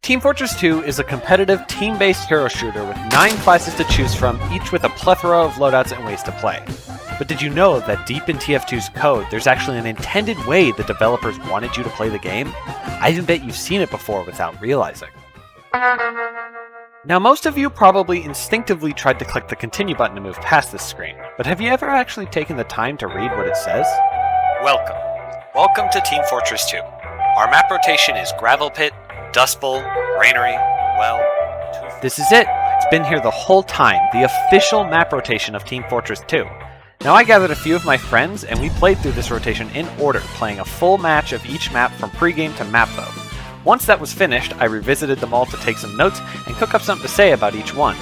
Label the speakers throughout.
Speaker 1: Team Fortress 2 is a competitive, team-based hero shooter with 9 classes to choose from, each with a plethora of loadouts and ways to play. But did you know that deep in TF2's code, there's actually an intended way the developers wanted you to play the game? I even bet you've seen it before without realizing. Now, most of you probably instinctively tried to click the continue button to move past this screen, but have you ever actually taken the time to read what it says? Welcome. Welcome to Team Fortress 2. Our map rotation is Gravel Pit, Dustbowl, Granary, This is it. It's been here the whole time, the official map rotation of Team Fortress 2. Now I gathered a few of my friends and we played through this rotation in order, playing a full match of each map from pregame to map vote. Once that was finished, I revisited them all to take some notes and cook up something to say about each one.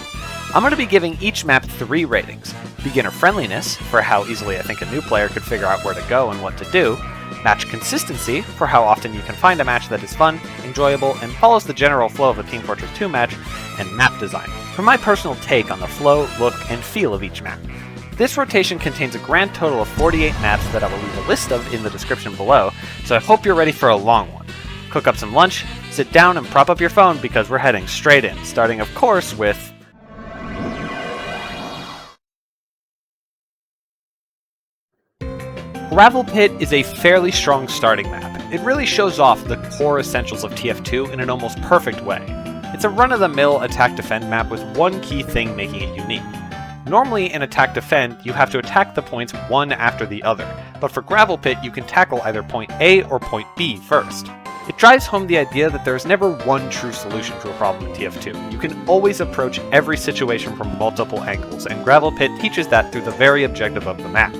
Speaker 1: I'm going to be giving each map 3 ratings. Beginner friendliness, for how easily I think a new player could figure out where to go and what to do. Match consistency, for how often you can find a match that is fun, enjoyable, and follows the general flow of a Team Fortress 2 match. And map design, for my personal take on the flow, look, and feel of each map. This rotation contains a grand total of 48 maps that I will leave a list of in the description below, so I hope you're ready for a long one. Cook up some lunch, sit down, and prop up your phone because we're heading straight in, starting of course with... Gravel Pit is a fairly strong starting map. It really shows off the core essentials of TF2 in an almost perfect way. It's a run-of-the-mill attack-defend map with one key thing making it unique. Normally in attack-defend, you have to attack the points one after the other, but for Gravel Pit you can tackle either point A or point B first. It drives home the idea that there is never one true solution to a problem in TF2. You can always approach every situation from multiple angles, and Gravel Pit teaches that through the very objective of the map.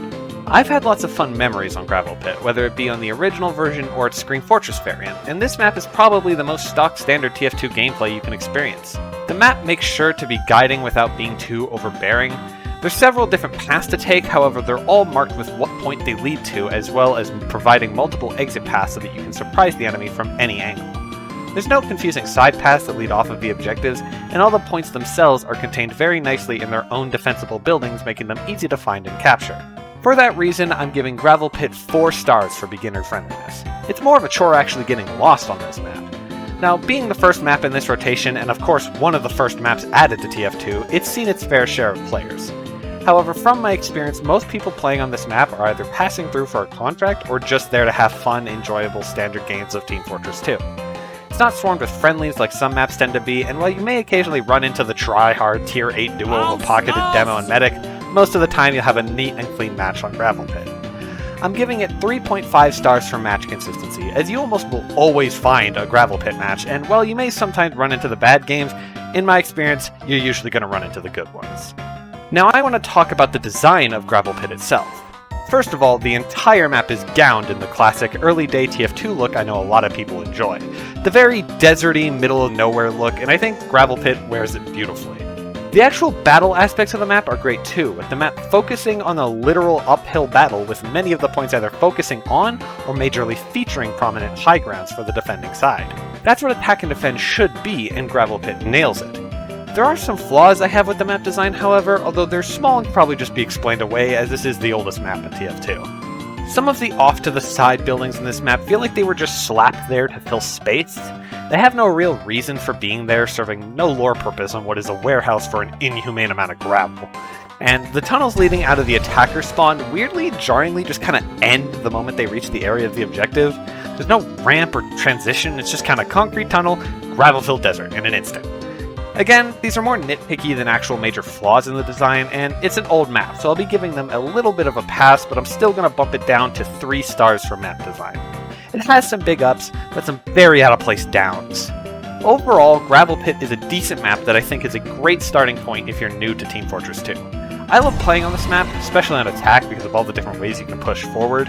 Speaker 1: I've had lots of fun memories on Gravel Pit, whether it be on the original version or its Screen Fortress variant, and this map is probably the most stock standard TF2 gameplay you can experience. The map makes sure to be guiding without being too overbearing. There's several different paths to take, however they're all marked with what point they lead to, as well as providing multiple exit paths so that you can surprise the enemy from any angle. There's no confusing side paths that lead off of the objectives, and all the points themselves are contained very nicely in their own defensible buildings, making them easy to find and capture. For that reason, I'm giving Gravel Pit 4 stars for beginner friendliness. It's more of a chore actually getting lost on this map. Now, being the first map in this rotation, and of course one of the first maps added to TF2, it's seen its fair share of players. However, from my experience, most people playing on this map are either passing through for a contract or just there to have fun, enjoyable standard games of Team Fortress 2. It's not swarmed with friendlies like some maps tend to be, and while you may occasionally run into the try-hard Tier 8 duo of a pocketed demo and medic, most of the time you'll have a neat and clean match on Gravel Pit. I'm giving it 3.5 stars for match consistency, as you almost will always find a Gravel Pit match, and while you may sometimes run into the bad games, in my experience, you're usually going to run into the good ones. Now I want to talk about the design of Gravel Pit itself. First of all, the entire map is gowned in the classic early day TF2 look I know a lot of people enjoy. The very deserty, middle of nowhere look, and I think Gravel Pit wears it beautifully. The actual battle aspects of the map are great too, with the map focusing on a literal uphill battle with many of the points either focusing on or majorly featuring prominent high grounds for the defending side. That's what attack and defend should be, and Gravel Pit nails it. There are some flaws I have with the map design, however, although they're small and can probably just be explained away as this is the oldest map in TF2. Some of the off-to-the-side buildings in this map feel like they were just slapped there to fill space. They have no real reason for being there, serving no lore purpose on what is a warehouse for an inhumane amount of gravel. And the tunnels leading out of the attacker spawn weirdly, jarringly just kind of end the moment they reach the area of the objective. There's no ramp or transition, it's just kind of concrete tunnel, gravel-filled desert in an instant. Again, these are more nitpicky than actual major flaws in the design, and it's an old map, so I'll be giving them a little bit of a pass, but I'm still going to bump it down to 3 stars for map design. It has some big ups, but some very out-of-place downs. Overall, Gravel Pit is a decent map that I think is a great starting point if you're new to Team Fortress 2. I love playing on this map, especially on attack because of all the different ways you can push forward,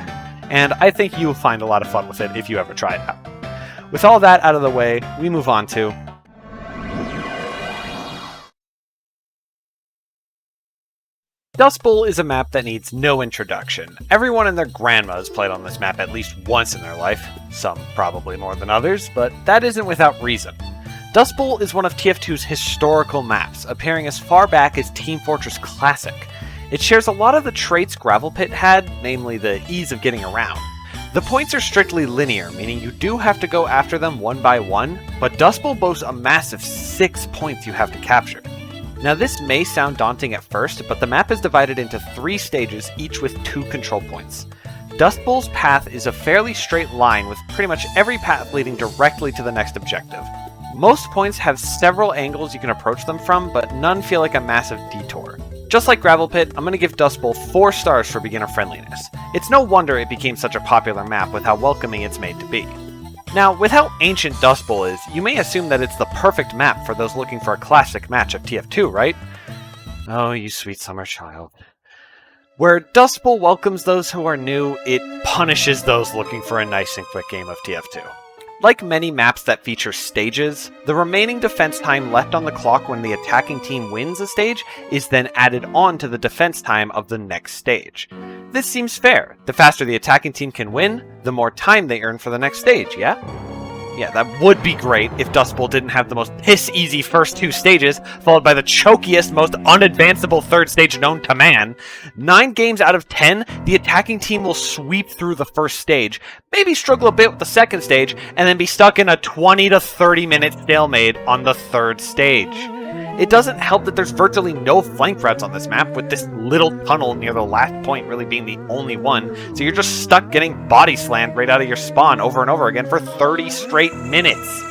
Speaker 1: and I think you'll find a lot of fun with it if you ever try it out. With all that out of the way, we move on to Dustbowl is a map that needs no introduction. Everyone and their grandma has played on this map at least once in their life, some probably more than others, but that isn't without reason. Dustbowl is one of TF2's historical maps, appearing as far back as Team Fortress Classic. It shares a lot of the traits Gravel Pit had, namely the ease of getting around. The points are strictly linear, meaning you do have to go after them one by one, but Dustbowl boasts a massive 6 points you have to capture. Now this may sound daunting at first, but the map is divided into 3 stages, each with 2 control points. Dustbowl's path is a fairly straight line with pretty much every path leading directly to the next objective. Most points have several angles you can approach them from, but none feel like a massive detour. Just like Gravel Pit, I'm going to give Dustbowl 4 stars for beginner friendliness. It's no wonder it became such a popular map with how welcoming it's made to be. Now, with how ancient Dustbowl is, you may assume that it's the perfect map for those looking for a classic match of TF2, right? Oh, you sweet summer child. Where Dustbowl welcomes those who are new, it punishes those looking for a nice and quick game of TF2. Like many maps that feature stages, the remaining defense time left on the clock when the attacking team wins a stage is then added on to the defense time of the next stage. This seems fair. The faster the attacking team can win, the more time they earn for the next stage, yeah? Yeah, that would be great if Dustbowl didn't have the most piss-easy first 2 stages, followed by the chokiest, most unadvanceable 3rd stage known to man. 9 games out of 10, the attacking team will sweep through the first stage, maybe struggle a bit with the second stage, and then be stuck in a 20 to 30 minute stalemate on the 3rd stage. It doesn't help that there's virtually no flank routes on this map, with this little tunnel near the last point really being the only one, so you're just stuck getting body slammed right out of your spawn over and over again for 30 straight minutes.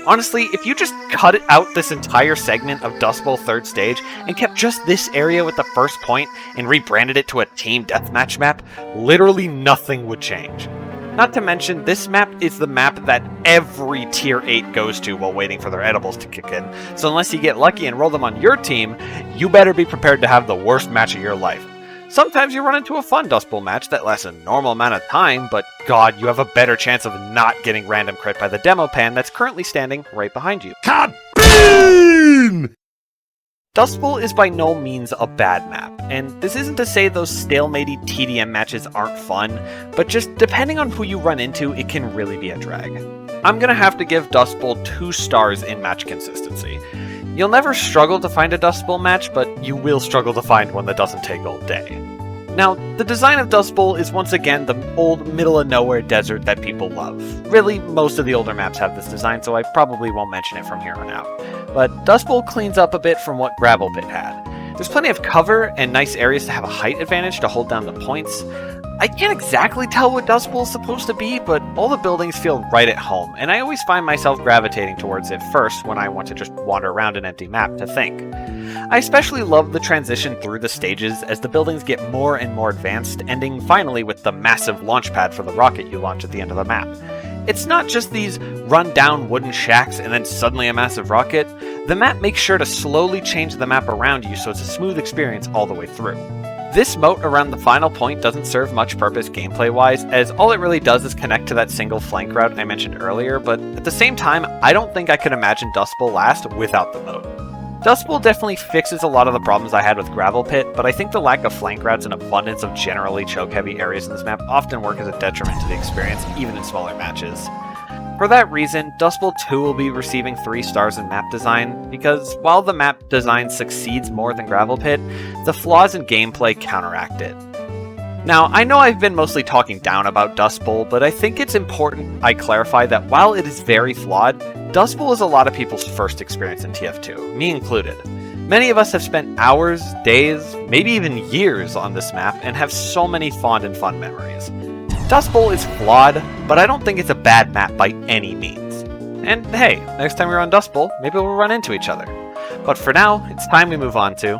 Speaker 1: Honestly, if you just cut out this entire segment of Dustbowl 3rd stage and kept just this area with the first point and rebranded it to a team deathmatch map, literally nothing would change. Not to mention, this map is the map that every Tier 8 goes to while waiting for their edibles to kick in, so unless you get lucky and roll them on your team, you better be prepared to have the worst match of your life. Sometimes you run into a fun Dustbowl match that lasts a normal amount of time, but god, you have a better chance of not getting random crit by the demo pan that's currently standing right behind you. Bean! Dustbowl is by no means a bad map, and this isn't to say those stalematy TDM matches aren't fun, but just depending on who you run into, it can really be a drag. I'm gonna have to give Dustbowl 2 stars in match consistency. You'll never struggle to find a Dustbowl match, but you will struggle to find one that doesn't take all day. Now, the design of Dustbowl is once again the old middle-of-nowhere desert that people love. Really, most of the older maps have this design, so I probably won't mention it from here on out. But Dustbowl cleans up a bit from what Gravel Pit had. There's plenty of cover and nice areas to have a height advantage to hold down the points. I can't exactly tell what Dustbowl is supposed to be, but all the buildings feel right at home, and I always find myself gravitating towards it first when I want to just wander around an empty map to think. I especially love the transition through the stages as the buildings get more and more advanced, ending finally with the massive launch pad for the rocket you launch at the end of the map. It's not just these run-down wooden shacks and then suddenly a massive rocket. The map makes sure to slowly change the map around you so it's a smooth experience all the way through. This moat around the final point doesn't serve much purpose gameplay-wise, as all it really does is connect to that single flank route I mentioned earlier, but at the same time, I don't think I could imagine Dustbowl last without the moat. Dustbowl definitely fixes a lot of the problems I had with Gravel Pit, but I think the lack of flank routes and abundance of generally choke-heavy areas in this map often work as a detriment to the experience, even in smaller matches. For that reason, Dustbowl 2 will be receiving 3 stars in map design, because while the map design succeeds more than Gravel Pit, the flaws in gameplay counteract it. Now, I know I've been mostly talking down about Dustbowl, but I think it's important I clarify that while it is very flawed, Dustbowl is a lot of people's first experience in TF2, me included. Many of us have spent hours, days, maybe even years on this map and have so many fond and fun memories. Dustbowl is flawed, but I don't think it's a bad map by any means. And hey, next time we're on Dustbowl, maybe we'll run into each other. But for now, it's time we move on to...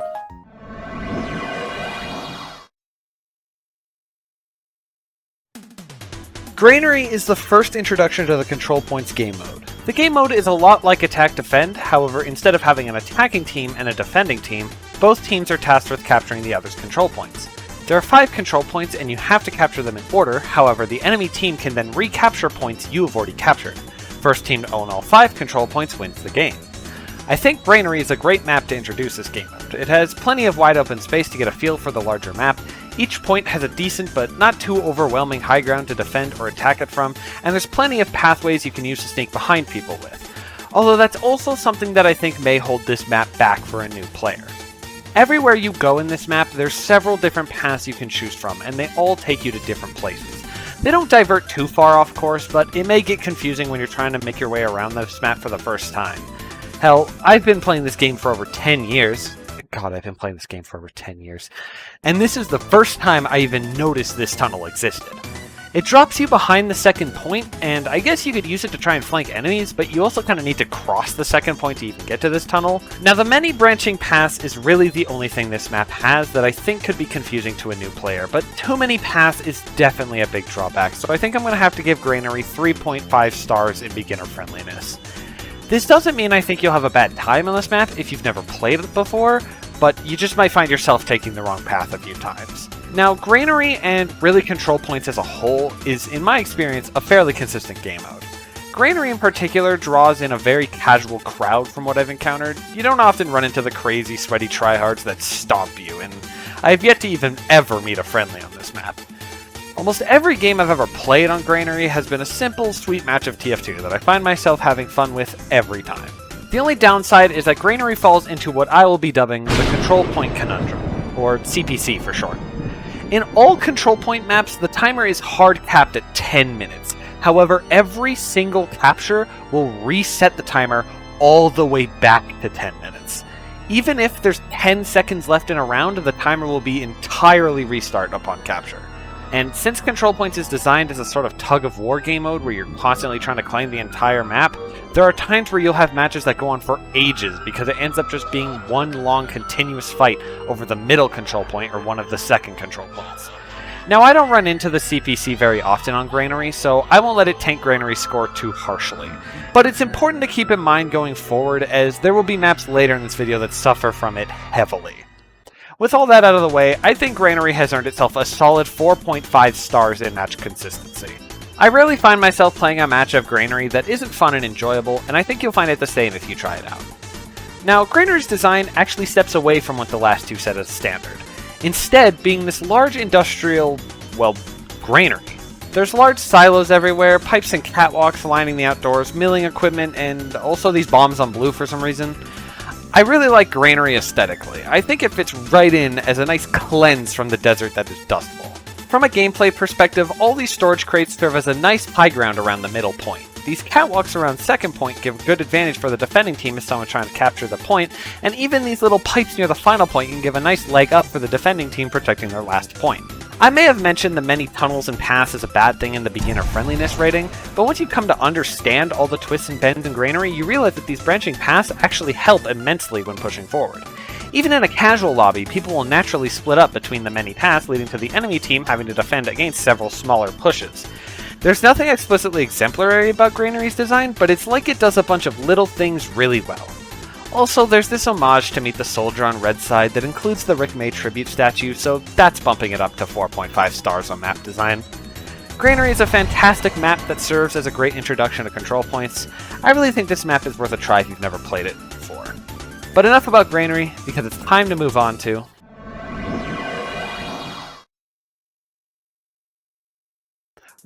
Speaker 1: Granary is the first introduction to the Control Points game mode. The game mode is a lot like Attack Defend, however, instead of having an attacking team and a defending team, both teams are tasked with capturing the other's control points. There are 5 control points and you have to capture them in order, however, the enemy team can then recapture points you have already captured. First team to own all 5 control points wins the game. I think Granary is a great map to introduce this game mode. It has plenty of wide open space to get a feel for the larger map, each point has a decent but not too overwhelming high ground to defend or attack it from, and there's plenty of pathways you can use to sneak behind people with. Although that's also something that I think may hold this map back for a new player. Everywhere you go in this map, there's several different paths you can choose from, and they all take you to different places. They don't divert too far off course, but it may get confusing when you're trying to make your way around this map for the first time. Hell, I've been playing this game for over 10 years. God, I've been playing this game for over 10 years. And this is the first time I even noticed this tunnel existed. It drops you behind the second point, and I guess you could use it to try and flank enemies, but you also kind of need to cross the second point to even get to this tunnel. Now, the many branching paths is really the only thing this map has that I think could be confusing to a new player, but too many paths is definitely a big drawback, so I think I'm going to have to give Granary 3.5 stars in beginner friendliness. This doesn't mean I think you'll have a bad time on this map if you've never played it before, but you just might find yourself taking the wrong path a few times. Now, Granary and really control points as a whole is, in my experience, a fairly consistent game mode. Granary in particular draws in a very casual crowd from what I've encountered. You don't often run into the crazy, sweaty tryhards that stomp you, and I have yet to even ever meet a friendly on this map. Almost every game I've ever played on Granary has been a simple, sweet match of TF2 that I find myself having fun with every time. The only downside is that Granary falls into what I will be dubbing the Control Point Conundrum, or CPC for short. In all control point maps, the timer is hard capped at 10 minutes. However, every single capture will reset the timer all the way back to 10 minutes. Even if there's 10 seconds left in a round, the timer will be entirely restart upon capture. And since Control Points is designed as a sort of tug-of-war game mode where you're constantly trying to claim the entire map, there are times where you'll have matches that go on for ages because it ends up just being one long continuous fight over the middle control point or one of the second control points. Now, I don't run into the CPC very often on Granary, so I won't let it tank Granary's score too harshly. But it's important to keep in mind going forward, as there will be maps later in this video that suffer from it heavily. With all that out of the way, I think Granary has earned itself a solid 4.5 stars in match consistency. I rarely find myself playing a match of Granary that isn't fun and enjoyable, and I think you'll find it the same if you try it out. Now, Granary's design actually steps away from what the last two set as standard, instead being this large industrial, well, granary. There's large silos everywhere, pipes and catwalks lining the outdoors, milling equipment, and also these bombs on blue for some reason. I really like Granary aesthetically. I think it fits right in as a nice cleanse from the desert that is Dustbowl. From a gameplay perspective, all these storage crates serve as a nice high ground around the middle point. These catwalks around second point give good advantage for the defending team if someone's trying to capture the point, and even these little pipes near the final point can give a nice leg up for the defending team protecting their last point. I may have mentioned the many tunnels and paths as a bad thing in the beginner friendliness rating, but once you come to understand all the twists and bends in Granary, you realize that these branching paths actually help immensely when pushing forward. Even in a casual lobby, people will naturally split up between the many paths, leading to the enemy team having to defend against several smaller pushes. There's nothing explicitly exemplary about Granary's design, but it's like it does a bunch of little things really well. Also, there's this homage to Meet the Soldier on Red Side that includes the Rick May tribute statue, so that's bumping it up to 4.5 stars on map design. Granary is a fantastic map that serves as a great introduction to control points. I really think this map is worth a try if you've never played it before. But enough about Granary, because it's time to move on to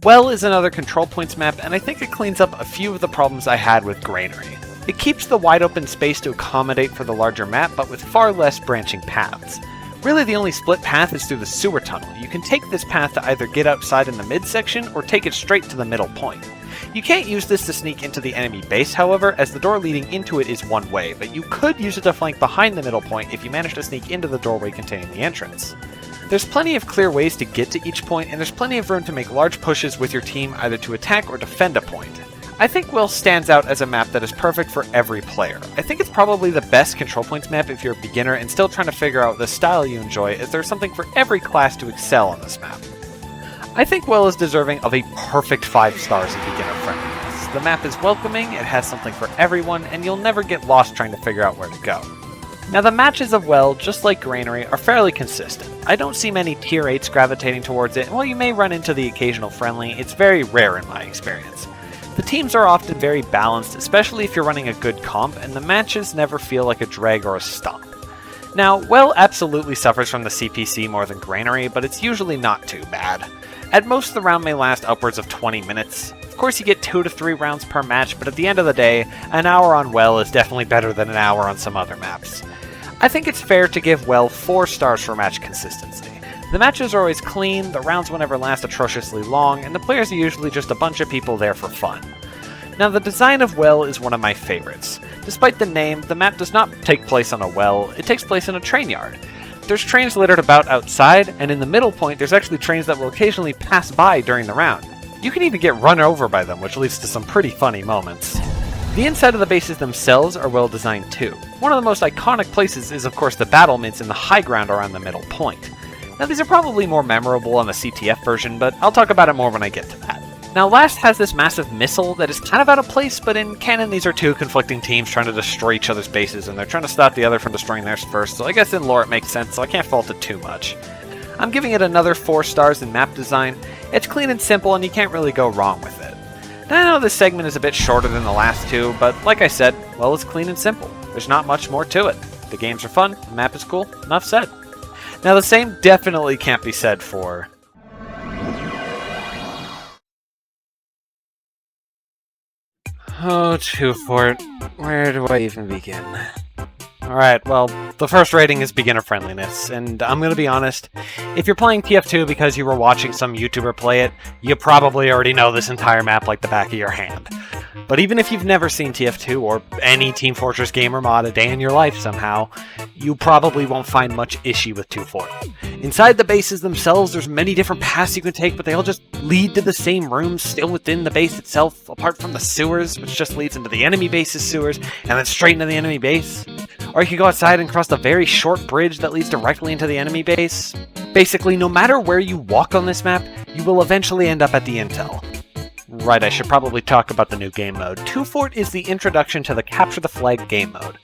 Speaker 1: Well is another control points map, and I think it cleans up a few of the problems I had with Granary. It keeps the wide open space to accommodate for the larger map, but with far less branching paths. Really, the only split path is through the sewer tunnel. You can take this path to either get outside in the midsection, or take it straight to the middle point. You can't use this to sneak into the enemy base, however, as the door leading into it is one way, but you could use it to flank behind the middle point if you manage to sneak into the doorway containing the entrance. There's plenty of clear ways to get to each point, and there's plenty of room to make large pushes with your team either to attack or defend a point. I think Well stands out as a map that is perfect for every player. I think it's probably the best control points map if you're a beginner and still trying to figure out the style you enjoy, as there's something for every class to excel on this map. I think Well is deserving of a perfect 5 stars in beginner friendliness. The map is welcoming, it has something for everyone, and you'll never get lost trying to figure out where to go. Now, the matches of Well, just like Granary, are fairly consistent. I don't see many tier 8s gravitating towards it, and while you may run into the occasional friendly, it's very rare in my experience. The teams are often very balanced, especially if you're running a good comp, and the matches never feel like a drag or a stomp. Now, Well absolutely suffers from the CPC more than Granary, but it's usually not too bad. At most, the round may last upwards of 20 minutes. Of course, you get 2 to 3 rounds per match, but at the end of the day, an hour on Well is definitely better than an hour on some other maps. I think it's fair to give Well 4 stars for match consistency. The matches are always clean, the rounds will never last atrociously long, and the players are usually just a bunch of people there for fun. Now, the design of well is one of my favorites. Despite the name, the map does not take place on a well, it takes place in a train yard. There's trains littered about outside, and in the middle point there's actually trains that will occasionally pass by during the round. You can even get run over by them, which leads to some pretty funny moments. The inside of the bases themselves are well designed too. One of the most iconic places is of course the battlements in the high ground around the middle point. Now these are probably more memorable on the CTF version, but I'll talk about it more when I get to that. Now Last has this massive missile that is kind of out of place, but in canon these are two conflicting teams trying to destroy each other's bases, and they're trying to stop the other from destroying theirs first, so I guess in lore it makes sense, so I can't fault it too much. I'm giving it another 4 stars in map design. It's clean and simple, and you can't really go wrong with it. Now, I know this segment is a bit shorter than the last two, but like I said, well, it's clean and simple. There's not much more to it. The games are fun, the map is cool, enough said. Now, the same definitely can't be said for... Oh, Fort, where do I even begin? Alright, well, the first rating is beginner friendliness, and I'm gonna be honest, if you're playing TF2 because you were watching some YouTuber play it, you probably already know this entire map like the back of your hand. But even if you've never seen TF2 or any Team Fortress game or mod a day in your life somehow, you probably won't find much issue with Fort. Inside the bases themselves, there's many different paths you can take, but they all just lead to the same rooms still within the base itself, apart from the sewers, which just leads into the enemy base's sewers, and then straight into the enemy base. Or you can go outside and cross the very short bridge that leads directly into the enemy base. Basically, no matter where you walk on this map, you will eventually end up at the intel. Right, I should probably talk about the new game mode. Fort is the introduction to the Capture the Flag game mode.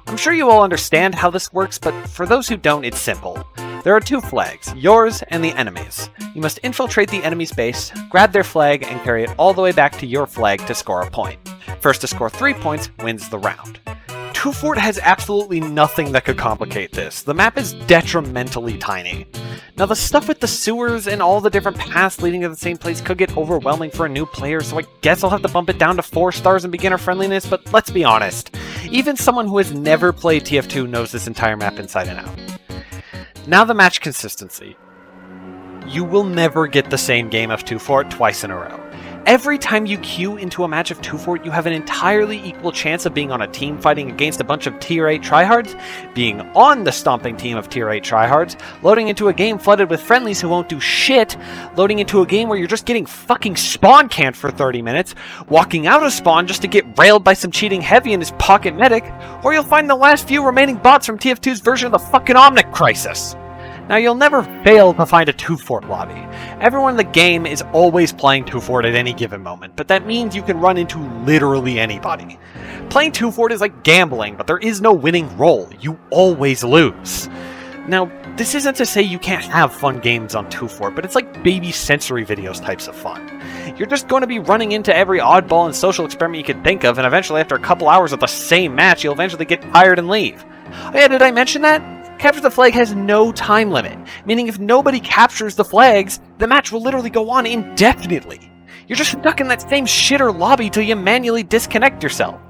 Speaker 1: I'm sure you all understand how this works, but for those who don't, it's simple. There are 2 flags, yours and the enemy's. You must infiltrate the enemy's base, grab their flag, and carry it all the way back to your flag to score a point. First to score 3 points wins the round. Fort has absolutely nothing that could complicate this. The map is detrimentally tiny. Now the stuff with the sewers and all the different paths leading to the same place could get overwhelming for a new player, so I guess I'll have to bump it down to 4 stars in beginner friendliness, but let's be honest. Even someone who has never played TF2 knows this entire map inside and out. Now the match consistency. You will never get the same game of Fort twice in a row. Every time you queue into a match of Fort, you have an entirely equal chance of being on a team fighting against a bunch of Tier 8 tryhards, being on the stomping team of Tier 8 tryhards, loading into a game flooded with friendlies who won't do shit, loading into a game where you're just getting fucking spawn canned for 30 minutes, walking out of spawn just to get railed by some cheating heavy and his pocket medic, or you'll find the last few remaining bots from TF2's version of the fucking Omnic Crisis. Now, you'll never fail to find a Fort lobby. Everyone in the game is always playing Fort at any given moment, but that means you can run into literally anybody. Playing Fort is like gambling, but there is no winning roll. You always lose. Now, this isn't to say you can't have fun games on Fort, but it's like baby sensory videos types of fun. You're just going to be running into every oddball and social experiment you could think of, and eventually after a couple hours of the same match, you'll eventually get tired and leave. Oh yeah, did I mention that? Capture the Flag has no time limit, meaning if nobody captures the flags, the match will literally go on indefinitely. You're just stuck in that same shitter lobby till you manually disconnect yourself.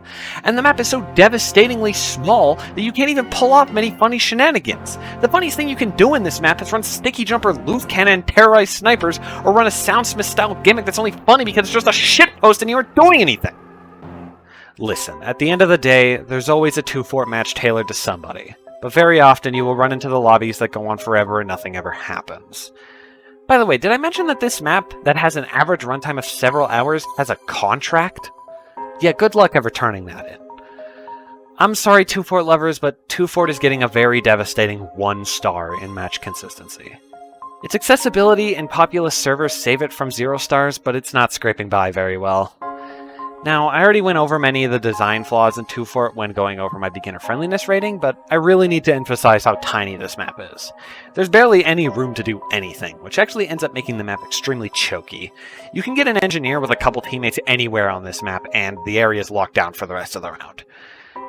Speaker 1: And the map is so devastatingly small that you can't even pull off many funny shenanigans. The funniest thing you can do in this map is run sticky jumper, loose cannon, and terrorize snipers, or run a Soundsmith style gimmick that's only funny because it's just a shitpost and you aren't doing anything. Listen, at the end of the day, there's always a Fort match tailored to somebody. But very often you will run into the lobbies that go on forever and nothing ever happens. By the way, did I mention that this map, that has an average runtime of several hours, has a contract? Yeah, good luck ever turning that in. I'm sorry, Fort lovers, but Fort is getting a very devastating 1 star in match consistency. Its accessibility and populous servers save it from 0 stars, but it's not scraping by very well. Now, I already went over many of the design flaws in Fort when going over my beginner friendliness rating, but I really need to emphasize how tiny this map is. There's barely any room to do anything, which actually ends up making the map extremely choky. You can get an engineer with a couple teammates anywhere on this map, and the area is locked down for the rest of the round.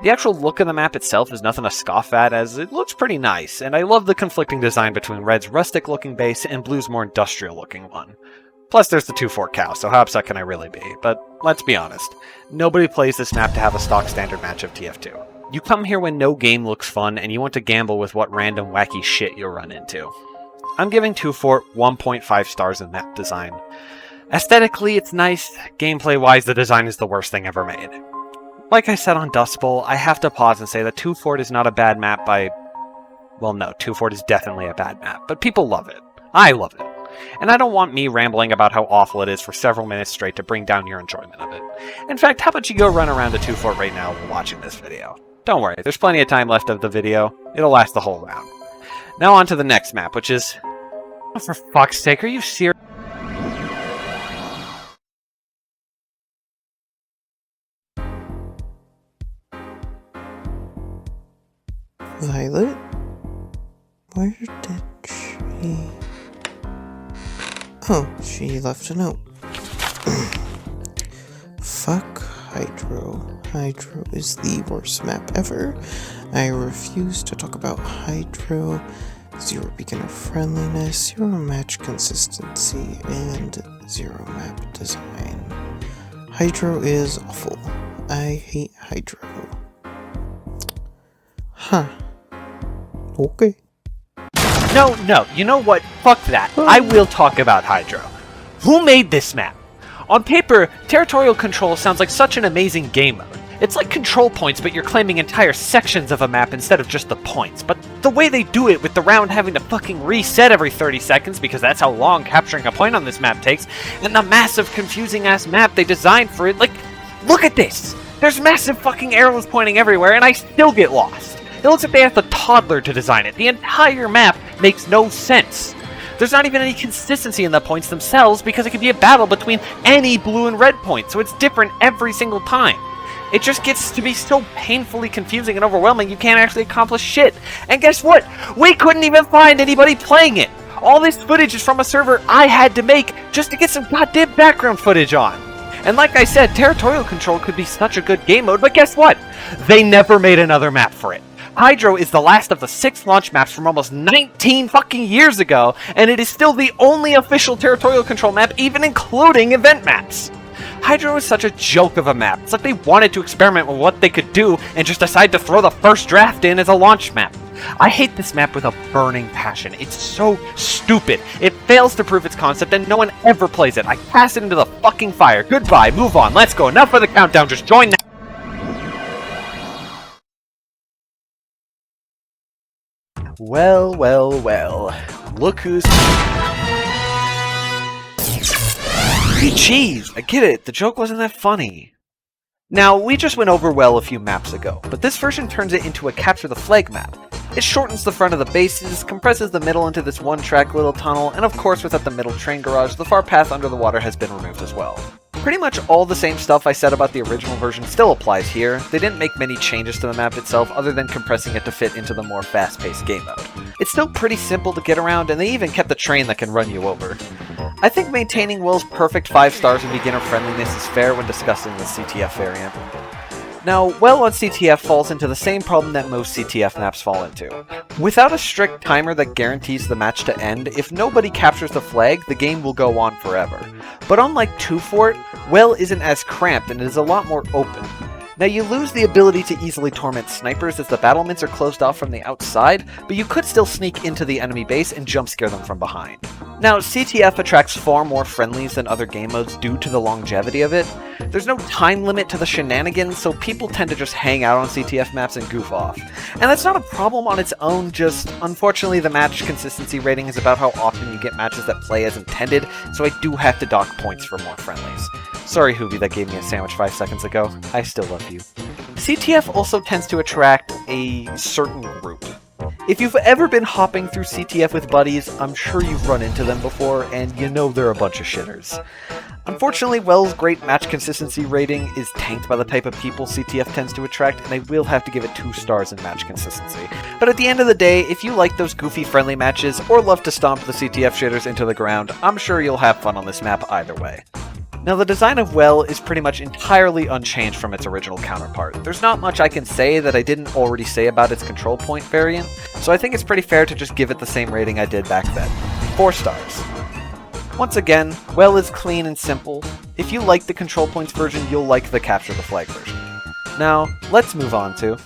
Speaker 1: The actual look of the map itself is nothing to scoff at, as it looks pretty nice, and I love the conflicting design between Red's rustic-looking base and Blue's more industrial-looking one. Plus, there's the Fort cow, so how upset can I really be? But let's be honest, nobody plays this map to have a stock standard match of TF2. You come here when no game looks fun, and you want to gamble with what random wacky shit you'll run into. I'm giving 2Fort 1.5 stars in map design. Aesthetically, it's nice. Gameplay-wise, the design is the worst thing ever made. Like I said on Dustbowl, I have to pause and say that 2Fort is not a bad map by... Well, no, 2Fort is definitely a bad map, but people love it. I love it. And I don't want me rambling about how awful it is for several minutes straight to bring down your enjoyment of it. In fact, how about you go run around to 2Fort right now while watching this video? Don't worry, there's plenty of time left of the video. It'll last the whole round. Now on to the next map, which is... Oh, for fuck's sake, are you serious?
Speaker 2: Violet? Where did she... Oh, she left a note. Fuck Hydro. Hydro is the worst map ever. I refuse to talk about Hydro. Zero beginner friendliness, zero match consistency, and zero map design. Hydro is awful. I hate Hydro. Huh. Okay.
Speaker 1: No, you know what? Fuck that. I will talk about Hydro. Who made this map? On paper, territorial control sounds like such an amazing game mode. It's like control points, but you're claiming entire sections of a map instead of just the points. But the way they do it, with the round having to fucking reset every 30 seconds, because that's how long capturing a point on this map takes, and the massive confusing-ass map they designed for it, like, look at this! There's massive fucking arrows pointing everywhere, and I still get lost. It looks like they asked a toddler to design it. The entire map makes no sense. There's not even any consistency in the points themselves because it could be a battle between any blue and red point, so it's different every single time. It just gets to be so painfully confusing and overwhelming you can't actually accomplish shit. And guess what? We couldn't even find anybody playing it. All this footage is from a server I had to make just to get some goddamn background footage on. And like I said, territorial control could be such a good game mode, but guess what? They never made another map for it. Hydro is the last of the 6 launch maps from almost 19 fucking years ago, and it is still the only official territorial control map, even including event maps. Hydro is such a joke of a map. It's like they wanted to experiment with what they could do and just decided to throw the first draft in as a launch map. I hate this map with a burning passion. It's so stupid. It fails to prove its concept and no one ever plays it. I cast it into the fucking fire. Goodbye, move on, let's go. Enough of the countdown, just join now. Well. Look who's... Jeez, I get it. The joke wasn't that funny. Now, we just went over Well a few maps ago, but this version turns it into a Capture the Flag map. It shortens the front of the bases, compresses the middle into this one-track little tunnel, and of course without the middle train garage, the far path under the water has been removed as well. Pretty much all the same stuff I said about the original version still applies here. They didn't make many changes to the map itself other than compressing it to fit into the more fast-paced game mode. It's still pretty simple to get around, and they even kept the train that can run you over. I think maintaining Will's perfect 5 stars in beginner friendliness is fair when discussing the CTF variant. Now, Well on CTF falls into the same problem that most CTF maps fall into. Without a strict timer that guarantees the match to end, if nobody captures the flag, the game will go on forever. But unlike 2Fort, Well isn't as cramped and it is a lot more open. Now, you lose the ability to easily torment snipers as the battlements are closed off from the outside, but you could still sneak into the enemy base and jump scare them from behind. Now, CTF attracts far more friendlies than other game modes due to the longevity of it. There's no time limit to the shenanigans, so people tend to just hang out on CTF maps and goof off. And that's not a problem on its own, just unfortunately the match consistency rating is about how often you get matches that play as intended, so I do have to dock points for more friendlies. Sorry, Hoobie, that gave me a sandwich 5 seconds ago. I still love you. CTF also tends to attract a certain group. If you've ever been hopping through CTF with buddies, I'm sure you've run into them before, and you know they're a bunch of shitters. Unfortunately, Well's great match consistency rating is tanked by the type of people CTF tends to attract, and I will have to give it 2 stars in match consistency. But at the end of the day, if you like those goofy friendly matches, or love to stomp the CTF shitters into the ground, I'm sure you'll have fun on this map either way. Now, the design of Well is pretty much entirely unchanged from its original counterpart. There's not much I can say that I didn't already say about its control point variant, so I think it's pretty fair to just give it the same rating I did back then. 4 stars. Once again, Well is clean and simple. If you like the control points version, you'll like the Capture the Flag version. Now, let's move on to...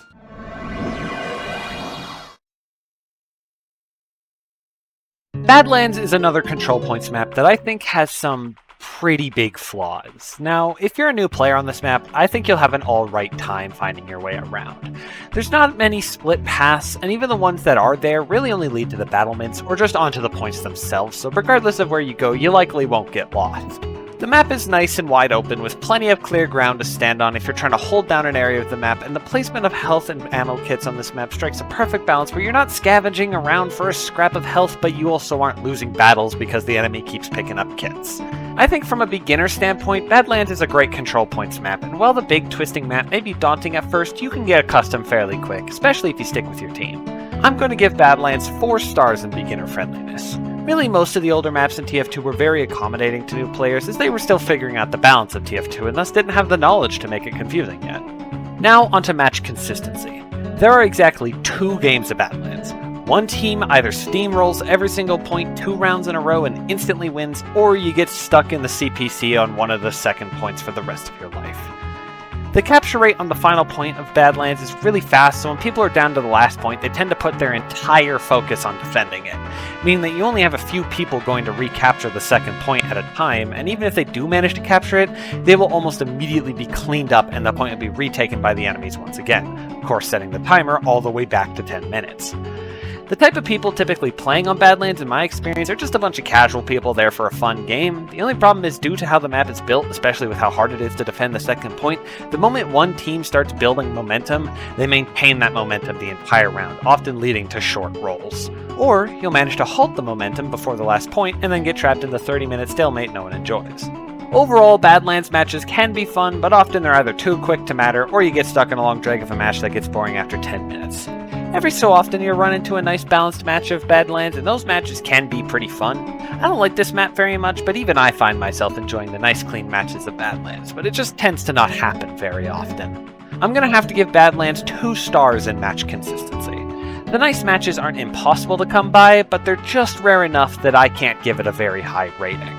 Speaker 1: Badlands is another control points map that I think has some pretty big flaws. Now, if you're a new player on this map, I think you'll have an alright time finding your way around. There's not many split paths, and even the ones that are there really only lead to the battlements or just onto the points themselves, so regardless of where you go, you likely won't get lost. The map is nice and wide open with plenty of clear ground to stand on if you're trying to hold down an area of the map, and the placement of health and ammo kits on this map strikes a perfect balance where you're not scavenging around for a scrap of health, but you also aren't losing battles because the enemy keeps picking up kits. I think from a beginner standpoint, Badlands is a great control points map, and while the big twisting map may be daunting at first, you can get accustomed fairly quick, especially if you stick with your team. I'm going to give Badlands 4 stars in beginner friendliness. Really, most of the older maps in TF2 were very accommodating to new players as they were still figuring out the balance of TF2 and thus didn't have the knowledge to make it confusing yet. Now onto match consistency. There are exactly 2 games of Badlands. One team either steamrolls every single point 2 rounds in a row and instantly wins, or you get stuck in the CPC on one of the second points for the rest of your life. The capture rate on the final point of Badlands is really fast, so when people are down to the last point, they tend to put their entire focus on defending it, meaning that you only have a few people going to recapture the second point at a time, and even if they do manage to capture it, they will almost immediately be cleaned up and the point will be retaken by the enemies once again, of course setting the timer all the way back to 10 minutes. The type of people typically playing on Badlands, in my experience, are just a bunch of casual people there for a fun game. The only problem is due to how the map is built, especially with how hard it is to defend the second point, the moment one team starts building momentum, they maintain that momentum the entire round, often leading to short rolls. Or, you'll manage to halt the momentum before the last point, and then get trapped in the 30-minute stalemate no one enjoys. Overall, Badlands matches can be fun, but often they're either too quick to matter, or you get stuck in a long drag of a match that gets boring after 10 minutes. Every so often you'll run into a nice balanced match of Badlands, and those matches can be pretty fun. I don't like this map very much, but even I find myself enjoying the nice clean matches of Badlands, but it just tends to not happen very often. I'm gonna have to give Badlands 2 stars in match consistency. The nice matches aren't impossible to come by, but they're just rare enough that I can't give it a very high rating.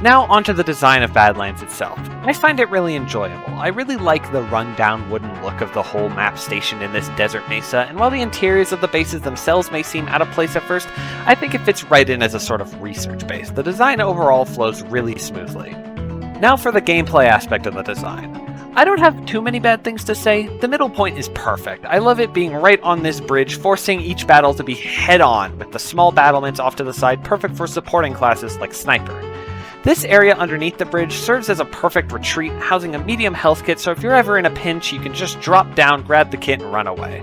Speaker 1: Now onto the design of Badlands itself. I find it really enjoyable. I really like the run-down wooden look of the whole map stationed in this desert mesa, and while the interiors of the bases themselves may seem out of place at first, I think it fits right in as a sort of research base. The design overall flows really smoothly. Now for the gameplay aspect of the design. I don't have too many bad things to say. The middle point is perfect. I love it being right on this bridge, forcing each battle to be head-on, with the small battlements off to the side perfect for supporting classes like Sniper. This area underneath the bridge serves as a perfect retreat, housing a medium health kit, so if you're ever in a pinch, you can just drop down, grab the kit, and run away.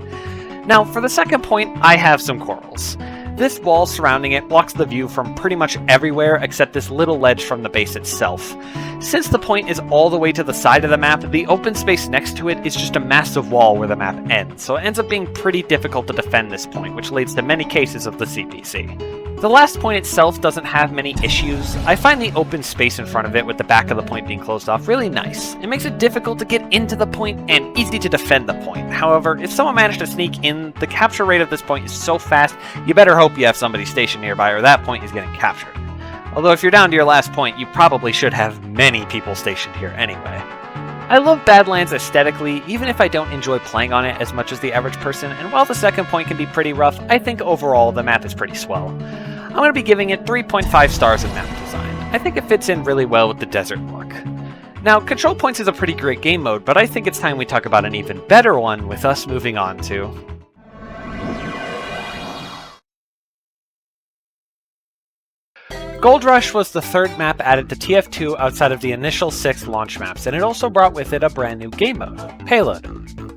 Speaker 1: Now, for the second point, I have some corals. This wall surrounding it blocks the view from pretty much everywhere except this little ledge from the base itself. Since the point is all the way to the side of the map, the open space next to it is just a massive wall where the map ends, so it ends up being pretty difficult to defend this point, which leads to many cases of the CPC. The last point itself doesn't have many issues. I find the open space in front of it with the back of the point being closed off really nice. It makes it difficult to get into the point and easy to defend the point. However, if someone managed to sneak in, the capture rate of this point is so fast, you better hope you have somebody stationed nearby or that point is getting captured. Although if you're down to your last point, you probably should have many people stationed here anyway. I love Badlands aesthetically, even if I don't enjoy playing on it as much as the average person, and while the second point can be pretty rough, I think overall the map is pretty swell. I'm going to be giving it 3.5 stars in map design. I think it fits in really well with the desert look. Now, Control Points is a pretty great game mode, but I think it's time we talk about an even better one with us moving on to Goldrush was the third map added to TF2 outside of the initial 6 launch maps, and it also brought with it a brand new game mode, Payload.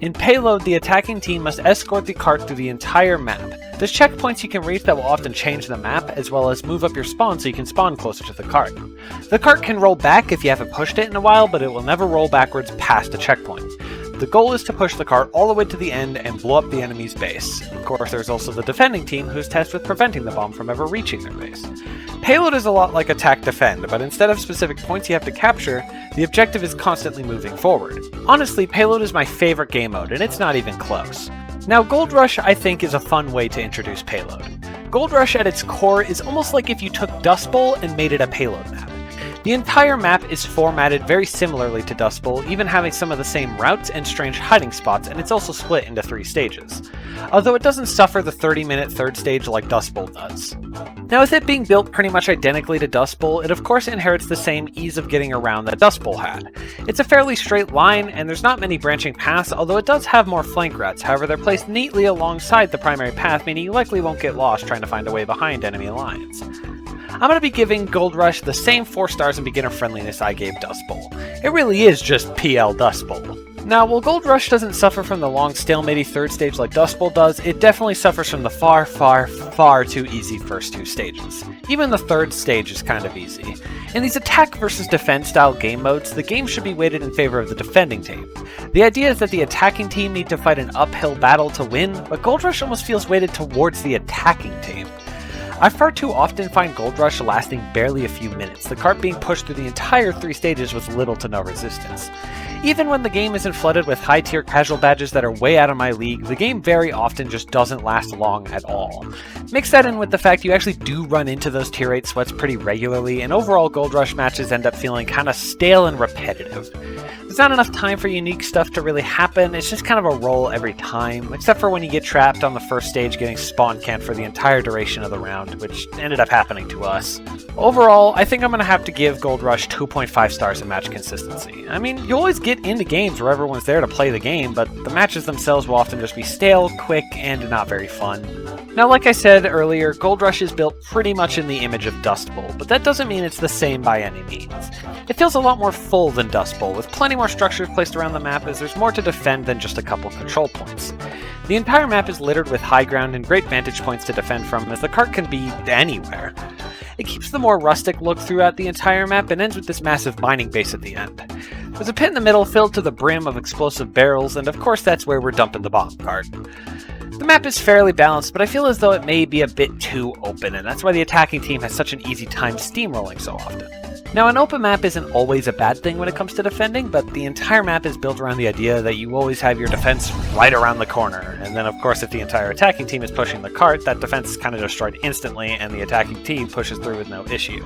Speaker 1: In Payload, the attacking team must escort the cart through the entire map. There's checkpoints you can reach that will often change the map, as well as move up your spawn so you can spawn closer to the cart. The cart can roll back if you haven't pushed it in a while, but it will never roll backwards past a checkpoint. The goal is to push the cart all the way to the end and blow up the enemy's base. Of course, there's also the defending team who's tasked with preventing the bomb from ever reaching their base. Payload is a lot like Attack Defend, but instead of specific points you have to capture, the objective is constantly moving forward. Honestly, Payload is my favorite game mode, and it's not even close. Now, Goldrush, I think, is a fun way to introduce Payload. Goldrush at its core is almost like if you took Dustbowl and made it a Payload map. The entire map is formatted very similarly to Dustbowl, even having some of the same routes and strange hiding spots, and it's also split into 3 stages. Although it doesn't suffer the 30-minute third stage like Dustbowl does. Now with it being built pretty much identically to Dustbowl, it of course inherits the same ease of getting around that Dustbowl had. It's a fairly straight line, and there's not many branching paths, although it does have more flank routes. However, they're placed neatly alongside the primary path, meaning you likely won't get lost trying to find a way behind enemy lines. I'm going to be giving Goldrush the same 4 stars in beginner friendliness I gave Dustbowl. It really is just PL Dustbowl. Now, while Goldrush doesn't suffer from the long stalemate third stage like Dustbowl does, it definitely suffers from the far too easy first 2 stages. Even the third stage is kind of easy. In these attack versus defense style game modes, the game should be weighted in favor of the defending team. The idea is that the attacking team need to fight an uphill battle to win, but Goldrush almost feels weighted towards the attacking team. I far too often find Goldrush lasting barely a few minutes, the cart being pushed through the entire 3 stages with little to no resistance. Even when the game isn't flooded with high-tier casual badges that are way out of my league, the game very often just doesn't last long at all. Mix that in with the fact you actually do run into those tier 8 sweats pretty regularly, and overall Goldrush matches end up feeling kinda stale and repetitive. There's not enough time for unique stuff to really happen, it's just kind of a roll every time, except for when you get trapped on the first stage getting spawn camped for the entire duration of the round, which ended up happening to us. Overall, I think I'm going to have to give Goldrush 2.5 stars in match consistency. I mean, you always get into games where everyone's there to play the game, but the matches themselves will often just be stale, quick, and not very fun. Now, like I said earlier, Goldrush is built pretty much in the image of Dustbowl, but that doesn't mean it's the same by any means. It feels a lot more full than Dustbowl, with plenty more structures placed around the map as there's more to defend than just a couple control points. The entire map is littered with high ground and great vantage points to defend from, as the cart can be anywhere. It keeps the more rustic look throughout the entire map and ends with this massive mining base at the end. There's a pit in the middle filled to the brim of explosive barrels, and of course that's where we're dumping the bomb cart. The map is fairly balanced, but I feel as though it may be a bit too open, and that's why the attacking team has such an easy time steamrolling so often. Now, an open map isn't always a bad thing when it comes to defending, but the entire map is built around the idea that you always have your defense right around the corner, and then of course if the entire attacking team is pushing the cart, that defense is kind of destroyed instantly, and the attacking team pushes through with no issue.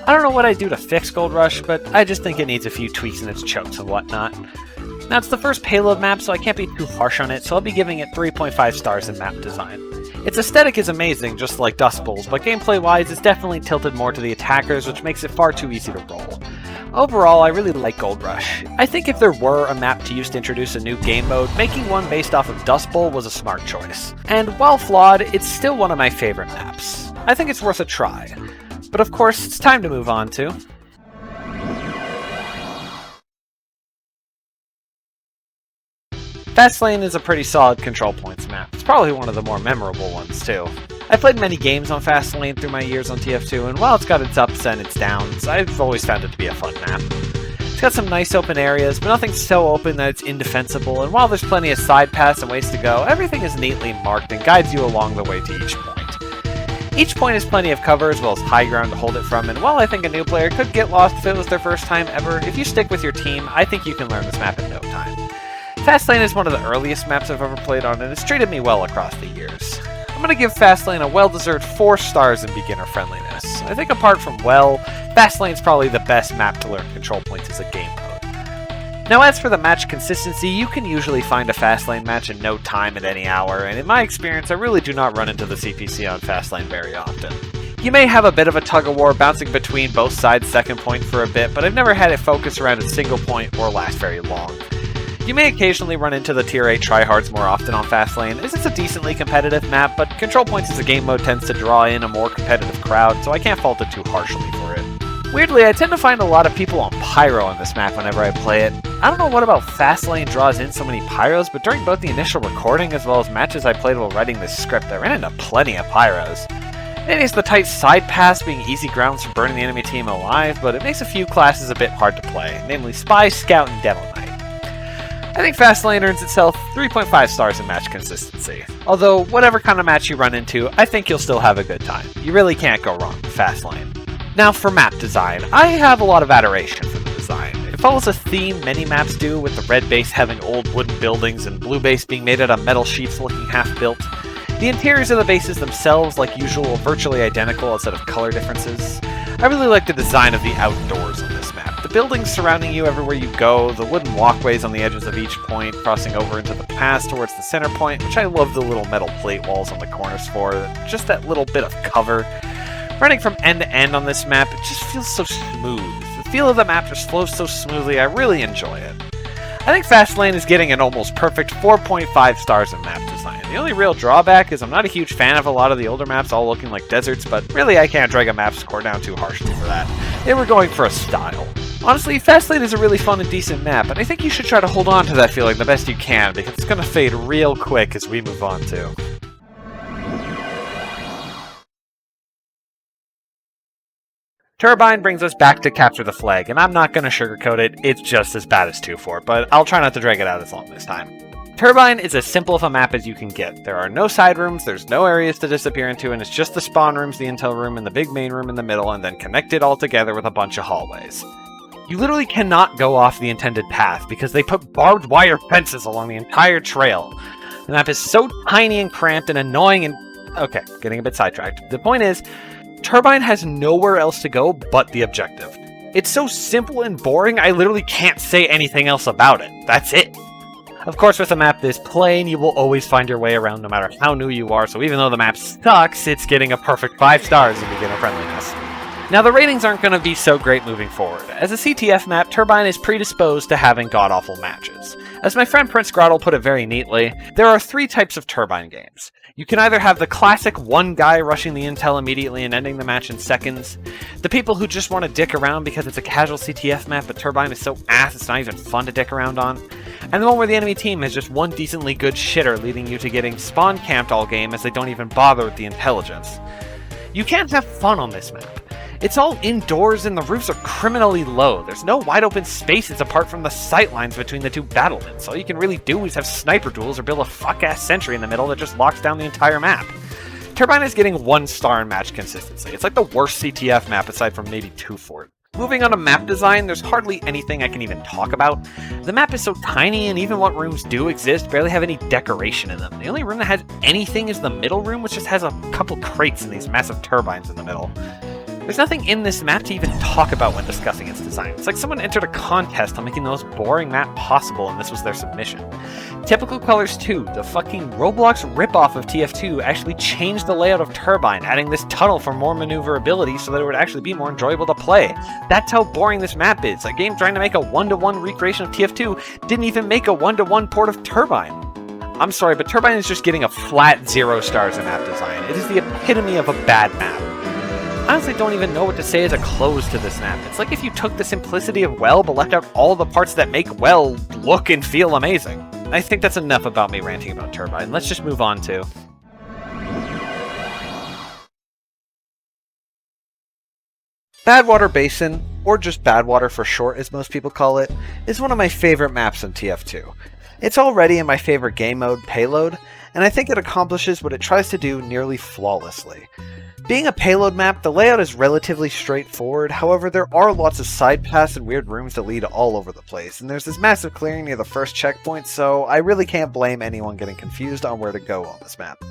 Speaker 1: I don't know what I'd do to fix Goldrush, but I just think it needs a few tweaks in its chokes and whatnot. Now, it's the first payload map, so I can't be too harsh on it, so I'll be giving it 3.5 stars in map design. Its aesthetic is amazing, just like Dustbowl's, but gameplay-wise, it's definitely tilted more to the attackers, which makes it far too easy to roll. Overall, I really like Goldrush. I think if there were a map to use to introduce a new game mode, making one based off of Dustbowl was a smart choice. And while flawed, it's still one of my favorite maps. I think it's worth a try. But of course, it's time to move on to... Fastlane is a pretty solid control points map. It's probably one of the more memorable ones, too. I've played many games on Fastlane through my years on TF2, and while it's got its ups and its downs, I've always found it to be a fun map. It's got some nice open areas, but nothing so open that it's indefensible, and while there's plenty of side paths and ways to go, everything is neatly marked and guides you along the way to each point. Each point has plenty of cover as well as high ground to hold it from, and while I think a new player could get lost if it was their first time ever, if you stick with your team, I think you can learn this map in no time. Fastlane is one of the earliest maps I've ever played on, and it's treated me well across the years. I'm going to give Fastlane a well-deserved 4 stars in beginner friendliness. I think apart from Fastlane's probably the best map to learn control points as a game mode. Now as for the match consistency, you can usually find a Fastlane match in no time at any hour, and in my experience I really do not run into the CPC on Fastlane very often. You may have a bit of a tug-of-war bouncing between both sides' second point for a bit, but I've never had it focus around a single point or last very long. You may occasionally run into the tier 8 tryhards more often on Fastlane, as it's a decently competitive map, but control points as a game mode tends to draw in a more competitive crowd, so I can't fault it too harshly for it. Weirdly, I tend to find a lot of people on Pyro on this map whenever I play it. I don't know what about Fastlane draws in so many Pyros, but during both the initial recording as well as matches I played while writing this script, I ran into plenty of Pyros. Maybe it's the tight side paths being easy grounds for burning the enemy team alive, but it makes a few classes a bit hard to play, namely Spy, Scout, and Devil Knight. I think Fastlane earns itself 3.5 stars in match consistency. Although, whatever kind of match you run into, I think you'll still have a good time. You really can't go wrong with Fastlane. Now for map design, I have a lot of adoration for the design. It follows a theme many maps do, with the red base having old wooden buildings and blue base being made out of metal sheets looking half-built. The interiors of the bases themselves, like usual, are virtually identical outside of color differences. I really like the design of the outdoors on buildings surrounding you everywhere you go, the wooden walkways on the edges of each point, crossing over into the pass towards the center point, which I love the little metal plate walls on the corners for, just that little bit of cover. Running from end to end on this map, it just feels so smooth. The feel of the map just flows so smoothly, I really enjoy it. I think Fastlane is getting an almost perfect 4.5 stars in map design. The only real drawback is I'm not a huge fan of a lot of the older maps all looking like deserts, but really I can't drag a map score down too harshly for that. They were going for a style. Honestly, Fastlane is a really fun and decent map, and I think you should try to hold on to that feeling the best you can, because it's going to fade real quick as we move on to. Turbine brings us back to capture the flag, and I'm not going to sugarcoat it, it's just as bad as 2-4, but I'll try not to drag it out as long this time. Turbine is as simple of a map as you can get. There are no side rooms, there's no areas to disappear into, and it's just the spawn rooms, the intel room, and the big main room in the middle, and then connected all together with a bunch of hallways. You literally cannot go off the intended path, because they put barbed wire fences along the entire trail. The map is so tiny and cramped and annoying and... Okay, getting a bit sidetracked. The point is, Turbine has nowhere else to go but the objective. It's so simple and boring, I literally can't say anything else about it. That's it. Of course, with a map this plain, you will always find your way around no matter how new you are, so even though the map sucks, it's getting a perfect 5 stars in beginner friendliness. Now, the ratings aren't going to be so great moving forward. As a CTF map, Turbine is predisposed to having god-awful matches. As my friend Prince Grottle put it very neatly, there are 3 types of Turbine games. You can either have the classic one guy rushing the intel immediately and ending the match in seconds, the people who just want to dick around because it's a casual CTF map but Turbine is so ass it's not even fun to dick around on, and the one where the enemy team has just one decently good shitter leading you to getting spawn camped all game as they don't even bother with the intelligence. You can't have fun on this map. It's all indoors and the roofs are criminally low. There's no wide open spaces apart from the sightlines between the 2 battlements. All you can really do is have sniper duels or build a fuck-ass sentry in the middle that just locks down the entire map. Turbine is getting 1 star in match consistency. It's like the worst CTF map aside from maybe 2-4. Moving on to map design, there's hardly anything I can even talk about. The map is so tiny, and even what rooms do exist barely have any decoration in them. The only room that has anything is the middle room, which just has a couple crates and these massive turbines in the middle. There's nothing in this map to even talk about when discussing its design. It's like someone entered a contest on making the most boring map possible, and this was their submission. Typical colors too. The fucking Roblox ripoff of TF2 actually changed the layout of Turbine, adding this tunnel for more maneuverability so that it would actually be more enjoyable to play. That's how boring this map is. A game trying to make a 1-to-1 recreation of TF2 didn't even make a 1-to-1 port of Turbine. I'm sorry, but Turbine is just getting a flat 0 stars in map design. It is the epitome of a bad map. I honestly don't even know what to say as a close to this map. It's like if you took the simplicity of well, but left out all the parts that make well look and feel amazing. I think that's enough about me ranting about Turbine. Let's just move on to... Badwater Basin, or just Badwater for short as most people call it, is one of my favorite maps in TF2. It's already in my favorite game mode, Payload, and I think it accomplishes what it tries to do nearly flawlessly. Being a payload map, the layout is relatively straightforward, however there are lots of side paths and weird rooms that lead all over the place, and there's this massive clearing near the first checkpoint, so I really can't blame anyone getting confused on where to go on this map.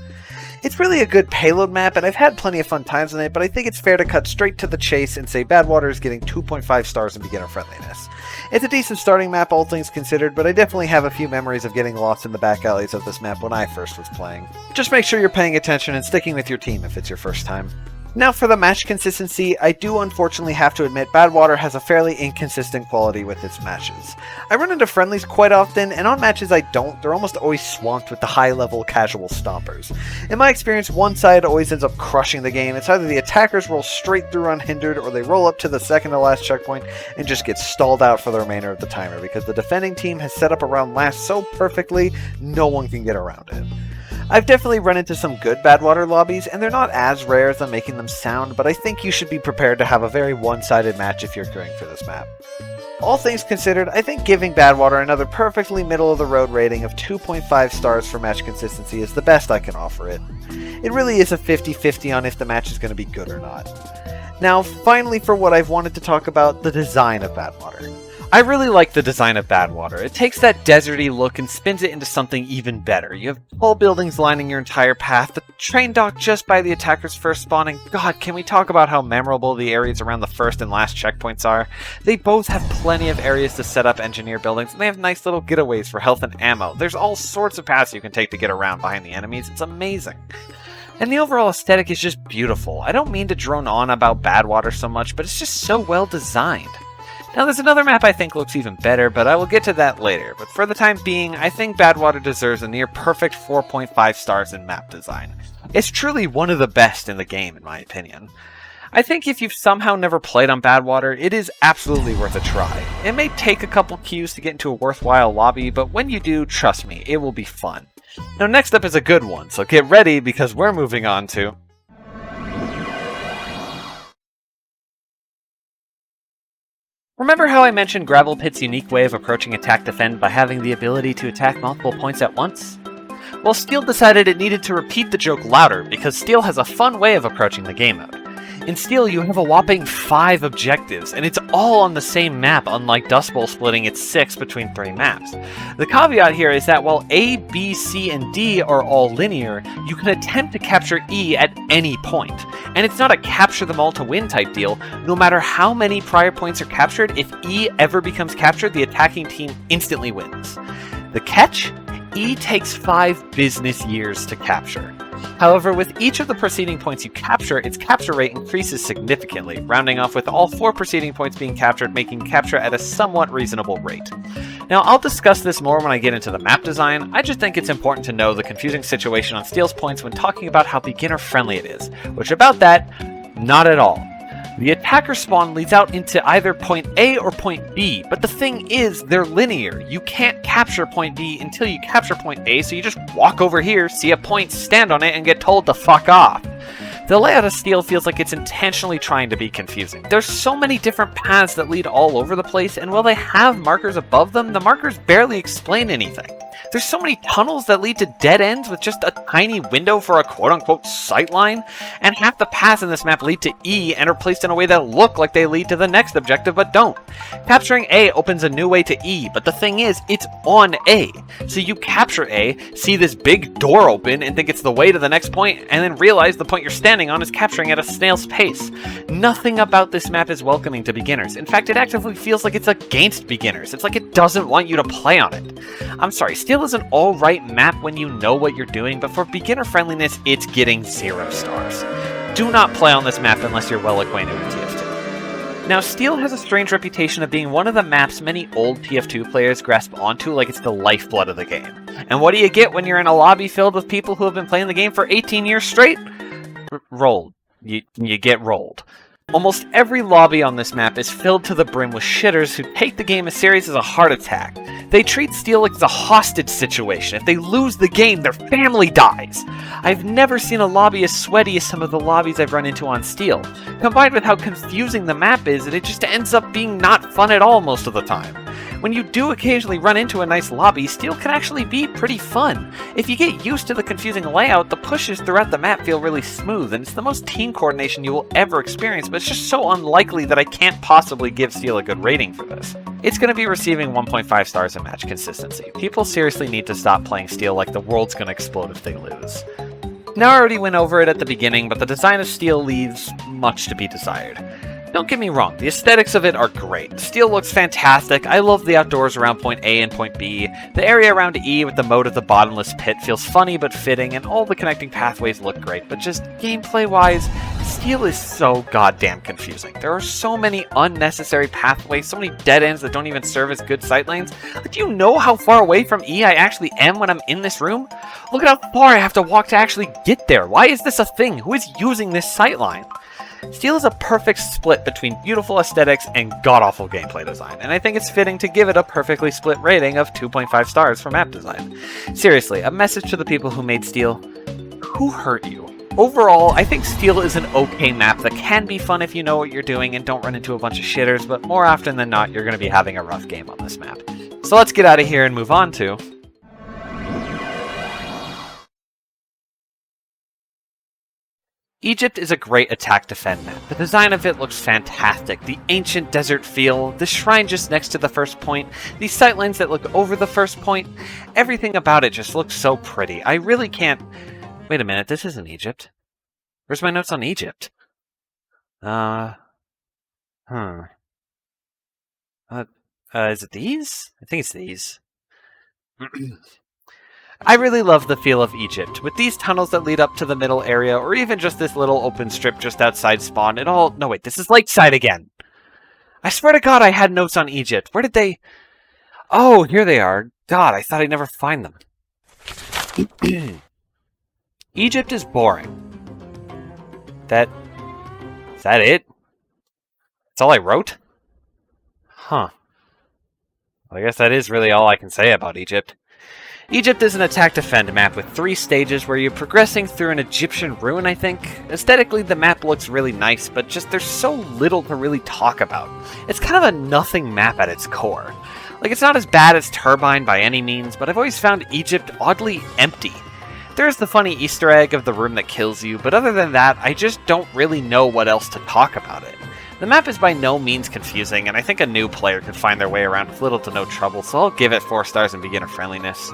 Speaker 1: It's really a good payload map, and I've had plenty of fun times on it, but I think it's fair to cut straight to the chase and say Badwater is getting 2.5 stars in beginner friendliness. It's a decent starting map, all things considered, but I definitely have a few memories of getting lost in the back alleys of this map when I first was playing. Just make sure you're paying attention and sticking with your team if it's your first time. Now for the match consistency, I do unfortunately have to admit Badwater has a fairly inconsistent quality with its matches. I run into friendlies quite often, and on matches I don't, they're almost always swamped with the high-level casual stompers. In my experience, one side always ends up crushing the game. It's either the attackers roll straight through unhindered, or they roll up to the second to last checkpoint and just get stalled out for the remainder of the timer, because the defending team has set up a round last so perfectly, no one can get around it. I've definitely run into some good Badwater lobbies, and they're not as rare as I'm making them sound, but I think you should be prepared to have a very one-sided match if you're going for this map. All things considered, I think giving Badwater another perfectly middle-of-the-road rating of 2.5 stars for match consistency is the best I can offer it. It really is a 50-50 on if the match is going to be good or not. Now, finally for what I've wanted to talk about, the design of Badwater. I really like the design of Badwater. It takes that deserty look and spins it into something even better. You have tall buildings lining your entire path, the train dock just by the attacker's first spawn, and god, can we talk about how memorable the areas around the first and last checkpoints are? They both have plenty of areas to set up engineer buildings, and they have nice little getaways for health and ammo. There's all sorts of paths you can take to get around behind the enemies. It's amazing. And the overall aesthetic is just beautiful. I don't mean to drone on about Badwater so much, but it's just so well designed. Now there's another map I think looks even better, but I will get to that later. But for the time being, I think Badwater deserves a near perfect 4.5 stars in map design. It's truly one of the best in the game, in my opinion. I think if you've somehow never played on Badwater, it is absolutely worth a try. It may take a couple queues to get into a worthwhile lobby, but when you do, trust me, it will be fun. Now next up is a good one, so get ready because we're moving on to... Remember how I mentioned Gravel Pit's unique way of approaching attack defend by having the ability to attack multiple points at once? Well, Steel decided it needed to repeat the joke louder because Steel has a fun way of approaching the game mode. In Steel, you have a whopping 5 objectives, and it's all on the same map, unlike Dustbowl splitting its 6 between 3 maps. The caveat here is that while A, B, C, and D are all linear, you can attempt to capture E at any point. And it's not a capture them all to win type deal. No matter how many prior points are captured, if E ever becomes captured, the attacking team instantly wins. The catch? E takes 5 business years to capture. However, with each of the preceding points you capture, its capture rate increases significantly, rounding off with all 4 preceding points being captured, making capture at a somewhat reasonable rate. Now, I'll discuss this more when I get into the map design. I just think it's important to know the confusing situation on Steel's points when talking about how beginner-friendly it is, which about that, not at all. The attacker spawn leads out into either point A or point B, but the thing is, they're linear. You can't capture point B until you capture point A, so you just walk over here, see a point, stand on it, and get told to fuck off. The layout of Steel feels like it's intentionally trying to be confusing. There's so many different paths that lead all over the place, and while they have markers above them, the markers barely explain anything. There's so many tunnels that lead to dead ends with just a tiny window for a quote-unquote sightline, and half the paths in this map lead to E and are placed in a way that look like they lead to the next objective but don't. Capturing A opens a new way to E, but the thing is, it's on A. So you capture A, see this big door open and think it's the way to the next point, and then realize the point you're standing on is capturing at a snail's pace. Nothing about this map is welcoming to beginners. In fact, it actively feels like it's against beginners. It's like it doesn't want you to play on it. I'm sorry, Steel is an alright map when you know what you're doing, but for beginner friendliness, it's getting 0 stars. Do not play on this map unless you're well acquainted with TF2. Now, Steel has a strange reputation of being one of the maps many old TF2 players grasp onto like it's the lifeblood of the game. And what do you get when you're in a lobby filled with people who have been playing the game for 18 years straight? Rolled. You get rolled. Almost every lobby on this map is filled to the brim with shitters who take the game as serious as a heart attack. They treat Steel like it's a hostage situation. If they lose the game, their family dies. I've never seen a lobby as sweaty as some of the lobbies I've run into on Steel. Combined with how confusing the map is, it just ends up being not fun at all most of the time. When you do occasionally run into a nice lobby, Steel can actually be pretty fun. If you get used to the confusing layout, the pushes throughout the map feel really smooth, and it's the most team coordination you will ever experience, but it's just so unlikely that I can't possibly give Steel a good rating for this. It's going to be receiving 1.5 stars in match consistency. People seriously need to stop playing Steel like the world's going to explode if they lose. Now, I already went over it at the beginning, but the design of Steel leaves much to be desired. Don't get me wrong, the aesthetics of it are great. Steel looks fantastic, I love the outdoors around point A and point B, the area around E with the mode of the bottomless pit feels funny but fitting, and all the connecting pathways look great, but just gameplay-wise, Steel is so goddamn confusing. There are so many unnecessary pathways, so many dead ends that don't even serve as good sight lanes. Do you know how far away from E I actually am when I'm in this room? Look at how far I have to walk to actually get there. Why is this a thing? Who is using this sightline? Steel is a perfect split between beautiful aesthetics and god-awful gameplay design, and I think it's fitting to give it a perfectly split rating of 2.5 stars for map design. Seriously, a message to the people who made Steel: who hurt you? Overall, I think Steel is an okay map that can be fun if you know what you're doing and don't run into a bunch of shitters, but more often than not, you're going to be having a rough game on this map. So let's get out of here and move on to... Egypt is a great attack-defend map. The design of it looks fantastic. The ancient desert feel, the shrine just next to the first point, these sightlines that look over the first point, everything about it just looks so pretty. I really can't... Wait a minute, this isn't Egypt. Where's my notes on Egypt? Is it these? I think it's these. I really love the feel of Egypt. With these tunnels that lead up to the middle area, or even just this little open strip just outside spawn, it all... No, wait, this is Lakeside again! I swear to God I had notes on Egypt. Where did they... Oh, here they are. God, I thought I'd never find them. Egypt is boring. Is that it? That's all I wrote? Huh. Well, I guess that is really all I can say about Egypt. Egypt is an attack-defend map with 3 stages where you're progressing through an Egyptian ruin, I think. Aesthetically, the map looks really nice, but just there's so little to really talk about. It's kind of a nothing map at its core. Like, it's not as bad as Turbine by any means, but I've always found Egypt oddly empty. There's the funny Easter egg of the room that kills you, but other than that, I just don't really know what else to talk about it. The map is by no means confusing, and I think a new player could find their way around with little to no trouble, so I'll give it 4 stars in beginner friendliness.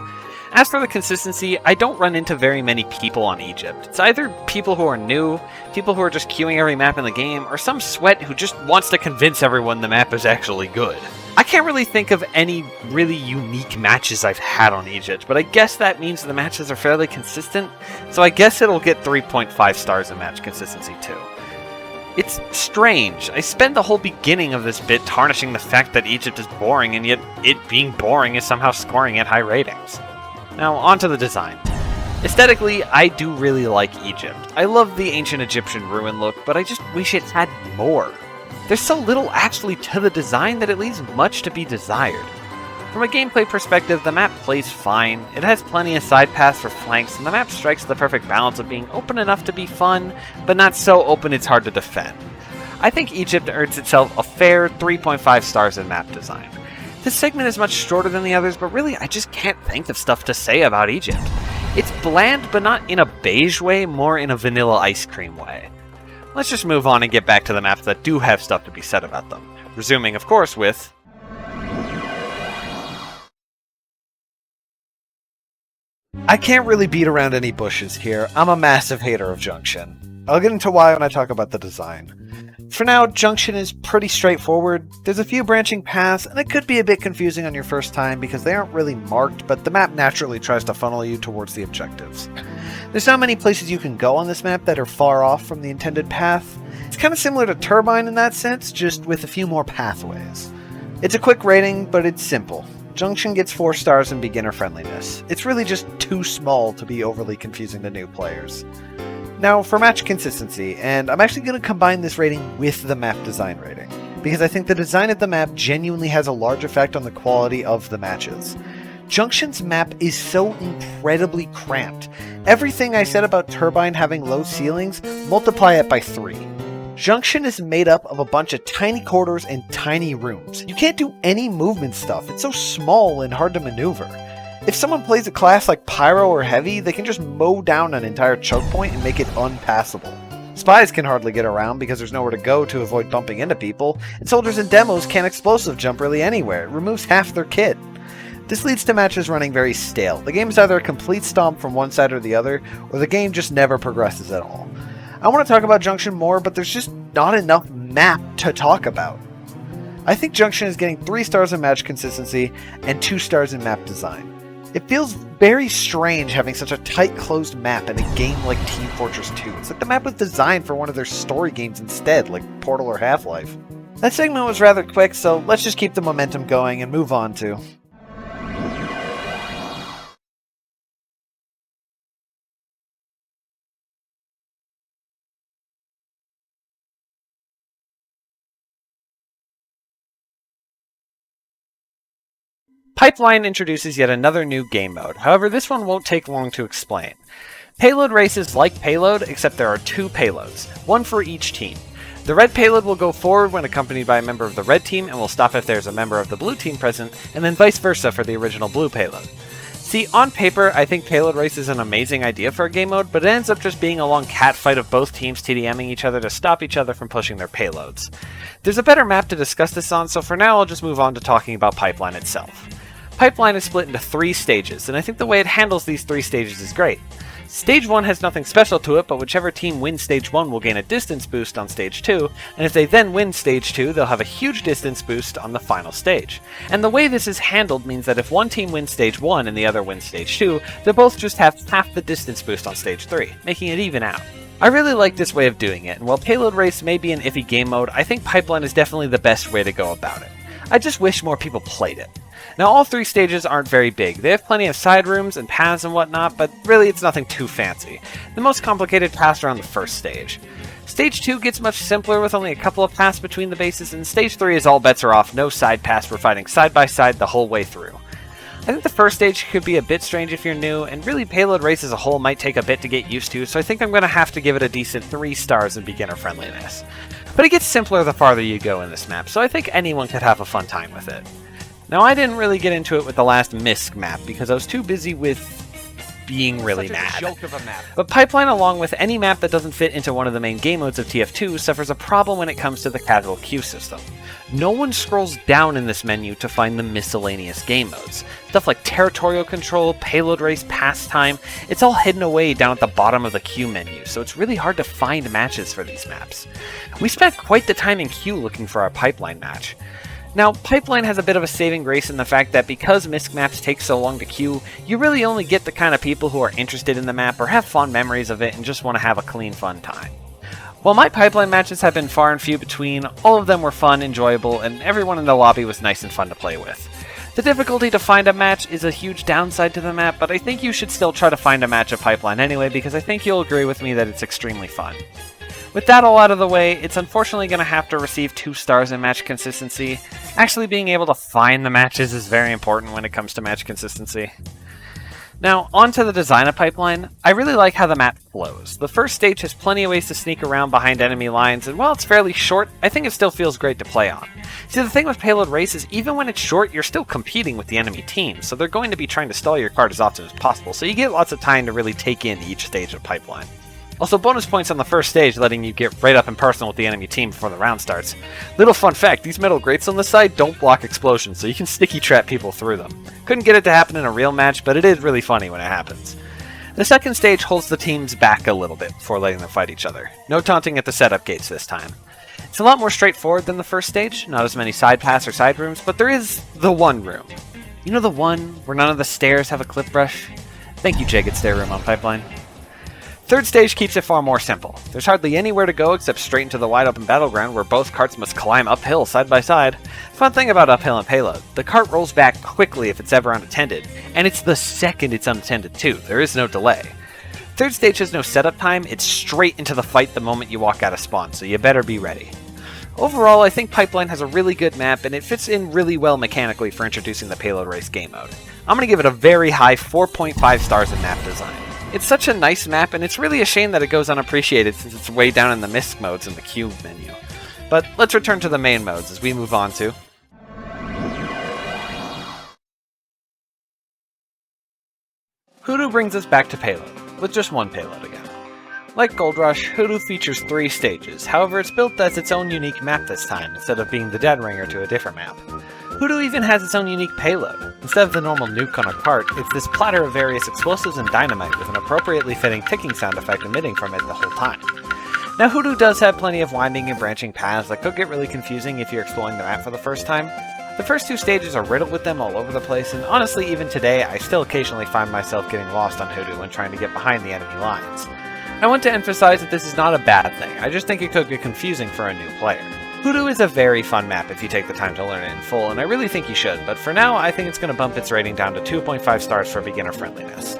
Speaker 1: As for the consistency, I don't run into very many people on Egypt. It's either people who are new, people who are just queuing every map in the game, or some sweat who just wants to convince everyone the map is actually good. I can't really think of any really unique matches I've had on Egypt, but I guess that means the matches are fairly consistent, so I guess it'll get 3.5 stars in match consistency too. It's strange. I spend the whole beginning of this bit tarnishing the fact that Egypt is boring, and yet it being boring is somehow scoring at high ratings. Now, onto the design. Aesthetically, I do really like Egypt. I love the ancient Egyptian ruin look, but I just wish it had more. There's so little actually to the design that it leaves much to be desired. From a gameplay perspective, the map plays fine, it has plenty of side paths for flanks, and the map strikes the perfect balance of being open enough to be fun, but not so open it's hard to defend. I think Egypt earns itself a fair 3.5 stars in map design. This segment is much shorter than the others, but really I just can't think of stuff to say about Egypt. It's bland, but not in a beige way, more in a vanilla ice cream way. Let's just move on and get back to the maps that do have stuff to be said about them. Resuming, of course, with... I can't really beat around any bushes here. I'm a massive hater of Junction. I'll get into why when I talk about the design. For now, Junction is pretty straightforward. There's a few branching paths, and it could be a bit confusing on your first time because they aren't really marked, but the map naturally tries to funnel you towards the objectives. There's not many places you can go on this map that are far off from the intended path. It's kind of similar to Turbine in that sense, just with a few more pathways. It's a quick rating, but it's simple. Junction gets 4 stars in beginner friendliness. It's really just too small to be overly confusing to new players. Now, for match consistency, and I'm actually going to combine this rating with the map design rating, because I think the design of the map genuinely has a large effect on the quality of the matches. Junction's map is so incredibly cramped. Everything I said about Turbine having low ceilings, multiply it by 3. Junction is made up of a bunch of tiny corridors and tiny rooms. You can't do any movement stuff, it's so small and hard to maneuver. If someone plays a class like Pyro or Heavy, they can just mow down an entire choke point and make it unpassable. Spies can hardly get around because there's nowhere to go to avoid bumping into people, and soldiers and demos can't explosive jump really anywhere. It removes half their kit. This leads to matches running very stale. The game is either a complete stomp from one side or the other, or the game just never progresses at all. I want to talk about Junction more, but there's just not enough map to talk about. I think Junction is getting 3 stars in match consistency and 2 stars in map design. It feels very strange having such a tight closed map in a game like Team Fortress 2. It's like the map was designed for one of their story games instead, like Portal or Half-Life. That segment was rather quick, so let's just keep the momentum going and move on to... Pipeline introduces yet another new game mode, however this one won't take long to explain. Payload races like Payload, except there are 2 payloads, one for each team. The red payload will go forward when accompanied by a member of the red team and will stop if there's a member of the blue team present, and then vice versa for the original blue payload. See, on paper, I think Payload Race is an amazing idea for a game mode, but it ends up just being a long catfight of both teams TDMing each other to stop each other from pushing their payloads. There's a better map to discuss this on, so for now I'll just move on to talking about Pipeline itself. Pipeline is split into 3 stages, and I think the way it handles these 3 stages is great. Stage 1 has nothing special to it, but whichever team wins Stage 1 will gain a distance boost on Stage 2, and if they then win Stage 2, they'll have a huge distance boost on the final stage. And the way this is handled means that if one team wins Stage 1 and the other wins Stage 2, they'll both just have half the distance boost on Stage 3, making it even out. I really like this way of doing it, and while Payload Race may be an iffy game mode, I think Pipeline is definitely the best way to go about it. I just wish more people played it. Now, all 3 stages aren't very big. They have plenty of side rooms and paths and whatnot, but really it's nothing too fancy. The most complicated paths are on the first stage. Stage 2 gets much simpler with only a couple of paths between the bases, and Stage 3 is all bets are off, no side paths, we're fighting side by side the whole way through. I think the first stage could be a bit strange if you're new, and really Payload Race as a whole might take a bit to get used to, so I think I'm going to have to give it a decent 3 stars in beginner friendliness. But it gets simpler the farther you go in this map, so I think anyone could have a fun time with it. Now, I didn't really get into it with the last MISC map because I was too busy with being really mad. But Pipeline, along with any map that doesn't fit into one of the main game modes of TF2, suffers a problem when it comes to the casual queue system. No one scrolls down in this menu to find the miscellaneous game modes. Stuff like territorial control, payload race, pastime, it's all hidden away down at the bottom of the queue menu, so it's really hard to find matches for these maps. We spent quite the time in queue looking for our Pipeline match. Now, Pipeline has a bit of a saving grace in the fact that because MISC maps take so long to queue, you really only get the kind of people who are interested in the map or have fond memories of it and just want to have a clean, fun time. While my Pipeline matches have been far and few between, all of them were fun, enjoyable, and everyone in the lobby was nice and fun to play with. The difficulty to find a match is a huge downside to the map, but I think you should still try to find a match of Pipeline anyway because I think you'll agree with me that it's extremely fun. With that all out of the way, it's unfortunately going to have to receive 2 stars in match consistency. Actually being able to find the matches is very important when it comes to match consistency. Now, on to the design of Pipeline. I really like how the map flows. The first stage has plenty of ways to sneak around behind enemy lines, and while it's fairly short, I think it still feels great to play on. See, the thing with Payload Race is even when it's short, you're still competing with the enemy team, so they're going to be trying to stall your card as often as possible, so you get lots of time to really take in each stage of Pipeline. Also, bonus points on the first stage, letting you get right up and personal with the enemy team before the round starts. Little fun fact, these metal grates on the side don't block explosions, so you can sticky trap people through them. Couldn't get it to happen in a real match, but it is really funny when it happens. The second stage holds the teams back a little bit before letting them fight each other. No taunting at the setup gates this time. It's a lot more straightforward than the first stage, not as many side paths or side rooms, but there is the one room. You know the one where none of the stairs have a clip brush? Thank you, Jagged Stair Room on Pipeline. Third stage keeps it far more simple. There's hardly anywhere to go except straight into the wide open battleground where both carts must climb uphill side by side. Fun thing about uphill and payload, the cart rolls back quickly if it's ever unattended, and it's the second it's unattended too, there is no delay. Third stage has no setup time, it's straight into the fight the moment you walk out of spawn, so you better be ready. Overall, I think Pipeline has a really good map and it fits in really well mechanically for introducing the Payload Race game mode. I'm going to give it a very high 4.5 stars in map design. It's such a nice map, and it's really a shame that it goes unappreciated since it's way down in the MISC modes in the queue menu. But let's return to the main modes as we move on to... Hoodoo brings us back to payload, with just one payload again. Like Goldrush, Hoodoo features 3 stages, however it's built as its own unique map this time, instead of being the Dead Ringer to a different map. Hoodoo even has its own unique payload. Instead of the normal nuke on a cart, it's this platter of various explosives and dynamite with an appropriately fitting ticking sound effect emitting from it the whole time. Now Hoodoo does have plenty of winding and branching paths that could get really confusing if you're exploring the map for the first time. The first 2 stages are riddled with them all over the place, and honestly even today I still occasionally find myself getting lost on Hoodoo when trying to get behind the enemy lines. I want to emphasize that this is not a bad thing, I just think it could get confusing for a new player. Hoodoo is a very fun map if you take the time to learn it in full, and I really think you should, but for now I think it's going to bump its rating down to 2.5 stars for beginner friendliness.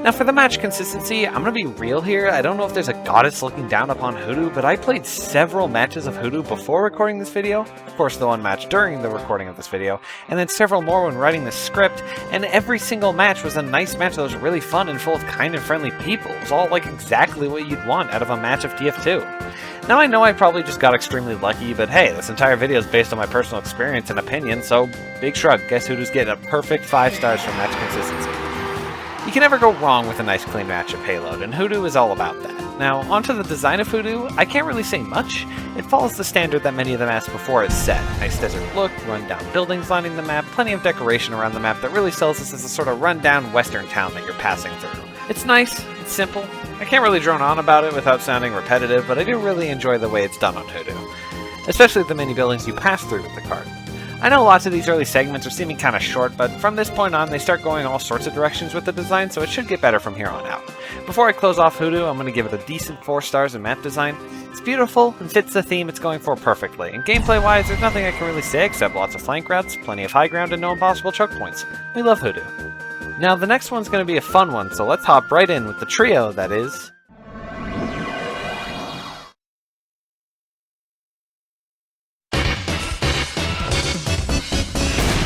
Speaker 1: Now for the match consistency, I'm going to be real here, I don't know if there's a goddess looking down upon Hoodoo, but I played several matches of Hoodoo before recording this video, of course the one match during the recording of this video, and then several more when writing this script, and every single match was a nice match that was really fun and full of kind and friendly people. It was all like exactly what you'd want out of a match of TF2. Now I know I probably just got extremely lucky, but hey, this entire video is based on my personal experience and opinion, so big shrug, guess Hoodoo's getting a perfect 5 stars for match consistency. You can never go wrong with a nice clean match of payload, and Hoodoo is all about that. Now, onto the design of Hoodoo, I can't really say much. It follows the standard that many of the maps before it set. Nice desert look, run-down buildings lining the map, plenty of decoration around the map that really sells this as a sort of run-down western town that you're passing through. It's nice, it's simple. I can't really drone on about it without sounding repetitive, but I do really enjoy the way it's done on Hoodoo, especially the many buildings you pass through with the cart. I know lots of these early segments are seeming kinda short, but from this point on they start going all sorts of directions with the design, so it should get better from here on out. Before I close off Hoodoo, I'm going to give it a decent 4 stars in map design. It's beautiful and fits the theme it's going for perfectly, and gameplay-wise there's nothing I can really say except lots of flank routes, plenty of high ground, and no impossible choke points. We love Hoodoo. Now the next one's going to be a fun one, so let's hop right in with the trio that is...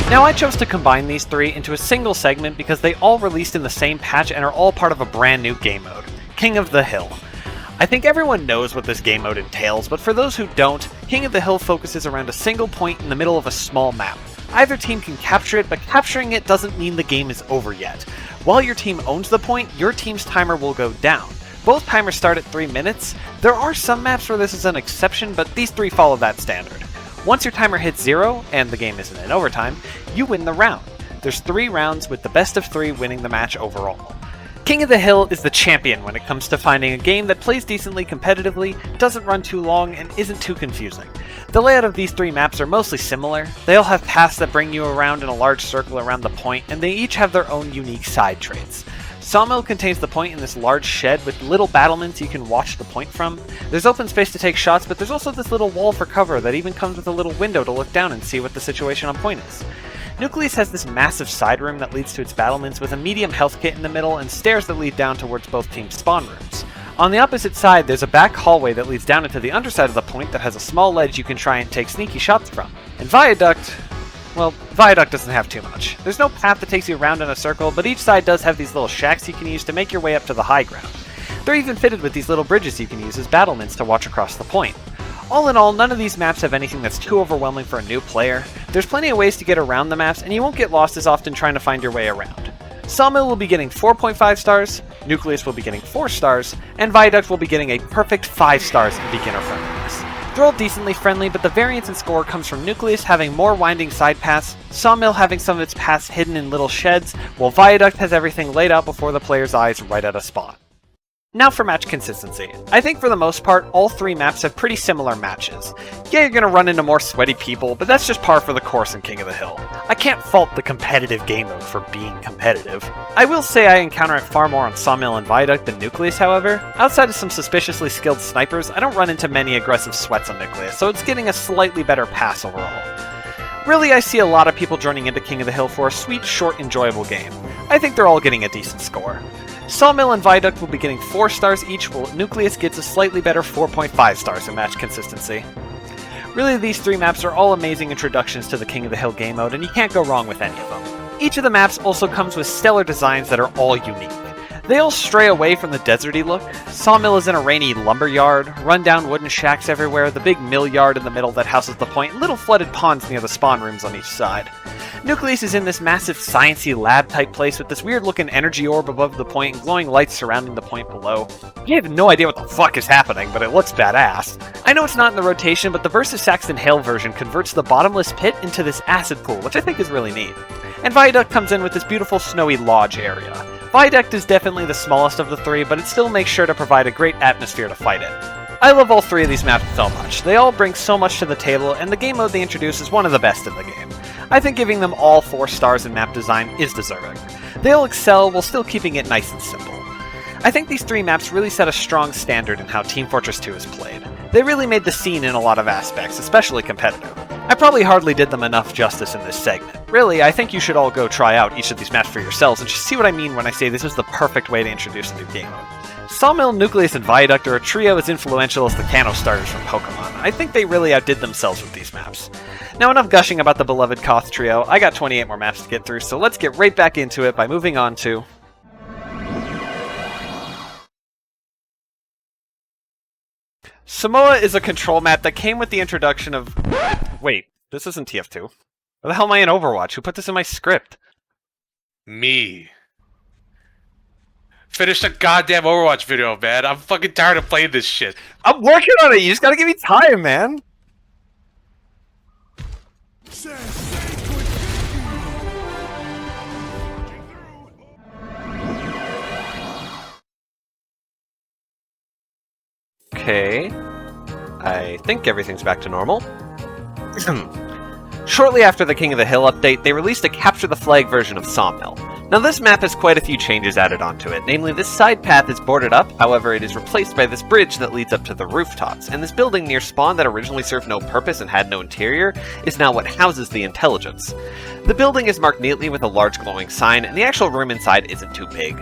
Speaker 1: Now I chose to combine these three into a single segment because they all released in the same patch and are all part of a brand new game mode, King of the Hill. I think everyone knows what this game mode entails, but for those who don't, King of the Hill focuses around a single point in the middle of a small map. Either team can capture it, but capturing it doesn't mean the game is over yet. While your team owns the point, your team's timer will go down. Both timers start at 3 minutes. There are some maps where this is an exception, but these three follow that standard. Once your timer hits 0, and the game isn't in overtime, you win the round. There's 3 rounds, with the best of 3 winning the match overall. King of the Hill is the champion when it comes to finding a game that plays decently competitively, doesn't run too long, and isn't too confusing. The layout of these 3 maps are mostly similar. They all have paths that bring you around in a large circle around the point, and they each have their own unique side traits. Sawmill contains the point in this large shed with little battlements you can watch the point from. There's open space to take shots, but there's also this little wall for cover that even comes with a little window to look down and see what the situation on point is. Nucleus has this massive side room that leads to its battlements with a medium health kit in the middle and stairs that lead down towards both teams' spawn rooms. On the opposite side, there's a back hallway that leads down into the underside of the point that has a small ledge you can try and take sneaky shots from. And Viaduct... well, Viaduct doesn't have too much. There's no path that takes you around in a circle, but each side does have these little shacks you can use to make your way up to the high ground. They're even fitted with these little bridges you can use as battlements to watch across the point. All in all, none of these maps have anything that's too overwhelming for a new player. There's plenty of ways to get around the maps, and you won't get lost as often trying to find your way around. Sawmill will be getting 4.5 stars, Nucleus will be getting 4 stars, and Viaduct will be getting a perfect 5 stars in beginner friendliness. They're all decently friendly, but the variance in score comes from Nucleus having more winding side paths, Sawmill having some of its paths hidden in little sheds, while Viaduct has everything laid out before the player's eyes right at a spot. Now for match consistency. I think for the most part, all 3 maps have pretty similar matches. Yeah, you're gonna run into more sweaty people, but that's just par for the course in King of the Hill. I can't fault the competitive game mode for being competitive. I will say I encounter it far more on Sawmill and Viaduct than Nucleus, however. Outside of some suspiciously skilled snipers, I don't run into many aggressive sweats on Nucleus, so it's getting a slightly better pass overall. Really, I see a lot of people joining into King of the Hill for a sweet, short, enjoyable game. I think they're all getting a decent score. Sawmill and Viaduct will be getting 4 stars each, while Nucleus gets a slightly better 4.5 stars in match consistency. Really, these 3 maps are all amazing introductions to the King of the Hill game mode, and you can't go wrong with any of them. Each of the maps also comes with stellar designs that are all unique. They all stray away from the deserty look. Sawmill is in a rainy lumber yard, run-down wooden shacks everywhere, the big mill yard in the middle that houses the point, little flooded ponds near the spawn rooms on each side. Nucleus is in this massive sciencey lab-type place with this weird-looking energy orb above the point and glowing lights surrounding the point below. You have no idea what the fuck is happening, but it looks badass. I know it's not in the rotation, but the Versus Saxton Hail version converts the bottomless pit into this acid pool, which I think is really neat. And Viaduct comes in with this beautiful snowy lodge area. Viaduct is definitely the smallest of the 3, but it still makes sure to provide a great atmosphere to fight in. I love all 3 of these maps so much. They all bring so much to the table, and the game mode they introduce is one of the best in the game. I think giving them all 4 stars in map design is deserving. They'll excel while still keeping it nice and simple. I think these 3 maps really set a strong standard in how Team Fortress 2 is played. They really made the scene in a lot of aspects, especially competitive. I probably hardly did them enough justice in this segment. Really, I think you should all go try out each of these maps for yourselves and just see what I mean when I say this is the perfect way to introduce a new game mode. Sawmill, Nucleus, and Viaduct are a trio as influential as the Kanto starters from Pokemon. I think they really outdid themselves with these maps. Now enough gushing about the beloved KotH trio, I got 28 more maps to get through, so let's get right back into it by moving on to... Samoa is a control map that came with the introduction of... Wait, this isn't TF2. Where the hell am I in Overwatch? Who put this in my script?
Speaker 3: Me. Finish the goddamn Overwatch video, man. I'm fucking tired of playing this shit.
Speaker 1: I'm working on it. You just gotta give me time, man. Okay. I think everything's back to normal. Shortly after the King of the Hill update, they released a Capture the Flag version of Sawmill. Now this map has quite a few changes added onto it, namely this side path is boarded up, however it is replaced by this bridge that leads up to the rooftops, and this building near spawn that originally served no purpose and had no interior is now what houses the intelligence. The building is marked neatly with a large glowing sign, and the actual room inside isn't too big.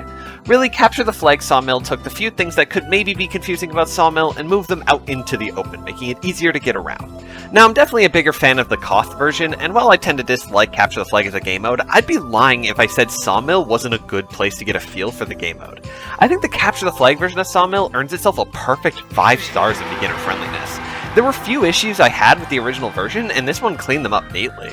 Speaker 1: Really, Capture the Flag Sawmill took the few things that could maybe be confusing about Sawmill and moved them out into the open, making it easier to get around. Now, I'm definitely a bigger fan of the KotH version, and while I tend to dislike Capture the Flag as a game mode, I'd be lying if I said Sawmill wasn't a good place to get a feel for the game mode. I think the Capture the Flag version of Sawmill earns itself a perfect 5 stars in beginner friendliness. There were few issues I had with the original version, and this one cleaned them up neatly.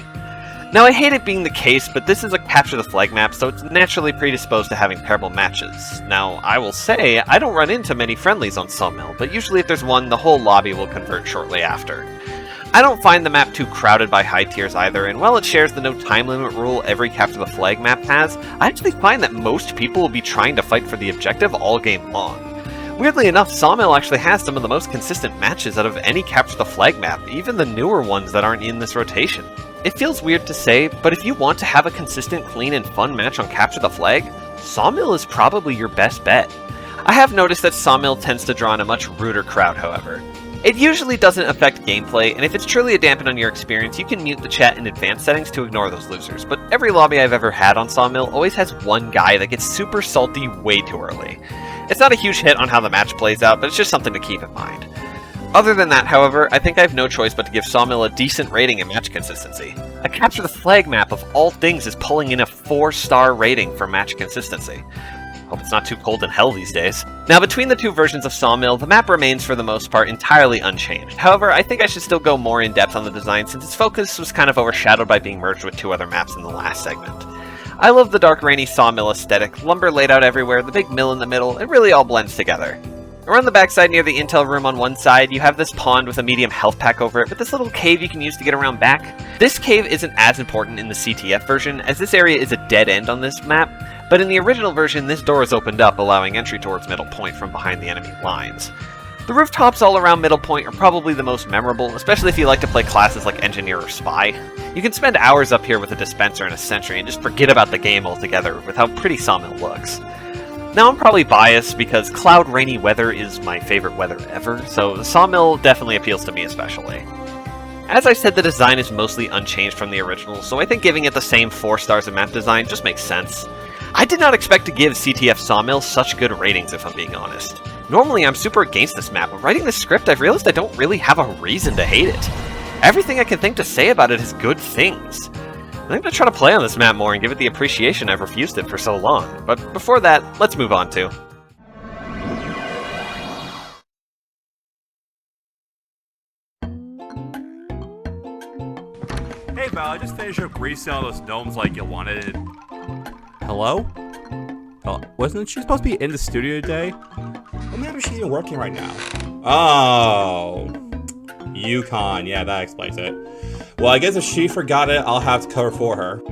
Speaker 1: Now, I hate it being the case, but this is a Capture the Flag map, so it's naturally predisposed to having terrible matches. Now, I will say, I don't run into many friendlies on Sawmill, but usually if there's one, the whole lobby will convert shortly after. I don't find the map too crowded by high tiers either, and while it shares the no time limit rule every Capture the Flag map has, I actually find that most people will be trying to fight for the objective all game long. Weirdly enough, Sawmill actually has some of the most consistent matches out of any Capture the Flag map, even the newer ones that aren't in this rotation. It feels weird to say, but if you want to have a consistent, clean, and fun match on Capture the Flag, Sawmill is probably your best bet. I have noticed that Sawmill tends to draw in a much ruder crowd, however. It usually doesn't affect gameplay, and if it's truly a dampen on your experience, you can mute the chat in advanced settings to ignore those losers, but every lobby I've ever had on Sawmill always has one guy that gets super salty way too early. It's not a huge hit on how the match plays out, but it's just something to keep in mind. Other than that, however, I think I have no choice but to give Sawmill a decent rating in match consistency. A Capture the Flag map of all things is pulling in a 4-star rating for match consistency. Hope it's not too cold in hell these days. Now, between the two versions of Sawmill, the map remains for the most part entirely unchanged. However, I think I should still go more in depth on the design since its focus was kind of overshadowed by being merged with 2 other maps in the last segment. I love the dark rainy Sawmill aesthetic, lumber laid out everywhere, the big mill in the middle, it really all blends together. Around the backside near the intel room on one side, you have this pond with a medium health pack over it, with this little cave you can use to get around back. This cave isn't as important in the CTF version, as this area is a dead end on this map, but in the original version this door is opened up, allowing entry towards Middle Point from behind the enemy lines. The rooftops all around Middle Point are probably the most memorable, especially if you like to play classes like Engineer or Spy. You can spend hours up here with a dispenser and a sentry and just forget about the game altogether with how pretty Sawmill looks. Now, I'm probably biased because cloud rainy weather is my favorite weather ever, so the Sawmill definitely appeals to me especially. As I said, the design is mostly unchanged from the original, so I think giving it the same 4 stars in map design just makes sense. I did not expect to give CTF Sawmill such good ratings, if I'm being honest. Normally, I'm super against this map, but writing this script, I've realized I don't really have a reason to hate it. Everything I can think to say about it is good things. I'm going to try to play on this map more and give it the appreciation I've refused it for so long, but before that, let's move on to...
Speaker 4: Hey Val, I just finished up reselling those gnomes like you wanted. Hello? Oh, wasn't she supposed to be in the studio today? Well, maybe she's even working right now. Oh, Yukon. Yeah, that explains it. Well, I guess if she forgot it, I'll have to cover for her.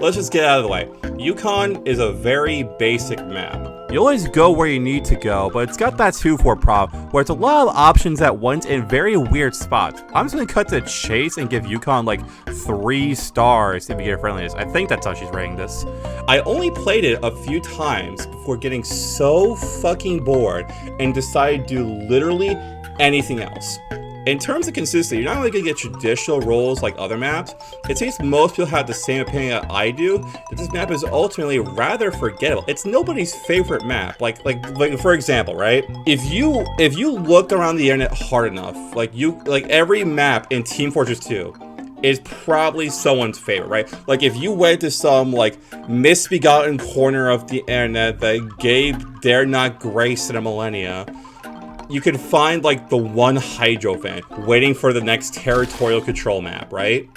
Speaker 4: Let's just get out of the way. Yukon is a very basic map. You always go where you need to go, but it's got that 2-4 problem, where it's a lot of options at once in very weird spots. I'm just gonna cut to the chase and give Yukon like 3 stars in beginner friendliness. I think that's how she's rating this. I only played it a few times before getting so fucking bored and decided to do literally anything else. In terms of consistency, you're not only going to get traditional roles like other maps. It seems most people have the same opinion that I do, that this map is ultimately rather forgettable. It's nobody's favorite map. Like for example, right? If you looked around the internet hard enough, like every map in Team Fortress 2 is probably someone's favorite, right? Like if you went to some like misbegotten corner of the internet that gave dare not grace in a millennia, you can find like the one Hydro fan waiting for the next territorial control map, right?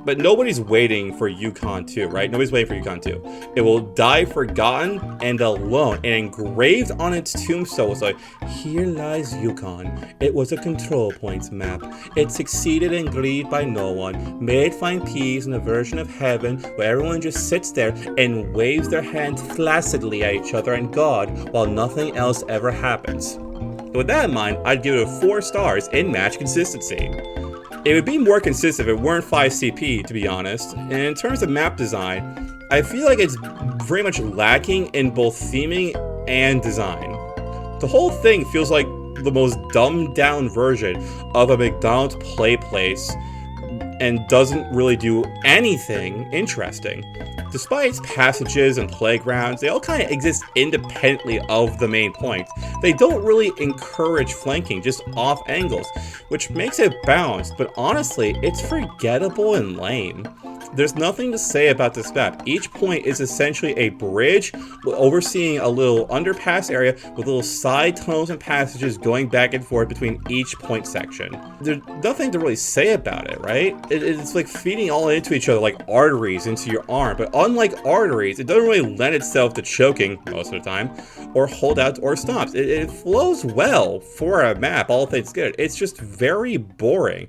Speaker 4: But nobody's waiting for Yukon 2, right? Nobody's waiting for Yukon 2. It will die forgotten and alone, and engraved on its tombstone was like, "Here lies Yukon. It was a control points map. It succeeded in greed by no one. May it find peace in a version of heaven where everyone just sits there and waves their hands flaccidly at each other and God while nothing else ever happens." With that in mind, I'd give it 4 stars in match consistency. It would be more consistent if it weren't 5 CP, to be honest. And in terms of map design, I feel like it's very much lacking in both theming and design. The whole thing feels like the most dumbed down version of a McDonald's play place and doesn't really do anything interesting. Despite its passages and playgrounds, they all kind of exist independently of the main point. They don't really encourage flanking, just off angles, which makes it balanced, but honestly, it's forgettable and lame. There's nothing to say about this map. Each point is essentially a bridge overseeing a little underpass area with little side tunnels and passages going back and forth between each point section. There's nothing to really say about it, right? It's like feeding all into each other like arteries into your arm, but unlike arteries, it doesn't really lend itself to choking most of the time, or holdouts or stops. It flows well for a map, all things good. It's just very boring.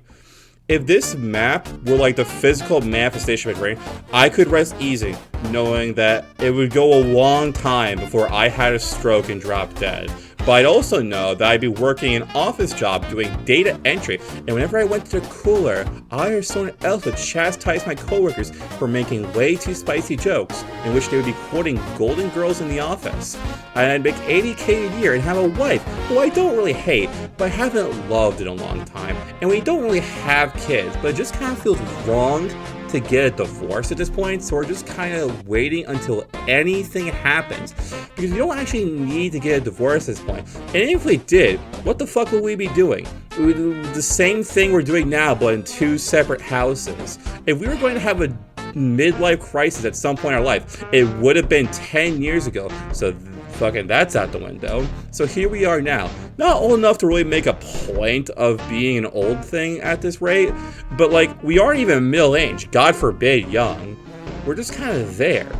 Speaker 4: If this map were like the physical manifestation of my brain, I could rest easy knowing that it would go a long time before I had a stroke and dropped dead. But I'd also know that I'd be working an office job doing data entry, and whenever I went to the cooler, I or someone else would chastise my coworkers for making way too spicy jokes, in which they would be quoting Golden Girls in the office. And I'd make $80K a year and have a wife, who I don't really hate, but I haven't loved in a long time. And we don't really have kids, but it just kind of feels wrong to get a divorce at this point, so we're just kind of waiting until anything happens, because we don't actually need to get a divorce at this point. And if we did, what the fuck would we be doing? We would do the same thing we're doing now, but in 2 separate houses. If we were going to have a midlife crisis at some point in our life, it would have been 10 years ago, so fucking that's out the window. So here we are now. Not old enough to really make a point of being an old thing at this rate, but like, we aren't even middle-aged, God forbid young. We're just kind of there.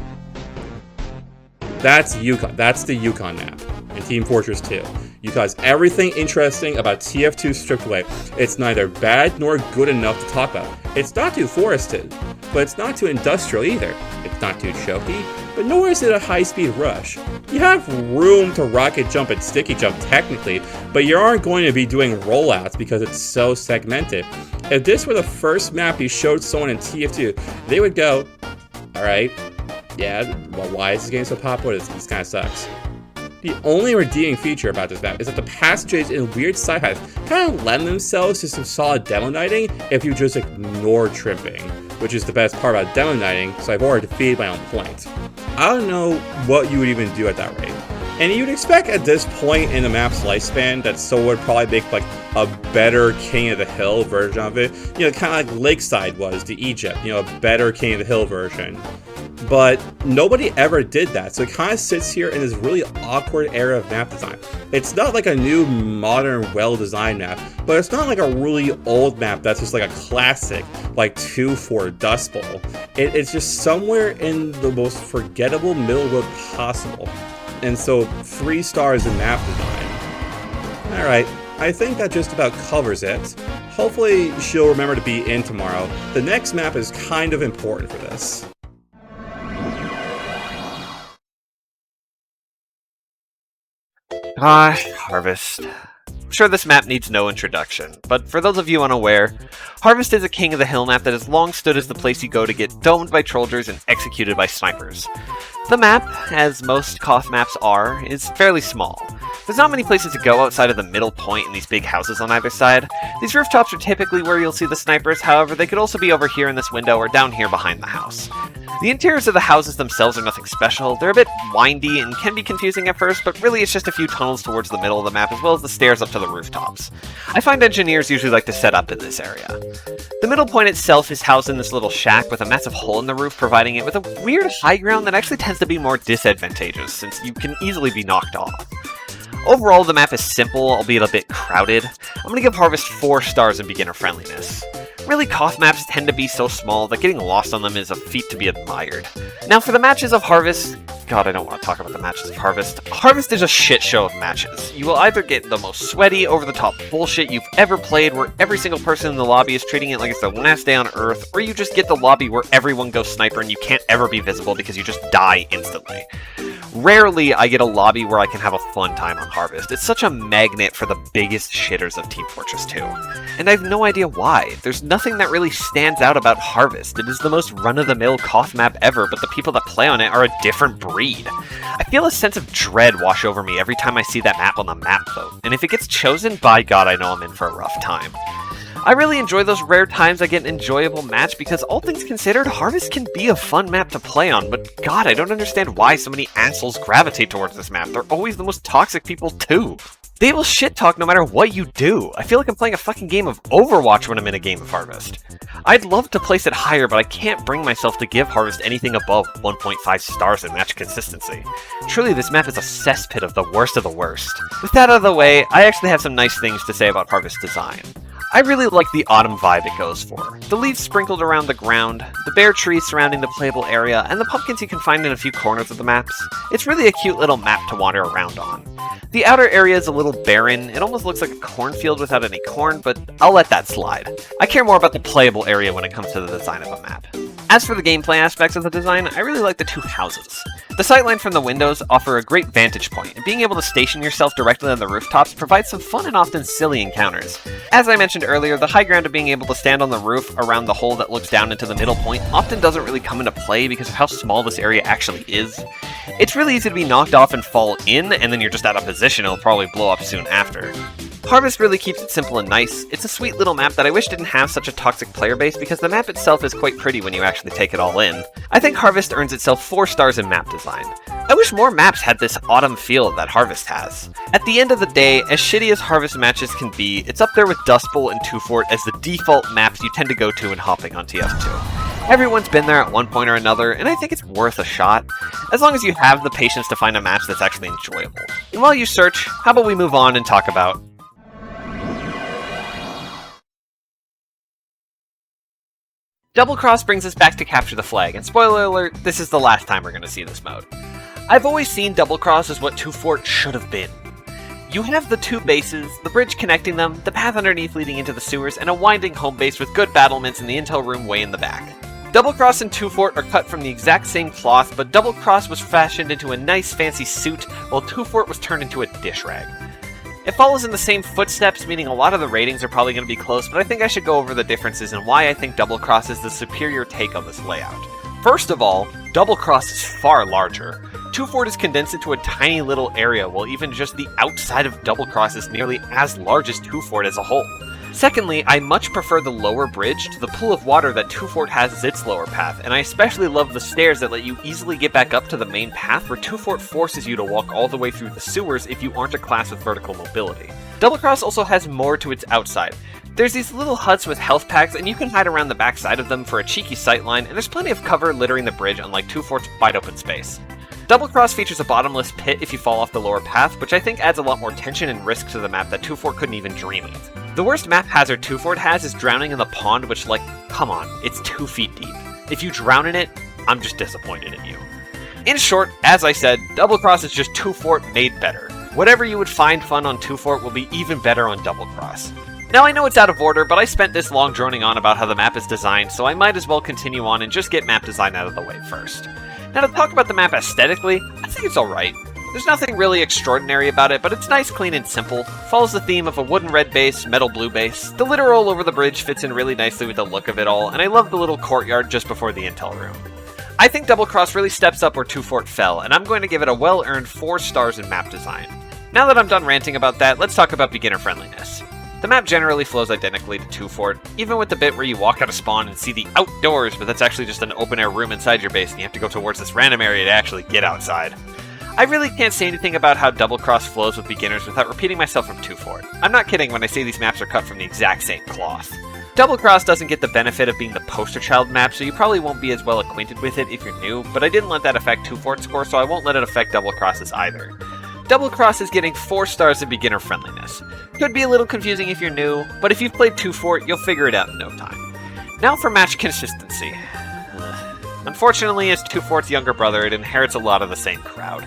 Speaker 4: That's Yukon. That's the Yukon map in Team Fortress 2. Yukon has everything interesting about TF2 stripped away. It's neither bad nor good enough to talk about. It's not too forested, but it's not too industrial either. It's not too choky, but nor is it a high-speed rush. You have room to rocket jump and sticky jump technically, but you aren't going to be doing rollouts because it's so segmented. If this were the first map you showed someone in TF2, they would go, alright, yeah, well, why is this game so popular? This kind of sucks. The only redeeming feature about this map is that the passages in weird side paths kind of lend themselves to some solid demo nighting if you just ignore tripping, which is the best part about demo nighting, so I've already defeated my own point. I don't know what you would even do at that rate. And you'd expect at this point in the map's lifespan that someone would probably make like a better King of the Hill version of it. You know, kind of like Lakeside was to Egypt, you know, a better King of the Hill version. But nobody ever did that, so it kind of sits here in this really awkward era of map design. It's not like a new, modern, well-designed map, but it's not like a really old map that's just like a classic, like 2-4 Dustbowl. It's just somewhere in the most forgettable middle road possible. And so 3 stars in map design. Alright, I think that just about covers it. Hopefully she'll remember to be in tomorrow. The next map is kind of important for this.
Speaker 1: Harvest. I'm sure this map needs no introduction, but for those of you unaware, Harvest is a King of the Hill map that has long stood as the place you go to get domed by trolgers and executed by snipers. The map, as most KotH maps are, is fairly small. There's not many places to go outside of the middle point and these big houses on either side. These rooftops are typically where you'll see the snipers, however they could also be over here in this window or down here behind the house. The interiors of the houses themselves are nothing special. They're a bit windy and can be confusing at first, but really it's just a few tunnels towards the middle of the map as well as the stairs up to the rooftops. I find engineers usually like to set up in this area. The middle point itself is housed in this little shack with a massive hole in the roof, providing it with a weird high ground that actually tends to be more disadvantageous since you can easily be knocked off. Overall, the map is simple, albeit a bit crowded. I'm going to give Harvest 4 stars in beginner friendliness. Really, KotH maps tend to be so small that getting lost on them is a feat to be admired. Now for the matches of Harvest, God, I don't want to talk about the matches of Harvest. Harvest is a shit show of matches. You will either get the most sweaty, over-the-top bullshit you've ever played where every single person in the lobby is treating it like it's their last day on Earth, or you just get the lobby where everyone goes sniper and you can't ever be visible because you just die instantly. Rarely I get a lobby where I can have a fun time on Harvest. It's such a magnet for the biggest shitters of Team Fortress 2. And I have no idea why. There's nothing that really stands out about Harvest. It is the most run-of-the-mill KotH map ever, but the people that play on it are a different breed. I feel a sense of dread wash over me every time I see that map on the map vote, and if it gets chosen, by God, I know I'm in for a rough time. I really enjoy those rare times I get an enjoyable match because all things considered, Harvest can be a fun map to play on, but God, I don't understand why so many assholes gravitate towards this map. They're always the most toxic people too. They will shit talk no matter what you do. I feel like I'm playing a fucking game of Overwatch when I'm in a game of Harvest. I'd love to place it higher, but I can't bring myself to give Harvest anything above 1.5 stars in match consistency. Truly, this map is a cesspit of the worst of the worst. With that out of the way, I actually have some nice things to say about Harvest design. I really like the autumn vibe it goes for. The leaves sprinkled around the ground, the bare trees surrounding the playable area, and the pumpkins you can find in a few corners of the maps. It's really a cute little map to wander around on. The outer area is a little barren, it almost looks like a cornfield without any corn, but I'll let that slide. I care more about the playable area when it comes to the design of a map. As for the gameplay aspects of the design, I really like the two houses. The sightline from the windows offer a great vantage point, and being able to station yourself directly on the rooftops provides some fun and often silly encounters. As I mentioned earlier, the high ground of being able to stand on the roof around the hole that looks down into the middle point often doesn't really come into play because of how small this area actually is. It's really easy to be knocked off and fall in, and then you're just out of position, it'll probably blow up soon after. Harvest really keeps it simple and nice. It's a sweet little map that I wish didn't have such a toxic player base because the map itself is quite pretty when you actually take it all in. I think Harvest earns itself 4 stars in map design. I wish more maps had this autumn feel that Harvest has. At the end of the day, as shitty as Harvest matches can be, it's up there with Dustbowl and 2Fort as the default maps you tend to go to when hopping on TF2. Everyone's been there at one point or another, and I think it's worth a shot, as long as you have the patience to find a match that's actually enjoyable. And while you search, how about we move on and talk about Double Cross brings us back to capture the flag, and spoiler alert, this is the last time we're going to see this mode. I've always seen Double Cross as what 2Fort should have been. You have the 2 bases, the bridge connecting them, the path underneath leading into the sewers, and a winding home base with good battlements in the intel room way in the back. Double Cross and 2Fort are cut from the exact same cloth, but Double Cross was fashioned into a nice fancy suit, while 2Fort was turned into a dish rag. It follows in the same footsteps, meaning a lot of the ratings are probably going to be close, but I think I should go over the differences and why I think Double Cross is the superior take on this layout. First of all, Double Cross is far larger. 2Fort is condensed into a tiny little area, while even just the outside of Double Cross is nearly as large as 2Fort as a whole. Secondly, I much prefer the lower bridge to the pool of water that 2Fort has as its lower path, and I especially love the stairs that let you easily get back up to the main path where 2Fort forces you to walk all the way through the sewers if you aren't a class with vertical mobility. Double Cross also has more to its outside. There's these little huts with health packs, and you can hide around the backside of them for a cheeky sightline, and there's plenty of cover littering the bridge unlike 2Fort's wide open space. Double Cross features a bottomless pit if you fall off the lower path, which I think adds a lot more tension and risk to the map that 2Fort couldn't even dream of. The worst map hazard 2Fort has is drowning in the pond, which, like, come on, it's 2 feet deep. If you drown in it, I'm just disappointed in you. In short, as I said, Double Cross is just 2Fort made better. Whatever you would find fun on 2Fort will be even better on Double Cross. Now I know it's out of order, but I spent this long droning on about how the map is designed, so I might as well continue on and just get map design out of the way first. Now to talk about the map aesthetically, I think it's alright. There's nothing really extraordinary about it, but it's nice, clean, and simple. Follows the theme of a wooden red base, metal blue base. The litter all over the bridge fits in really nicely with the look of it all, and I love the little courtyard just before the intel room. I think Double Cross really steps up where 2Fort fell, and I'm going to give it a well-earned 4 stars in map design. Now that I'm done ranting about that, let's talk about beginner friendliness. The map generally flows identically to 2Fort, even with the bit where you walk out of spawn and see the outdoors, but that's actually just an open-air room inside your base, and you have to go towards this random area to actually get outside. I really can't say anything about how Double Cross flows with beginners without repeating myself from 2Fort. I'm not kidding when I say these maps are cut from the exact same cloth. Double Cross doesn't get the benefit of being the poster child map, so you probably won't be as well acquainted with it if you're new, but I didn't let that affect 2Fort's score, so I won't let it affect Double Cross's either. Double Cross is getting 4 stars in beginner friendliness. Could be a little confusing if you're new, but if you've played 2Fort, you'll figure it out in no time. Now for match consistency. Unfortunately, as 2Fort's younger brother, it inherits a lot of the same crowd.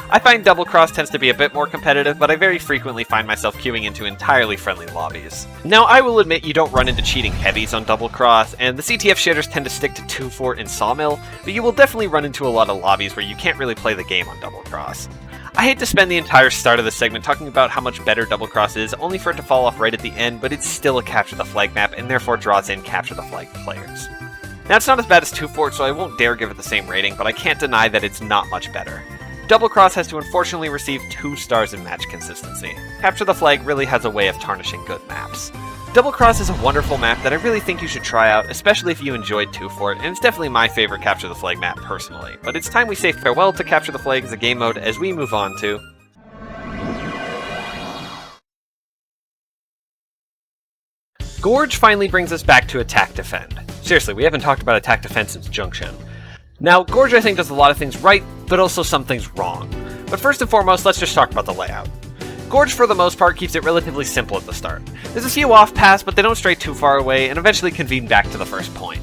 Speaker 1: I find Double Cross tends to be a bit more competitive, but I very frequently find myself queuing into entirely friendly lobbies. Now, I will admit you don't run into cheating heavies on Double Cross, and the CTF shitters tend to stick to 2Fort and Sawmill, but you will definitely run into a lot of lobbies where you can't really play the game on Double Cross. I hate to spend the entire start of this segment talking about how much better Double Cross is, only for it to fall off right at the end, but it's still a Capture the Flag map, and therefore draws in Capture the Flag players. Now, it's not as bad as 2Fort, so I won't dare give it the same rating, but I can't deny that it's not much better. Double Cross has to unfortunately receive 2 stars in match consistency. Capture the Flag really has a way of tarnishing good maps. Double Cross is a wonderful map that I really think you should try out, especially if you enjoyed 2Fort, and it's definitely my favorite Capture the Flag map personally. But it's time we say farewell to Capture the Flag as a game mode as we move on to... Gorge finally brings us back to Attack Defend. Seriously, we haven't talked about Attack Defend since Junction. Now, Gorge I think does a lot of things right, but also some things wrong. But first and foremost, let's just talk about the layout. Gorge, for the most part, keeps it relatively simple at the start. There's a few off-paths, but they don't stray too far away, and eventually convene back to the first point.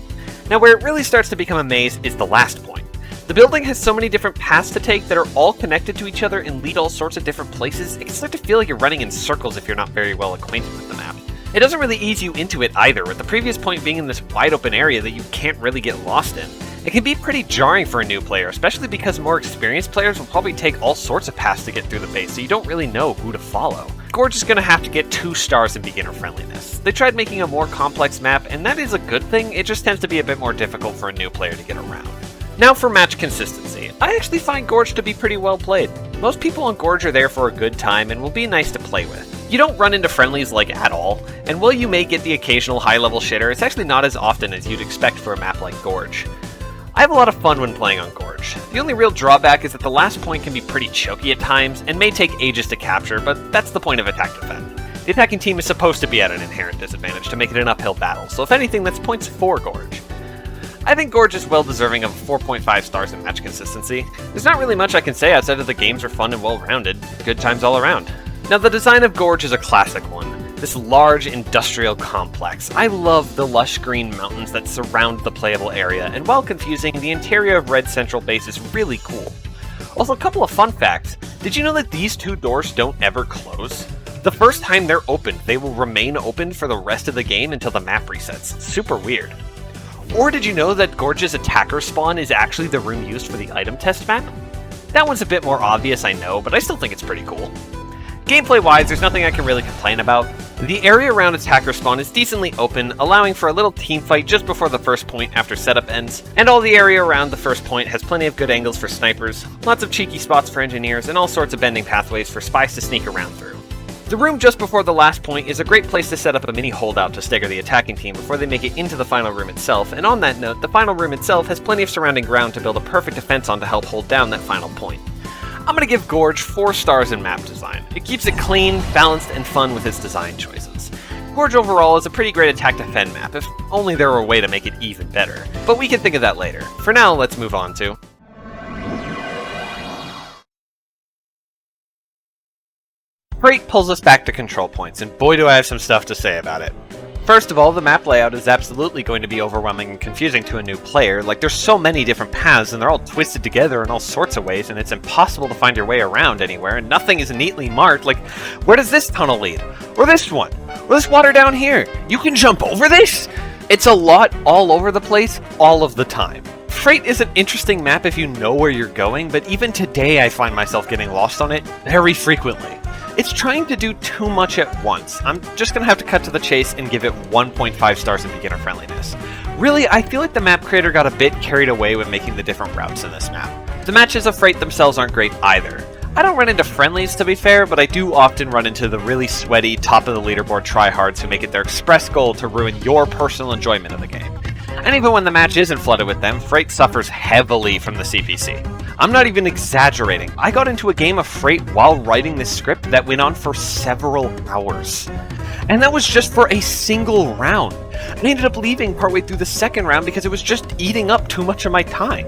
Speaker 1: Now, where it really starts to become a maze is the last point. The building has so many different paths to take that are all connected to each other and lead all sorts of different places, it can start to feel like you're running in circles if you're not very well acquainted with the map. It doesn't really ease you into it either, with the previous point being in this wide open area that you can't really get lost in. It can be pretty jarring for a new player, especially because more experienced players will probably take all sorts of paths to get through the base, so you don't really know who to follow. Gorge is going to have to get 2 stars in beginner friendliness. They tried making a more complex map, and that is a good thing, it just tends to be a bit more difficult for a new player to get around. Now for match consistency. I actually find Gorge to be pretty well played. Most people on Gorge are there for a good time and will be nice to play with. You don't run into friendlies like at all, and while you may get the occasional high-level shitter, it's actually not as often as you'd expect for a map like Gorge. I have a lot of fun when playing on Gorge. The only real drawback is that the last point can be pretty choky at times, and may take ages to capture, but that's the point of Attack Defend. The attacking team is supposed to be at an inherent disadvantage to make it an uphill battle, so if anything, that's points for Gorge. I think Gorge is well deserving of 4.5 stars in match consistency. There's not really much I can say outside of the games are fun and well-rounded. Good times all around. Now, the design of Gorge is a classic one. This large industrial complex. I love the lush green mountains that surround the playable area, and while confusing, the interior of Red Central Base is really cool. Also, a couple of fun facts. Did you know that these 2 doors don't ever close? The first time they're opened, they will remain open for the rest of the game until the map resets. It's super weird. Or did you know that Gorge's attacker spawn is actually the room used for the item test map? That one's a bit more obvious, I know, but I still think it's pretty cool. Gameplay-wise, there's nothing I can really complain about. The area around attacker spawn is decently open, allowing for a little team fight just before the first point after setup ends, and all the area around the first point has plenty of good angles for snipers, lots of cheeky spots for engineers, and all sorts of bending pathways for spies to sneak around through. The room just before the last point is a great place to set up a mini holdout to stagger the attacking team before they make it into the final room itself, and on that note, the final room itself has plenty of surrounding ground to build a perfect defense on to help hold down that final point. I'm going to give Gorge 4 stars in map design. It keeps it clean, balanced, and fun with its design choices. Gorge overall is a pretty great Attack Defend map, if only there were a way to make it even better. But we can think of that later. For now, let's move on to... Freight pulls us back to control points, and boy do I have some stuff to say about it. First of all, the map layout is absolutely going to be overwhelming and confusing to a new player. Like, there's so many different paths, and they're all twisted together in all sorts of ways, and it's impossible to find your way around anywhere, and nothing is neatly marked. Like, where does this tunnel lead? Or this one? Or this water down here? You can jump over this? It's a lot all over the place, all of the time. Freight is an interesting map if you know where you're going, but even today I find myself getting lost on it very frequently. It's trying to do too much at once. I'm just going to have to cut to the chase and give it 1.5 stars in beginner friendliness. Really, I feel like the map creator got a bit carried away when making the different routes in this map. The matches of Freight themselves aren't great either. I don't run into friendlies to be fair, but I do often run into the really sweaty, top of the leaderboard tryhards who make it their express goal to ruin your personal enjoyment of the game. And even when the match isn't flooded with them, Freight suffers heavily from the CPC. I'm not even exaggerating. I got into a game of Freight while writing this script that went on for several hours. And that was just for a single round. I ended up leaving partway through the second round because it was just eating up too much of my time.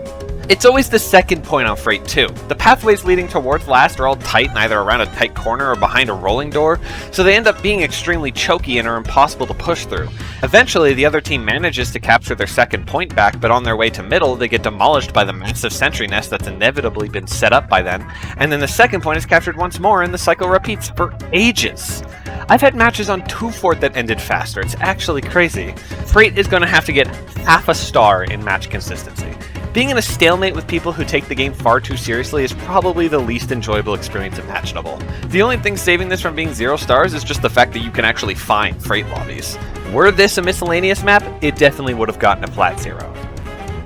Speaker 1: It's always the second point on Freight too. The pathways leading towards last are all tight, either around a tight corner or behind a rolling door, so they end up being extremely choky and are impossible to push through. Eventually, the other team manages to capture their second point back, but on their way to middle, they get demolished by the massive sentry nest that's inevitably been set up by then, and then the second point is captured once more and the cycle repeats for ages. I've had matches on 2-fort that ended faster. It's actually crazy. Freight is going to have to get half a star in match consistency. Being in a stalemate with people who take the game far too seriously is probably the least enjoyable experience imaginable. The only thing saving this from being 0 stars is just the fact that you can actually find Freight lobbies. Were this a miscellaneous map, it definitely would have gotten a flat 0.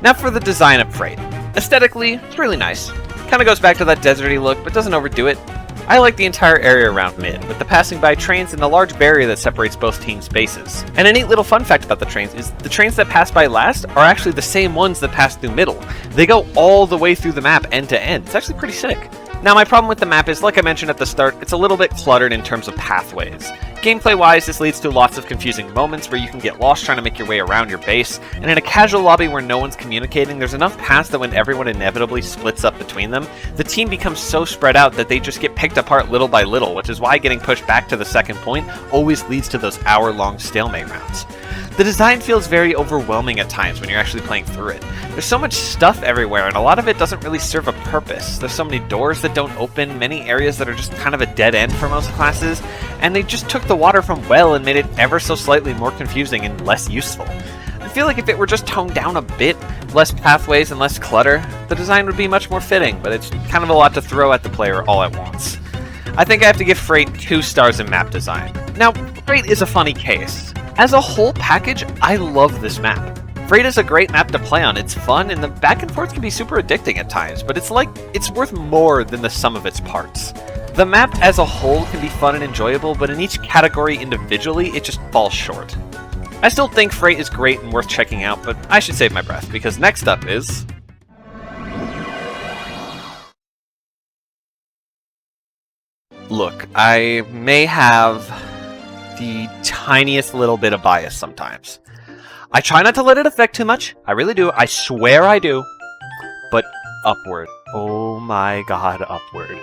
Speaker 1: Now for the design of Freight. Aesthetically, it's really nice. Kinda goes back to that deserty look, but doesn't overdo it. I like the entire area around mid, with the passing by trains and the large barrier that separates both teams' bases. And a neat little fun fact about the trains is the trains that pass by last are actually the same ones that pass through middle. They go all the way through the map end to end. It's actually pretty sick. Now my problem with the map is, like I mentioned at the start, it's a little bit cluttered in terms of pathways. Gameplay-wise, this leads to lots of confusing moments where you can get lost trying to make your way around your base, and in a casual lobby where no one's communicating, there's enough paths that when everyone inevitably splits up between them, the team becomes so spread out that they just get picked apart little by little, which is why getting pushed back to the second point always leads to those hour-long stalemate rounds. The design feels very overwhelming at times when you're actually playing through it. There's so much stuff everywhere, and a lot of it doesn't really serve a purpose. There's so many doors that don't open, many areas that are just kind of a dead end for most classes, and they just took the water from well and made it ever so slightly more confusing and less useful. I feel like if it were just toned down a bit, less pathways and less clutter, the design would be much more fitting, but it's kind of a lot to throw at the player all at once. I think I have to give Freight 2 stars in map design. Now, Freight is a funny case. As a whole package, I love this map. Freight is a great map to play on, it's fun, and the back and forth can be super addicting at times, but it's worth more than the sum of its parts. The map as a whole can be fun and enjoyable, but in each category individually, it just falls short. I still think Freight is great and worth checking out, but I should save my breath, because next up is... Look, I may have the tiniest little bit of bias sometimes. I try not to let it affect too much. I really do. I swear I do. But Upward. Oh my god, Upward.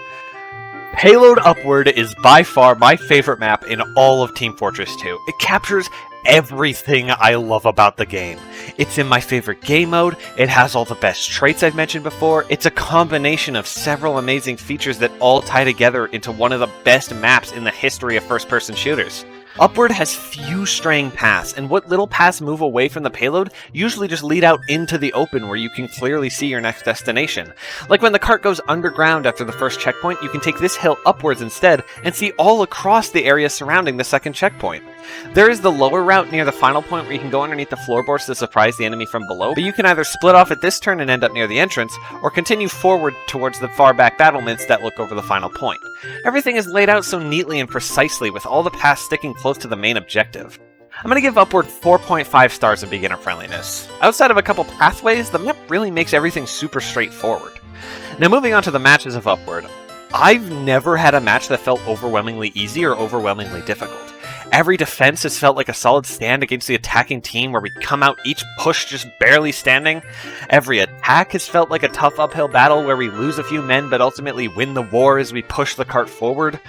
Speaker 1: Payload Upward is by far my favorite map in all of Team Fortress 2. It captures everything I love about the game. It's in my favorite game mode, it has all the best traits I've mentioned before, it's a combination of several amazing features that all tie together into one of the best maps in the history of first-person shooters. Upward has few straying paths, and what little paths move away from the payload usually just lead out into the open where you can clearly see your next destination. Like when the cart goes underground after the first checkpoint, you can take this hill upwards instead and see all across the area surrounding the second checkpoint. There is the lower route near the final point where you can go underneath the floorboards to surprise the enemy from below, but you can either split off at this turn and end up near the entrance, or continue forward towards the far back battlements that look over the final point. Everything is laid out so neatly and precisely, with all the paths sticking close to the main objective. I'm going to give Upward 4.5 stars in beginner friendliness. Outside of a couple pathways, the map really makes everything super straightforward. Now moving on to the matches of Upward. I've never had a match that felt overwhelmingly easy or overwhelmingly difficult. Every defense has felt like a solid stand against the attacking team where we come out each push just barely standing. Every attack has felt like a tough uphill battle where we lose a few men but ultimately win the war as we push the cart forward.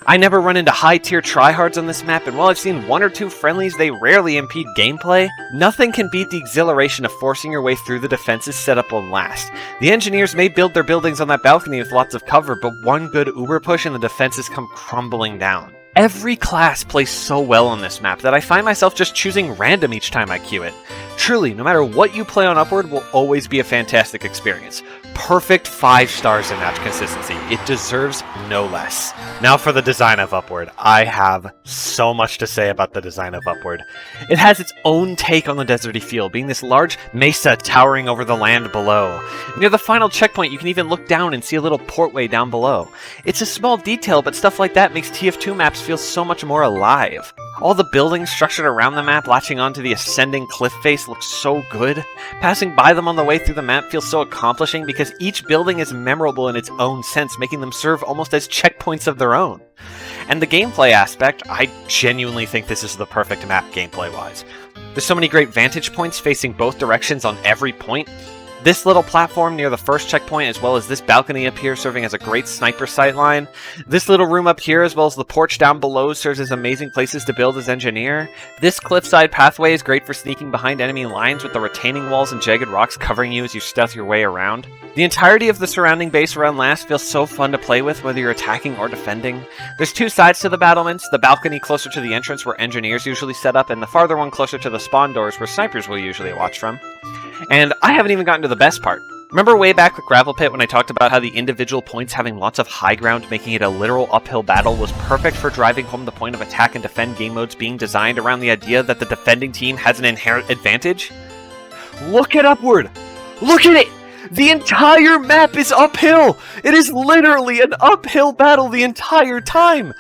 Speaker 1: I never run into high-tier tryhards on this map, and while I've seen one or two friendlies, they rarely impede gameplay. Nothing can beat the exhilaration of forcing your way through the defenses set up on last. The engineers may build their buildings on that balcony with lots of cover, but one good uber push and the defenses come crumbling down. Every class plays so well on this map that I find myself just choosing random each time I queue it. Truly, no matter what you play on Upward will always be a fantastic experience. Perfect 5 stars in match consistency. It deserves no less. Now for the design of Upward. I have so much to say about the design of Upward. It has its own take on the deserty feel, being this large mesa towering over the land below. Near the final checkpoint, you can even look down and see a little portway down below. It's a small detail, but stuff like that makes TF2 maps feel so much more alive. All the buildings structured around the map latching onto the ascending cliff face looks so good. Passing by them on the way through the map feels so accomplishing because each building is memorable in its own sense, making them serve almost as checkpoints of their own. And the gameplay aspect, I genuinely think this is the perfect map gameplay-wise. There's so many great vantage points facing both directions on every point. this little platform near the first checkpoint, as well as this balcony up here serving as a great sniper sightline. This little room up here, as well as the porch down below, serves as amazing places to build as engineer. This cliffside pathway is great for sneaking behind enemy lines with the retaining walls and jagged rocks covering you as you stealth your way around. The entirety of the surrounding base around last feels so fun to play with, whether you're attacking or defending. There's two sides to the battlements, the balcony closer to the entrance where engineers usually set up, and the farther one closer to the spawn doors where snipers will usually watch from. And I haven't even gotten to the best part. Remember way back with Gravel Pit when I talked about how the individual points having lots of high ground, making it a literal uphill battle, was perfect for driving home the point of attack and defend game modes being designed around the idea that the defending team has an inherent advantage? Look at Upward! Look at it! The entire map is uphill! It is literally an uphill battle the entire time!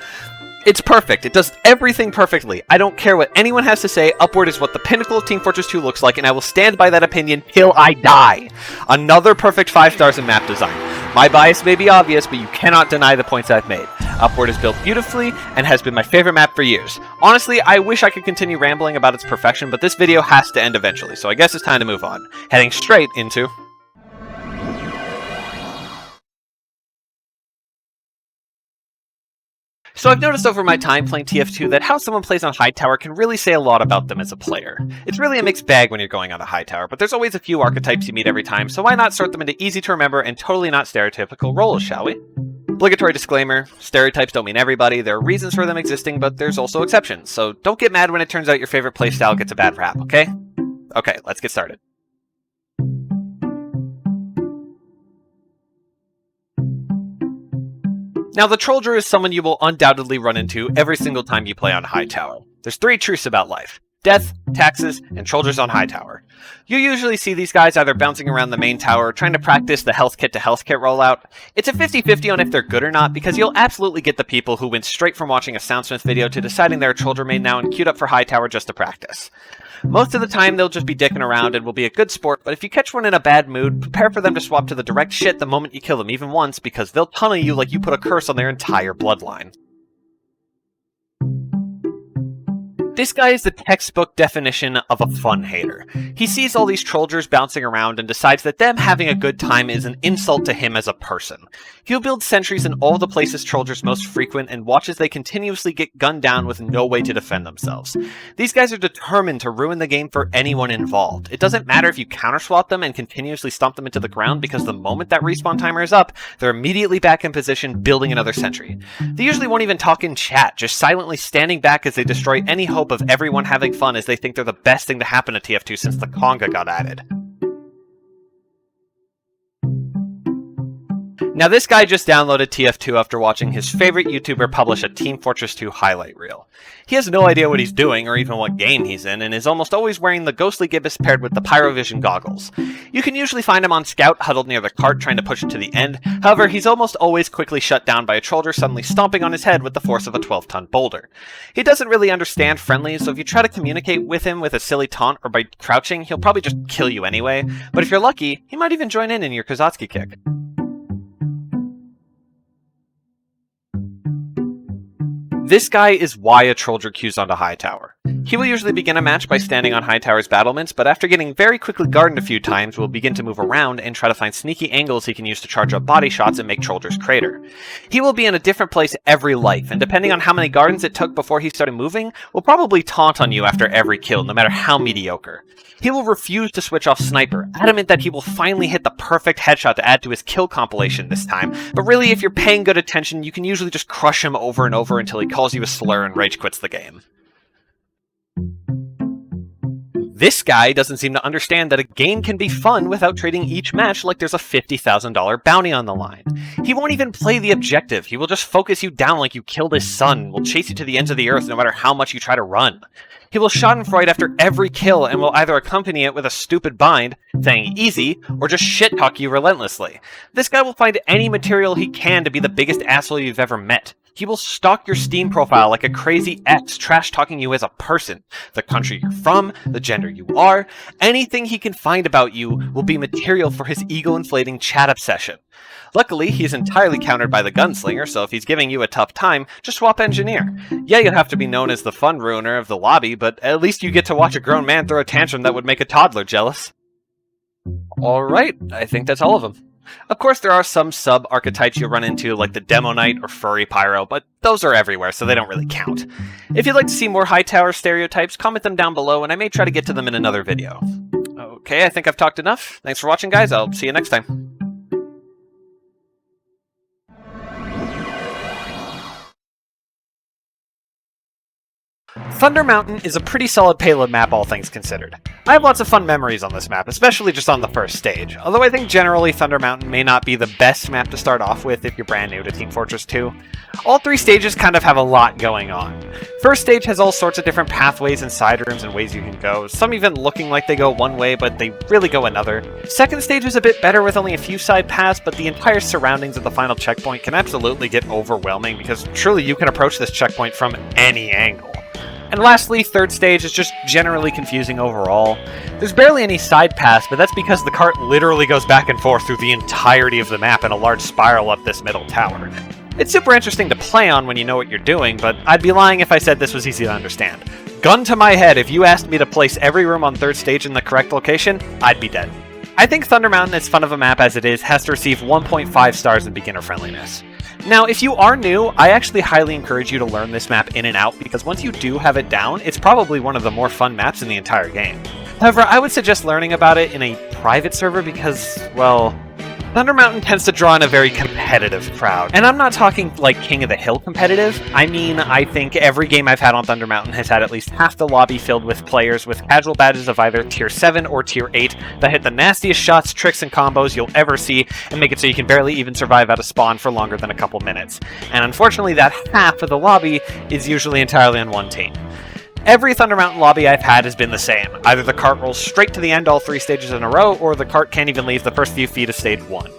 Speaker 1: It's perfect. It does everything perfectly. I don't care what anyone has to say. Upward is what the pinnacle of Team Fortress 2 looks like, and I will stand by that opinion till I die. Another perfect 5 stars in map design. My bias may be obvious, but you cannot deny the points I've made. Upward is built beautifully and has been my favorite map for years. Honestly, I wish I could continue rambling about its perfection, but this video has to end eventually, so I guess it's time to move on. Heading straight into... So I've noticed over my time playing TF2 that how someone plays on Hightower can really say a lot about them as a player. It's really a mixed bag when you're going on a Hightower, but there's always a few archetypes you meet every time, so why not sort them into easy to remember and totally not stereotypical roles, shall we? Obligatory disclaimer, stereotypes don't mean everybody, there are reasons for them existing, but there's also exceptions, so don't get mad when it turns out your favorite playstyle gets a bad rap, okay? Okay, let's get started. Now, the Trolldier is someone you will undoubtedly run into every single time you play on Hightower. There's 3 truths about life: death, taxes, and Trolldiers on Hightower. You usually see these guys either bouncing around the main tower, trying to practice the health kit to health kit rollout. It's a 50-50 on if they're good or not, because you'll absolutely get the people who went straight from watching a Soundsmith video to deciding they're a Trolldier main now and queued up for Hightower just to practice. Most of the time, they'll just be dicking around and will be a good sport, but if you catch one in a bad mood, prepare for them to swap to the direct shit the moment you kill them even once, because they'll tunnel you like you put a curse on their entire bloodline. This guy is the textbook definition of a fun hater. He sees all these Trolldiers bouncing around and decides that them having a good time is an insult to him as a person. He'll build sentries in all the places Trolldiers most frequent and watch as they continuously get gunned down with no way to defend themselves. These guys are determined to ruin the game for anyone involved. It doesn't matter if you counterswap them and continuously stomp them into the ground, because the moment that respawn timer is up, they're immediately back in position building another sentry. They usually won't even talk in chat, just silently standing back as they destroy any hope of everyone having fun, as they think they're the best thing to happen to TF2 since the Conga got added. Now, this guy just downloaded TF2 after watching his favorite YouTuber publish a Team Fortress 2 highlight reel. He has no idea what he's doing or even what game he's in, and is almost always wearing the ghostly gibbous paired with the Pyrovision goggles. You can usually find him on Scout huddled near the cart trying to push it to the end, however he's almost always quickly shut down by a Trolldier suddenly stomping on his head with the force of a 12-ton boulder. He doesn't really understand friendly, so if you try to communicate with him with a silly taunt or by crouching, he'll probably just kill you anyway, but if you're lucky, he might even join in your Kozatsky kick. This guy is why a Trolldier queues onto Hightower. He will usually begin a match by standing on Hightower's battlements, but after getting very quickly guarded a few times, will begin to move around and try to find sneaky angles he can use to charge up body shots and make Trolldiers crater. He will be in a different place every life, and depending on how many gardens it took before he started moving, will probably taunt on you after every kill, no matter how mediocre. He will refuse to switch off Sniper, adamant that he will finally hit the perfect headshot to add to his kill compilation this time, but really if you're paying good attention, you can usually just crush him over and over until he calls you a slur and rage quits the game. This guy doesn't seem to understand that a game can be fun without treating each match like there's a $50,000 bounty on the line. He won't even play the objective, he will just focus you down like you killed his son, will chase you to the ends of the earth no matter how much you try to run. He will schadenfreude after every kill and will either accompany it with a stupid bind, saying easy, or just shit-talk you relentlessly. This guy will find any material he can to be the biggest asshole you've ever met. He will stalk your Steam profile like a crazy ex, trash-talking you as a person. The country you're from, the gender you are, anything he can find about you will be material for his ego-inflating chat obsession. Luckily, he's entirely countered by the Gunslinger, so if he's giving you a tough time, just swap Engineer. Yeah, you'll have to be known as the fun ruiner of the lobby, but at least you get to watch a grown man throw a tantrum that would make a toddler jealous. Alright, I think that's all of them. Of course, there are some sub-archetypes you'll run into, like the Demo Knight or Furry Pyro, but those are everywhere, so they don't really count. If you'd like to see more Hightower stereotypes, comment them down below, and I may try to get to them in another video. Okay, I think I've talked enough. Thanks for watching, guys. I'll see you next time. Thunder Mountain is a pretty solid payload map, all things considered. I have lots of fun memories on this map, especially just on the first stage, although I think generally Thunder Mountain may not be the best map to start off with if you're brand new to Team Fortress 2. All three stages kind of have a lot going on. First stage has all sorts of different pathways and side rooms and ways you can go, some even looking like they go one way, but they really go another. Second stage is a bit better with only a few side paths, but the entire surroundings of the final checkpoint can absolutely get overwhelming because truly you can approach this checkpoint from any angle. And lastly, third stage is just generally confusing overall. There's barely any side paths, but that's because the cart literally goes back and forth through the entirety of the map in a large spiral up this middle tower. It's super interesting to play on when you know what you're doing, but I'd be lying if I said this was easy to understand. Gun to my head, if you asked me to place every room on third stage in the correct location, I'd be dead. I think Thunder Mountain, as fun of a map as it is, has to receive 1.5 stars in beginner friendliness. Now, if you are new, I actually highly encourage you to learn this map in and out, because once you do have it down, it's probably one of the more fun maps in the entire game. However, I would suggest learning about it in a private server because, well, Thunder Mountain tends to draw in a very competitive crowd. And I'm not talking like King of the Hill competitive. I mean, I think every game I've had on Thunder Mountain has had at least half the lobby filled with players with casual badges of either Tier 7 or Tier 8 that hit the nastiest shots, tricks, and combos you'll ever see and make it so you can barely even survive out of spawn for longer than a couple minutes. And unfortunately, that half of the lobby is usually entirely on one team. Every Thunder Mountain lobby I've had has been the same. Either the cart rolls straight to the end all three stages in a row, or the cart can't even leave the first few feet of stage 1.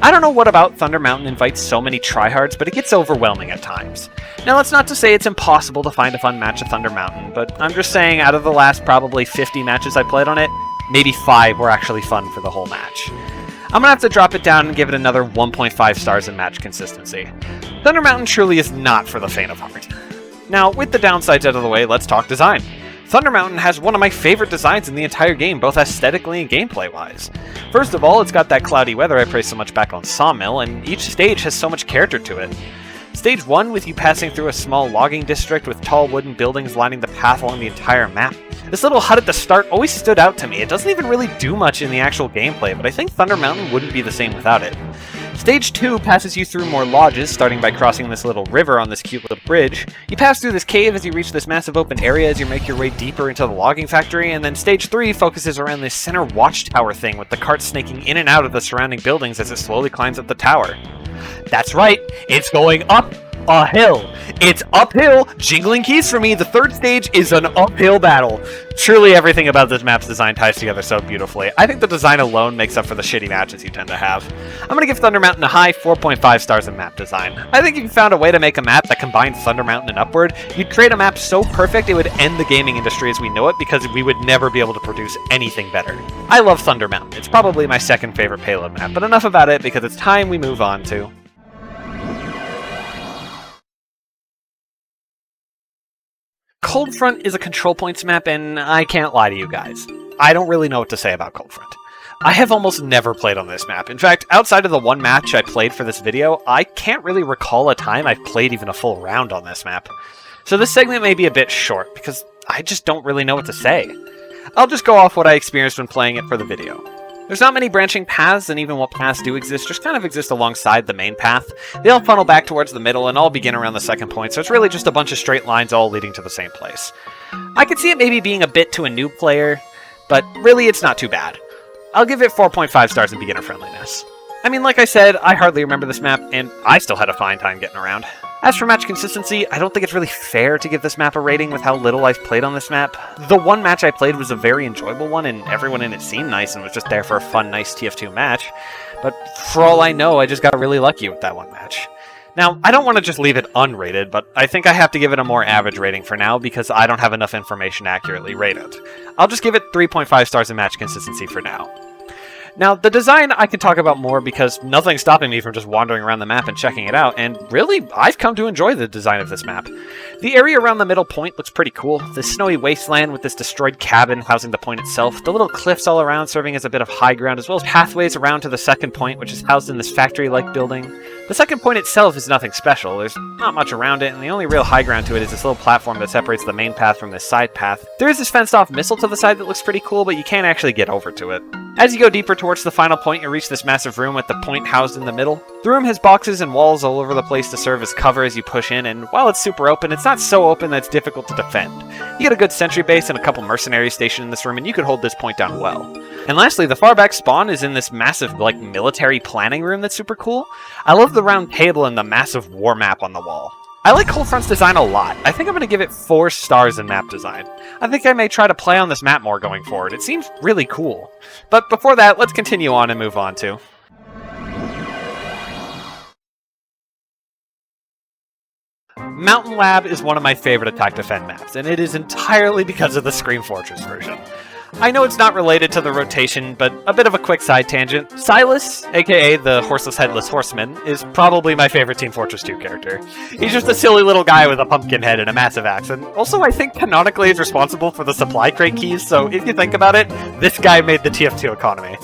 Speaker 1: I don't know what about Thunder Mountain invites so many tryhards, but it gets overwhelming at times. Now, that's not to say it's impossible to find a fun match at Thunder Mountain, but I'm just saying out of the last probably 50 matches I played on it, maybe 5 were actually fun for the whole match. I'm gonna have to drop it down and give it another 1.5 stars in match consistency. Thunder Mountain truly is not for the faint of heart. Now, with the downsides out of the way, let's talk design. Thunder Mountain has one of my favorite designs in the entire game, both aesthetically and gameplay-wise. First of all, it's got that cloudy weather I praised so much back on Sawmill, and each stage has so much character to it. Stage 1, with you passing through a small logging district with tall wooden buildings lining the path along the entire map. This little hut at the start always stood out to me. It doesn't even really do much in the actual gameplay, but I think Thunder Mountain wouldn't be the same without it. Stage 2 passes you through more lodges, starting by crossing this little river on this cute little bridge. You pass through this cave as you reach this massive open area as you make your way deeper into the logging factory, and then Stage 3 focuses around this center watchtower thing with the cart snaking in and out of the surrounding buildings as it slowly climbs up the tower. That's right, it's going up a hill. It's uphill, jingling keys for me. The third stage is an uphill battle. Truly everything about this map's design ties together so beautifully. I think the design alone makes up for the shitty matches you tend to have. I'm going to give Thunder Mountain a high 4.5 stars in map design. I think if you found a way to make a map that combined Thunder Mountain and Upward, you'd create a map so perfect it would end the gaming industry as we know it because we would never be able to produce anything better. I love Thunder Mountain. It's probably my second favorite payload map, but enough about it because it's time we move on to Coldfront is a control points map, and I can't lie to you guys. I don't really know what to say about Coldfront. I have almost never played on this map. In fact, outside of the one match I played for this video, I can't really recall a time I've played even a full round on this map. So this segment may be a bit short, because I just don't really know what to say. I'll just go off what I experienced when playing it for the video. There's not many branching paths, and even what paths do exist, just kind of exist alongside the main path. They all funnel back towards the middle and all begin around the second point, so it's really just a bunch of straight lines all leading to the same place. I could see it maybe being a bit to a noob player, but really it's not too bad. I'll give it 4.5 stars in beginner friendliness. I mean, like I said, I hardly remember this map, and I still had a fine time getting around. As for match consistency, I don't think it's really fair to give this map a rating with how little I've played on this map. The one match I played was a very enjoyable one, and everyone in it seemed nice and was just there for a fun, nice TF2 match. But for all I know, I just got really lucky with that one match. Now, I don't want to just leave it unrated, but I think I have to give it a more average rating for now because I don't have enough information to accurately rate it. I'll just give it 3.5 stars in match consistency for now. Now, the design I could talk about more because nothing's stopping me from just wandering around the map and checking it out, and really, I've come to enjoy the design of this map. The area around the middle point looks pretty cool. The snowy wasteland with this destroyed cabin housing the point itself, the little cliffs all around serving as a bit of high ground, as well as pathways around to the second point, which is housed in this factory-like building. The second point itself is nothing special. There's not much around it, and the only real high ground to it is this little platform that separates the main path from this side path. There is this fenced-off missile to the side that looks pretty cool, but you can't actually get over to it. As you go deeper towards the final point, you reach this massive room with the point housed in the middle. The room has boxes and walls all over the place to serve as cover as you push in, and while it's super open, it's not so open that it's difficult to defend. You get a good sentry base and a couple mercenaries stationed in this room, and you could hold this point down well. And lastly, the far back spawn is in this massive, like, military planning room that's super cool. I love the round table and the massive war map on the wall. I like Coldfront's design a lot. I think I'm going to give it 4 stars in map design. I think I may try to play on this map more going forward. It seems really cool. But before that, let's continue on and move on to... Mountain Lab is one of my favorite Attack Defend maps, and it is entirely because of the Scream Fortress version. I know it's not related to the rotation, but a bit of a quick side tangent. Silas, aka the Horseless Headless Horseman, is probably my favorite Team Fortress 2 character. He's just a silly little guy with a pumpkin head and a massive axe, and also I think canonically is responsible for the supply crate keys, so if you think about it, this guy made the TF2 economy.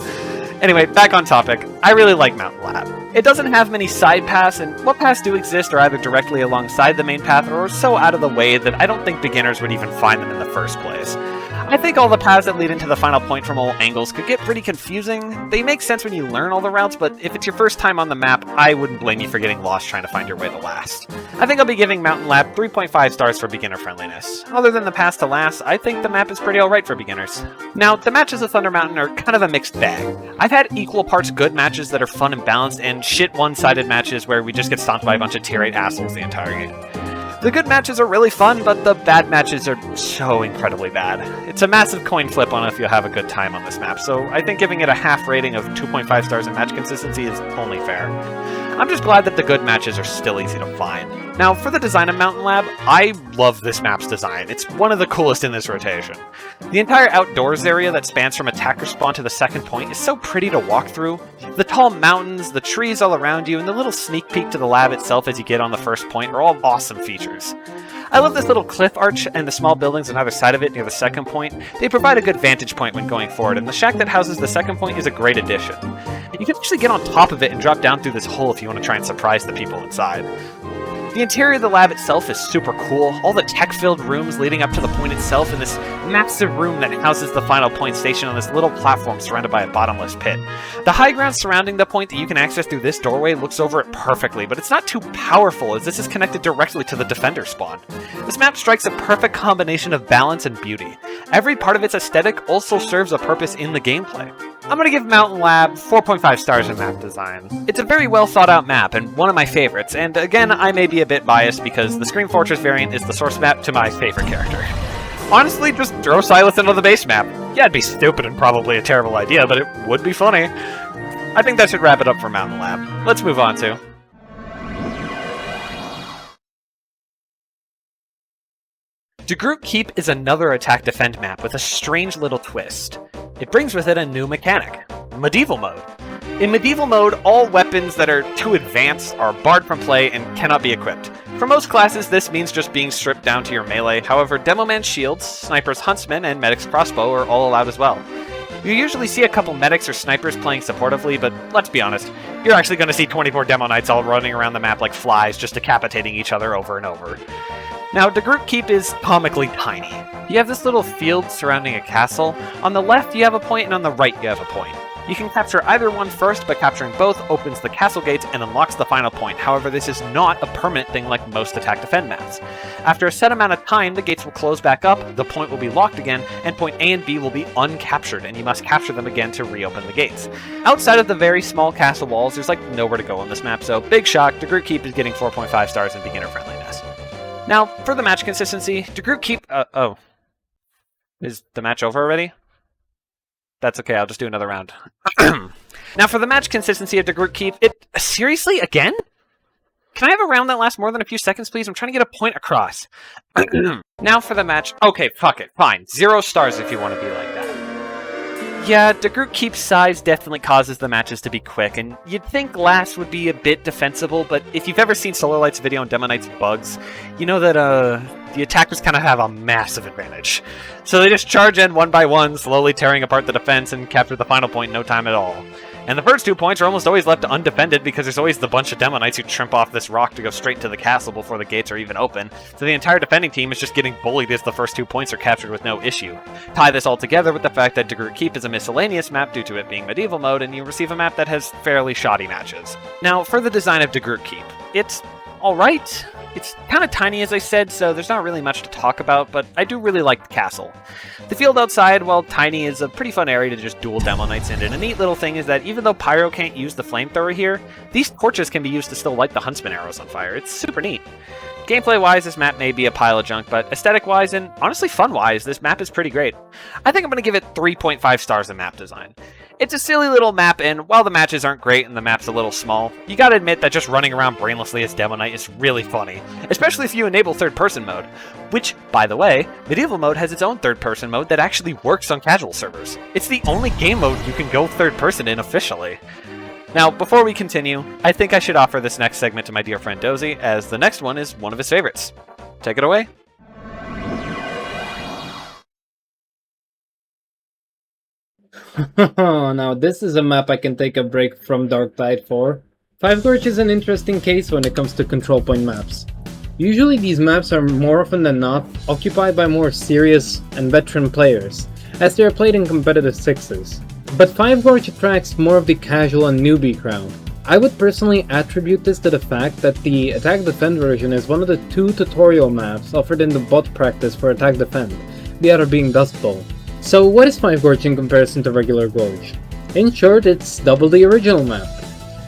Speaker 1: Anyway, back on topic, I really like Mountain Lab. It doesn't have many side paths, and what paths do exist are either directly alongside the main path or so out of the way that I don't think beginners would even find them in the first place. I think all the paths that lead into the final point from all angles could get pretty confusing. They make sense when you learn all the routes, but if it's your first time on the map, I wouldn't blame you for getting lost trying to find your way to last. I think I'll be giving Mountain Lab 3.5 stars for beginner friendliness. Other than the paths to last, I think the map is pretty alright for beginners. Now, the matches of Thunder Mountain are kind of a mixed bag. I've had equal parts good matches that are fun and balanced, and shit one-sided matches where we just get stomped by a bunch of tier 8 assholes the entire game. The good matches are really fun, but the bad matches are so incredibly bad. It's a massive coin flip on if you'll have a good time on this map, so I think giving it a half rating of 2.5 stars in match consistency is only fair. I'm just glad that the good matches are still easy to find. Now, for the design of Mountain Lab, I love this map's design. It's one of the coolest in this rotation. The entire outdoors area that spans from attacker spawn to the second point is so pretty to walk through. The tall mountains, the trees all around you, and the little sneak peek to the lab itself as you get on the first point are all awesome features. I love this little cliff arch and the small buildings on either side of it near the second point. They provide a good vantage point when going forward, and the shack that houses the second point is a great addition. You can actually get on top of it and drop down through this hole if you want to try and surprise the people inside. The interior of the lab itself is super cool, all the tech-filled rooms leading up to the point itself, and this massive room that houses the final point station on this little platform surrounded by a bottomless pit. The high ground surrounding the point that you can access through this doorway looks over it perfectly, but it's not too powerful as this is connected directly to the defender spawn. This map strikes a perfect combination of balance and beauty. Every part of its aesthetic also serves a purpose in the gameplay. I'm going to give Mountain Lab 4.5 stars in map design. It's a very well thought out map and one of my favorites, and again I may be a bit biased because the Scream Fortress variant is the source map to my favorite character. Honestly, just throw Silas into the base map. Yeah, it'd be stupid and probably a terrible idea, but it would be funny. I think that should wrap it up for Mountain Lab. Let's move on to... DeGroot Keep is another attack-defend map with a strange little twist. It brings with it a new mechanic, Medieval Mode. In Medieval Mode, all weapons that are too advanced are barred from play and cannot be equipped. For most classes, this means just being stripped down to your melee. However, Demoman's shields, Sniper's huntsman, and Medic's crossbow are all allowed as well. You usually see a couple medics or snipers playing supportively, but let's be honest, you're actually going to see 24 Demo Knights all running around the map like flies, just decapitating each other over and over. Now, DeGroot Keep is comically tiny. You have this little field surrounding a castle. On the left, you have a point, and on the right, you have a point. You can capture either one first, but capturing both opens the castle gates and unlocks the final point. However, this is not a permanent thing like most attack-defend maps. After a set amount of time, the gates will close back up, the point will be locked again, and point A and B will be uncaptured, and you must capture them again to reopen the gates. Outside of the very small castle walls, there's like nowhere to go on this map, so big shock, DeGroot Keep is getting 4.5 stars in beginner friendliness. Now, for the match consistency, DeGroot Keep... oh. Is the match over already? That's okay, I'll just do another round. Now, for the match consistency of DeGroot Keep, seriously? Again? Can I have a round that lasts more than a few seconds, please? I'm trying to get a point across. Now for the match... Okay, fuck it, fine. 0 stars if you want to be like that. Yeah, DeGroot Keep's size definitely causes the matches to be quick, and you'd think last would be a bit defensible, but if you've ever seen Solar Light's video on Demo Knight's bugs, you know that the attackers kind of have a massive advantage. So they just charge in one by one, slowly tearing apart the defense and capture the final point in no time at all. And the first 2 points are almost always left undefended because there's always the bunch of Demo Knights who trimp off this rock to go straight to the castle before the gates are even open, so the entire defending team is just getting bullied as the first 2 points are captured with no issue. Tie this all together with the fact that DeGroot Keep is a miscellaneous map due to it being medieval mode, and you receive a map that has fairly shoddy matches. Now, for the design of DeGroot Keep, it's alright. It's kind of tiny, as I said, so there's not really much to talk about, but I do really like the castle. The field outside, while tiny, is a pretty fun area to just duel Demo Knights in, and a neat little thing is that even though Pyro can't use the flamethrower here, these torches can be used to still light the Huntsman arrows on fire. It's super neat. Gameplay-wise, this map may be a pile of junk, but aesthetic-wise and honestly fun-wise, this map is pretty great. I think I'm going to give it 3.5 stars in map design. It's a silly little map, and while the matches aren't great and the map's a little small, you gotta admit that just running around brainlessly as Demo Knight is really funny, especially if you enable third-person mode, which, by the way, Medieval mode has its own third-person mode that actually works on casual servers. It's the only game mode you can go third-person in officially. Now, before we continue, I think I should offer this next segment to my dear friend Dozy, as the next one is one of his favorites. Take it away.
Speaker 5: Now this is a map I can take a break from Dark Tide for. Five Gorge is an interesting case when it comes to control point maps. Usually these maps are more often than not occupied by more serious and veteran players, as they are played in competitive sixes. But Five Gorge attracts more of the casual and newbie crowd. I would personally attribute this to the fact that the Attack Defend version is one of the 2 tutorial maps offered in the bot practice for Attack Defend, the other being Dustbowl. So what is Five Gorge in comparison to regular Gorge? In short, it's double the original map.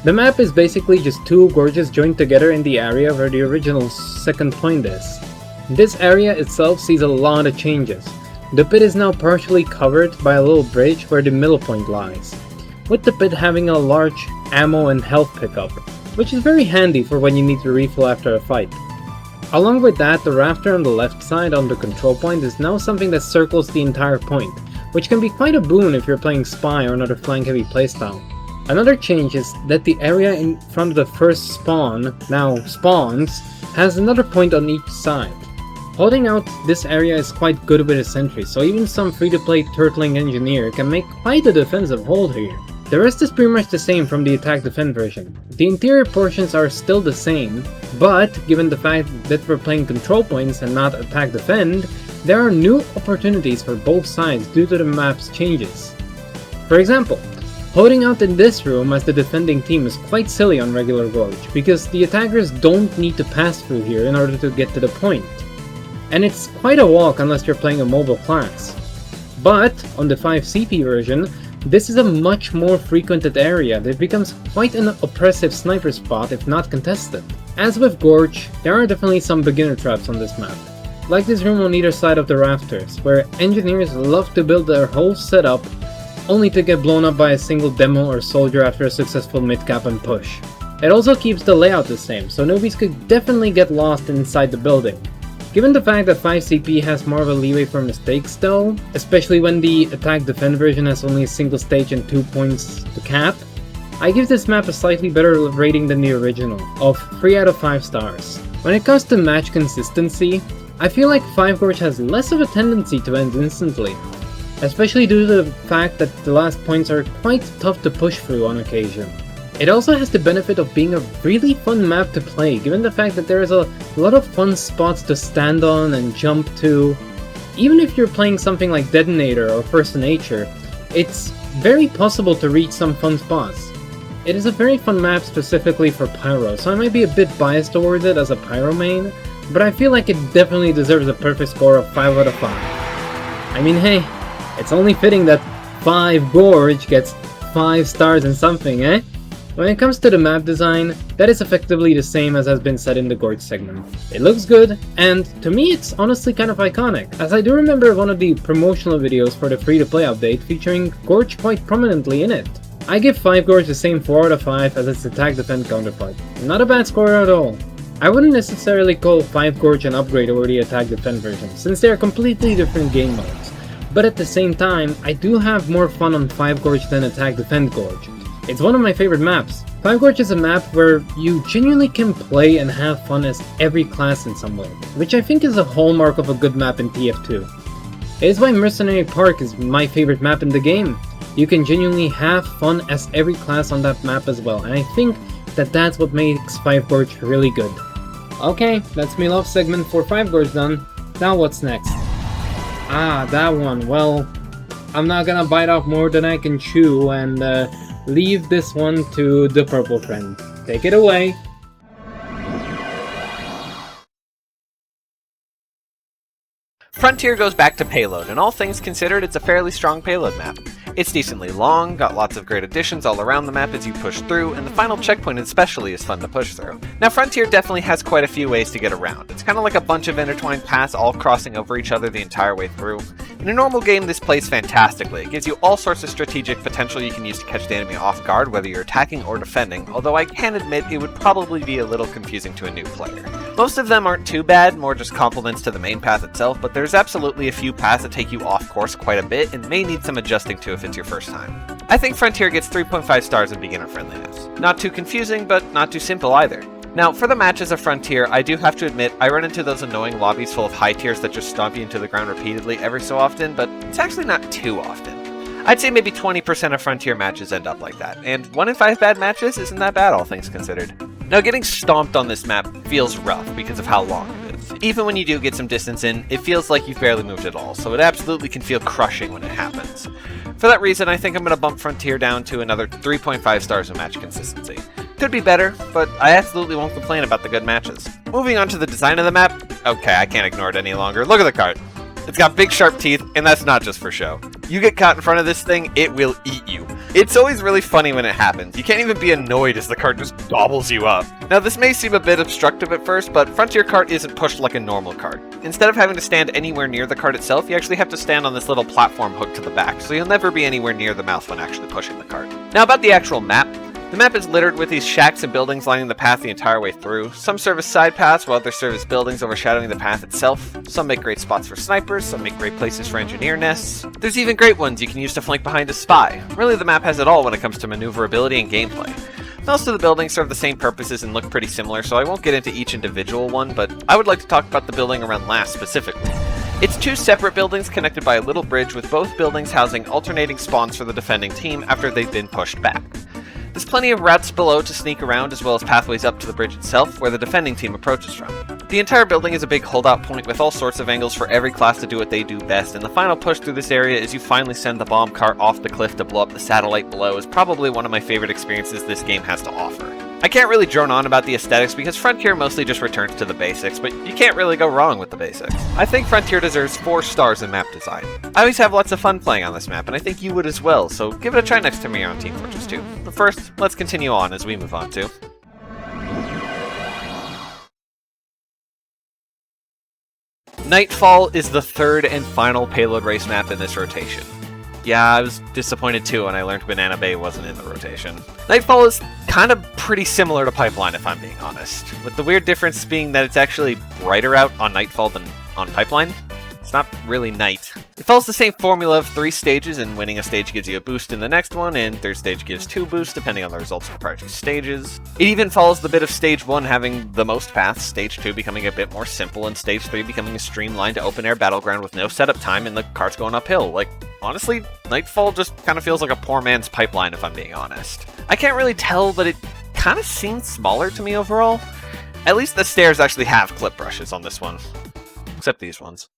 Speaker 5: The map is basically just 2 gorges joined together in the area where the original second point is. This area itself sees a lot of changes. The pit is now partially covered by a little bridge where the middle point lies, with the pit having a large ammo and health pickup, which is very handy for when you need to refill after a fight. Along with that, the rafter on the left side on the control point is now something that circles the entire point, which can be quite a boon if you're playing Spy or another flank heavy playstyle. Another change is that the area in front of the first spawn, now spawns, has another point on each side. Holding out this area is quite good with a sentry, so even some free-to-play turtling engineer can make quite a defensive hold here. The rest is pretty much the same from the Attack Defend version. The interior portions are still the same, but given the fact that we're playing control points and not Attack Defend, there are new opportunities for both sides due to the map's changes. For example, holding out in this room as the defending team is quite silly on regular Gorge, because the attackers don't need to pass through here in order to get to the point. And it's quite a walk unless you're playing a mobile class. But on the 5CP version, this is a much more frequented area that becomes quite an oppressive sniper spot if not contested. As with Gorge, there are definitely some beginner traps on this map, like this room on either side of the rafters, where engineers love to build their whole setup only to get blown up by a single demo or soldier after a successful mid-cap and push. It also keeps the layout the same, so newbies could definitely get lost inside the building. Given the fact that 5CP has more of a leeway for mistakes though, especially when the Attack Defend version has only a single stage and 2 points to cap, I give this map a slightly better rating than the original, of 3 out of 5 stars. When it comes to match consistency, I feel like Five Gorge has less of a tendency to end instantly, especially due to the fact that the last points are quite tough to push through on occasion. It also has the benefit of being a really fun map to play, given the fact that there is a lot of fun spots to stand on and jump to. Even if you're playing something like Detonator or First Nature, it's very possible to reach some fun spots. It is a very fun map specifically for Pyro, so I might be a bit biased towards it as a Pyro main, but I feel like it definitely deserves a perfect score of 5 out of 5. I mean, hey, it's only fitting that 5 Gorge gets 5 stars and something, eh? When it comes to the map design, that is effectively the same as has been said in the Gorge segment. It looks good, and to me it's honestly kind of iconic, as I do remember one of the promotional videos for the free-to-play update featuring Gorge quite prominently in it. I give 5 Gorge the same 4 out of 5 as its Attack Defend counterpart. Not a bad score at all. I wouldn't necessarily call 5 Gorge an upgrade over the Attack Defend version, since they are completely different game modes, but at the same time, I do have more fun on 5 Gorge than Attack Defend Gorge. It's one of my favorite maps. 5 Gorge is a map where you genuinely can play and have fun as every class in some way, which I think is a hallmark of a good map in TF2. It is why Mercenary Park is my favorite map in the game. You can genuinely have fun as every class on that map as well, and I think that that's what makes 5 Gorge really good. Okay, that's my love segment for 5 Gorge done. Now what's next? Ah, that one. Well, I'm not gonna bite off more than I can chew and leave this one to the purple friend. Take it away.
Speaker 1: Frontier goes back to payload, and all things considered, it's a fairly strong payload map. It's decently long, got lots of great additions all around the map as you push through, and the final checkpoint especially is fun to push through. Now Frontier definitely has quite a few ways to get around. It's kind of like a bunch of intertwined paths all crossing over each other the entire way through. In a normal game this plays fantastically. It gives you all sorts of strategic potential you can use to catch the enemy off guard whether you're attacking or defending, although I can admit it would probably be a little confusing to a new player. Most of them aren't too bad, more just compliments to the main path itself, but there's absolutely a few paths that take you off course quite a bit and may need some adjusting to if it's your first time. I think Frontier gets 3.5 stars in beginner friendliness. Not too confusing, but not too simple either. Now, for the matches of Frontier, I do have to admit I run into those annoying lobbies full of high tiers that just stomp you into the ground repeatedly every so often, but it's actually not too often. I'd say maybe 20% of Frontier matches end up like that, and 1 in 5 bad matches isn't that bad, all things considered. Now, getting stomped on this map feels rough because of how long it is. Even when you do get some distance in, it feels like you've barely moved at all, so it absolutely can feel crushing when it happens. For that reason, I think I'm going to bump Frontier down to another 3.5 stars in match consistency. Could be better, but I absolutely won't complain about the good matches. Moving on to the design of the map, okay, I can't ignore it any longer. Look at the cart. It's got big sharp teeth, and that's not just for show. You get caught in front of this thing, it will eat you. It's always really funny when it happens. You can't even be annoyed as the cart just gobbles you up. Now this may seem a bit obstructive at first, but Frontier cart isn't pushed like a normal cart. Instead of having to stand anywhere near the cart itself, you actually have to stand on this little platform hooked to the back, so you'll never be anywhere near the mouth when actually pushing the cart. Now about the actual map. The map is littered with these shacks and buildings lining the path the entire way through. Some serve as side paths, while others serve as buildings overshadowing the path itself. Some make great spots for snipers, some make great places for engineer nests. There's even great ones you can use to flank behind a spy. Really, the map has it all when it comes to maneuverability and gameplay. Most of the buildings serve the same purposes and look pretty similar, so I won't get into each individual one, but I would like to talk about the building around last specifically. It's 2 separate buildings connected by a little bridge, with both buildings housing alternating spawns for the defending team after they've been pushed back. There's plenty of routes below to sneak around, as well as pathways up to the bridge itself, where the defending team approaches from. The entire building is a big holdout point with all sorts of angles for every class to do what they do best, and the final push through this area as you finally send the bomb cart off the cliff to blow up the satellite below is probably one of my favorite experiences this game has to offer. I can't really drone on about the aesthetics because Frontier mostly just returns to the basics, but you can't really go wrong with the basics. I think Frontier deserves 4 stars in map design. I always have lots of fun playing on this map, and I think you would as well, so give it a try next time you're on Team Fortress 2. But first, let's continue on as we move on to Nightfall is the 3rd and final payload race map in this rotation. Yeah, I was disappointed too when I learned Banana Bay wasn't in the rotation. Nightfall is kind of pretty similar to Pipeline if I'm being honest, with the weird difference being that it's actually brighter out on Nightfall than on Pipeline. It's not really night. It follows the same formula of 3 stages, and winning a stage gives you a boost in the next one, and 3rd stage gives 2 boosts depending on the results of the prior 2 stages. It even follows the bit of stage 1 having the most paths, stage 2 becoming a bit more simple, and stage 3 becoming a streamlined open-air battleground with no setup time and the carts going uphill. Like, honestly, Nightfall just kind of feels like a poor man's Pipeline if I'm being honest. I can't really tell, but it kind of seems smaller to me overall. At least the stairs actually have clip brushes on this one. Except these ones.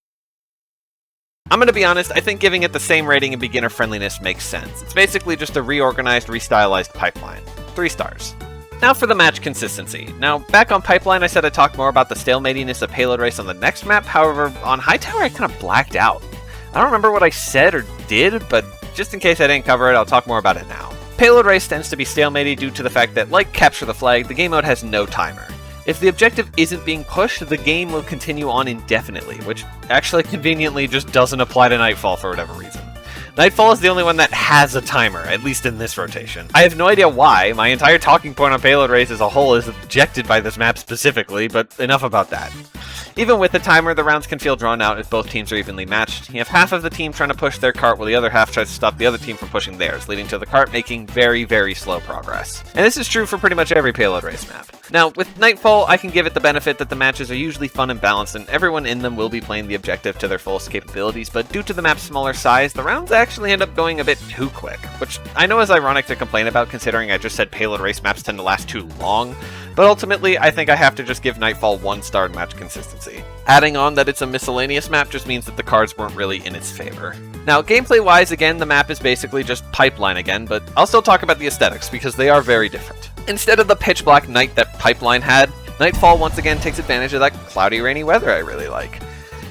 Speaker 1: I'm gonna be honest, I think giving it the same rating in beginner friendliness makes sense. It's basically just a reorganized, restylized Pipeline. 3 stars. Now for the match consistency. Now, back on Pipeline I said I'd talk more about the stalematiness of Payload Race on the next map, however, on Hightower I kind of blacked out. I don't remember what I said or did, but just in case I didn't cover it, I'll talk more about it now. Payload Race tends to be stalemated due to the fact that, like Capture the Flag, the game mode has no timer. If the objective isn't being pushed, the game will continue on indefinitely, which actually conveniently just doesn't apply to Nightfall for whatever reason. Nightfall is the only one that has a timer, at least in this rotation. I have no idea why. My entire talking point on Payload Race as a whole is objected by this map specifically, but enough about that. Even with the timer, the rounds can feel drawn out if both teams are evenly matched. You have half of the team trying to push their cart while the other half tries to stop the other team from pushing theirs, leading to the cart making very, very slow progress. And this is true for pretty much every payload race map. Now, with Nightfall, I can give it the benefit that the matches are usually fun and balanced, and everyone in them will be playing the objective to their fullest capabilities, but due to the map's smaller size, the rounds actually end up going a bit too quick, which I know is ironic to complain about considering I just said payload race maps tend to last too long, but ultimately I think I have to just give Nightfall 1 star in match consistency. Adding on that it's a miscellaneous map just means that the cards weren't really in its favor. Now, gameplay-wise, again, the map is basically just Pipeline again, but I'll still talk about the aesthetics because they are very different. Instead of the pitch black night that Pipeline had, Nightfall once again takes advantage of that cloudy, rainy weather I really like.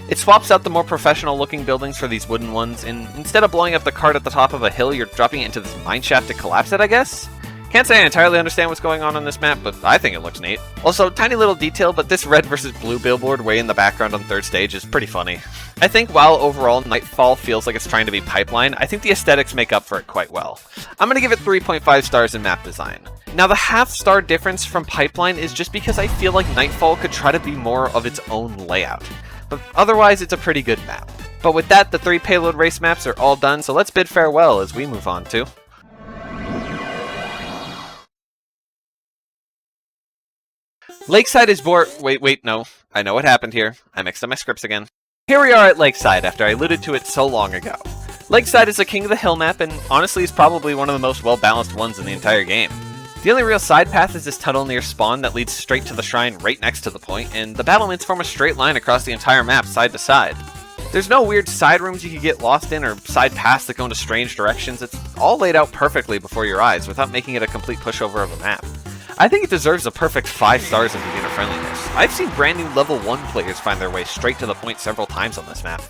Speaker 1: It swaps out the more professional-looking buildings for these wooden ones, and instead of blowing up the cart at the top of a hill, you're dropping it into this mineshaft to collapse it, I guess? Can't say I entirely understand what's going on this map, but I think it looks neat. Also, tiny little detail, but this red versus blue billboard way in the background on third stage is pretty funny. I think while overall Nightfall feels like it's trying to be Pipeline, I think the aesthetics make up for it quite well. I'm gonna give it 3.5 stars in map design. Now, the half-star difference from Pipeline is just because I feel like Nightfall could try to be more of its own layout. But otherwise, it's a pretty good map. But with that, the 3 payload race maps are all done, so let's bid farewell as we move on to... Lakeside is Wait, no. I know what happened here. I mixed up my scripts again. Here we are at Lakeside after I alluded to it so long ago. Lakeside is a King of the Hill map and honestly is probably one of the most well-balanced ones in the entire game. The only real side path is this tunnel near spawn that leads straight to the shrine right next to the point, and the battlements form a straight line across the entire map side to side. There's no weird side rooms you could get lost in or side paths that go into strange directions. It's all laid out perfectly before your eyes without making it a complete pushover of a map. I think it deserves a perfect 5 stars in beginner friendliness. I've seen brand new level 1 players find their way straight to the point several times on this map.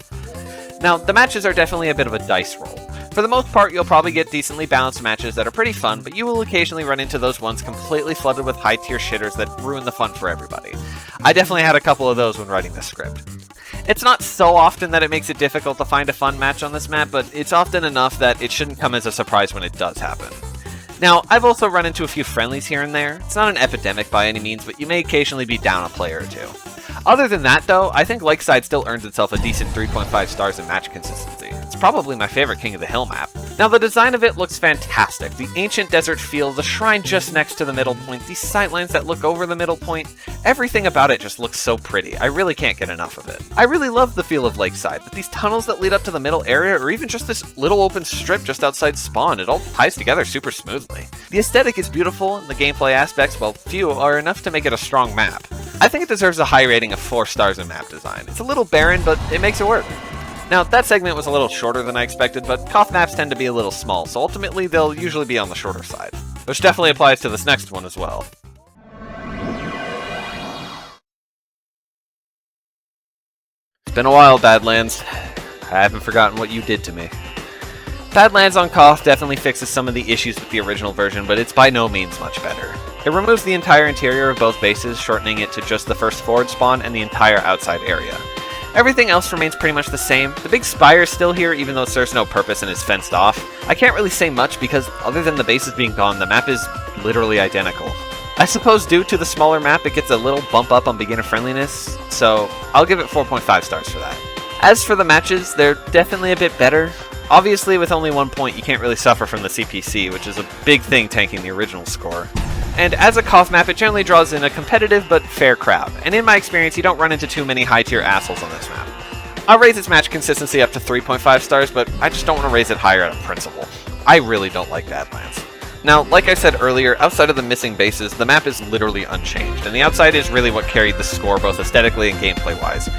Speaker 1: Now, the matches are definitely a bit of a dice roll. For the most part, you'll probably get decently balanced matches that are pretty fun, but you will occasionally run into those ones completely flooded with high-tier shitters that ruin the fun for everybody. I definitely had a couple of those when writing this script. It's not so often that it makes it difficult to find a fun match on this map, but it's often enough that it shouldn't come as a surprise when it does happen. Now, I've also run into a few friendlies here and there. It's not an epidemic by any means, but you may occasionally be down a player or two. Other than that, though, I think Lakeside still earns itself a decent 3.5 stars in match consistency. It's probably my favorite King of the Hill map. Now, the design of it looks fantastic. The ancient desert feel, the shrine just next to the middle point, these sightlines that look over the middle point, everything about it just looks so pretty. I really can't get enough of it. I really love the feel of Lakeside, but these tunnels that lead up to the middle area, or even just this little open strip just outside spawn, it all ties together super smoothly. The aesthetic is beautiful, and the gameplay aspects, while few, are enough to make it a strong map. I think it deserves a high rating of 4 stars in map design. It's a little barren, but it makes it work. Now, that segment was a little shorter than I expected, but KotH maps tend to be a little small, so ultimately they'll usually be on the shorter side. Which definitely applies to this next one as well. It's been a while, Badlands. I haven't forgotten what you did to me. Badlands on KotH definitely fixes some of the issues with the original version, but it's by no means much better. It removes the entire interior of both bases, shortening it to just the first forward spawn and the entire outside area. Everything else remains pretty much the same. The big spire is still here, even though it serves no purpose and is fenced off. I can't really say much because, other than the bases being gone, the map is literally identical. I suppose due to the smaller map, it gets a little bump up on beginner friendliness, so I'll give it 4.5 stars for that. As for the matches, they're definitely a bit better. Obviously, with only 1 point, you can't really suffer from the CPC, which is a big thing tanking the original score. And as a KotH map, it generally draws in a competitive but fair crowd, and in my experience, you don't run into too many high-tier assholes on this map. I'll raise its match consistency up to 3.5 stars, but I just don't want to raise it higher out of principle. I really don't like Badlands. Now, like I said earlier, outside of the missing bases, the map is literally unchanged, and the outside is really what carried the score both aesthetically and gameplay-wise.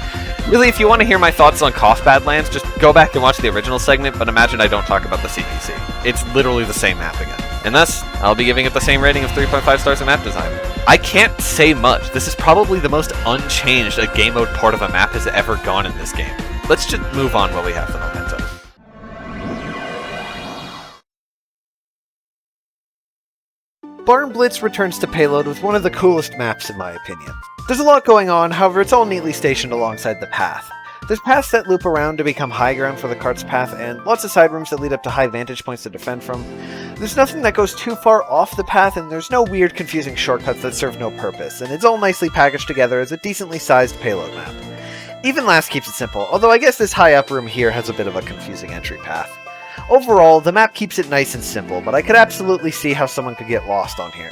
Speaker 1: Really, if you want to hear my thoughts on KotH Badlands, just go back and watch the original segment, but imagine I don't talk about the CPC. It's literally the same map again. And thus, I'll be giving it the same rating of 3.5 stars in map design. I can't say much. This is probably the most unchanged a game mode port of a map has ever gone in this game. Let's just move on while we have the momentum. Barnblitz returns to Payload with one of the coolest maps in my opinion. There's a lot going on, however it's all neatly stationed alongside the path. There's paths that loop around to become high ground for the cart's path, and lots of side rooms that lead up to high vantage points to defend from. There's nothing that goes too far off the path, and there's no weird confusing shortcuts that serve no purpose, and it's all nicely packaged together as a decently sized payload map. Even last keeps it simple, although I guess this high up room here has a bit of a confusing entry path. Overall, the map keeps it nice and simple, but I could absolutely see how someone could get lost on here.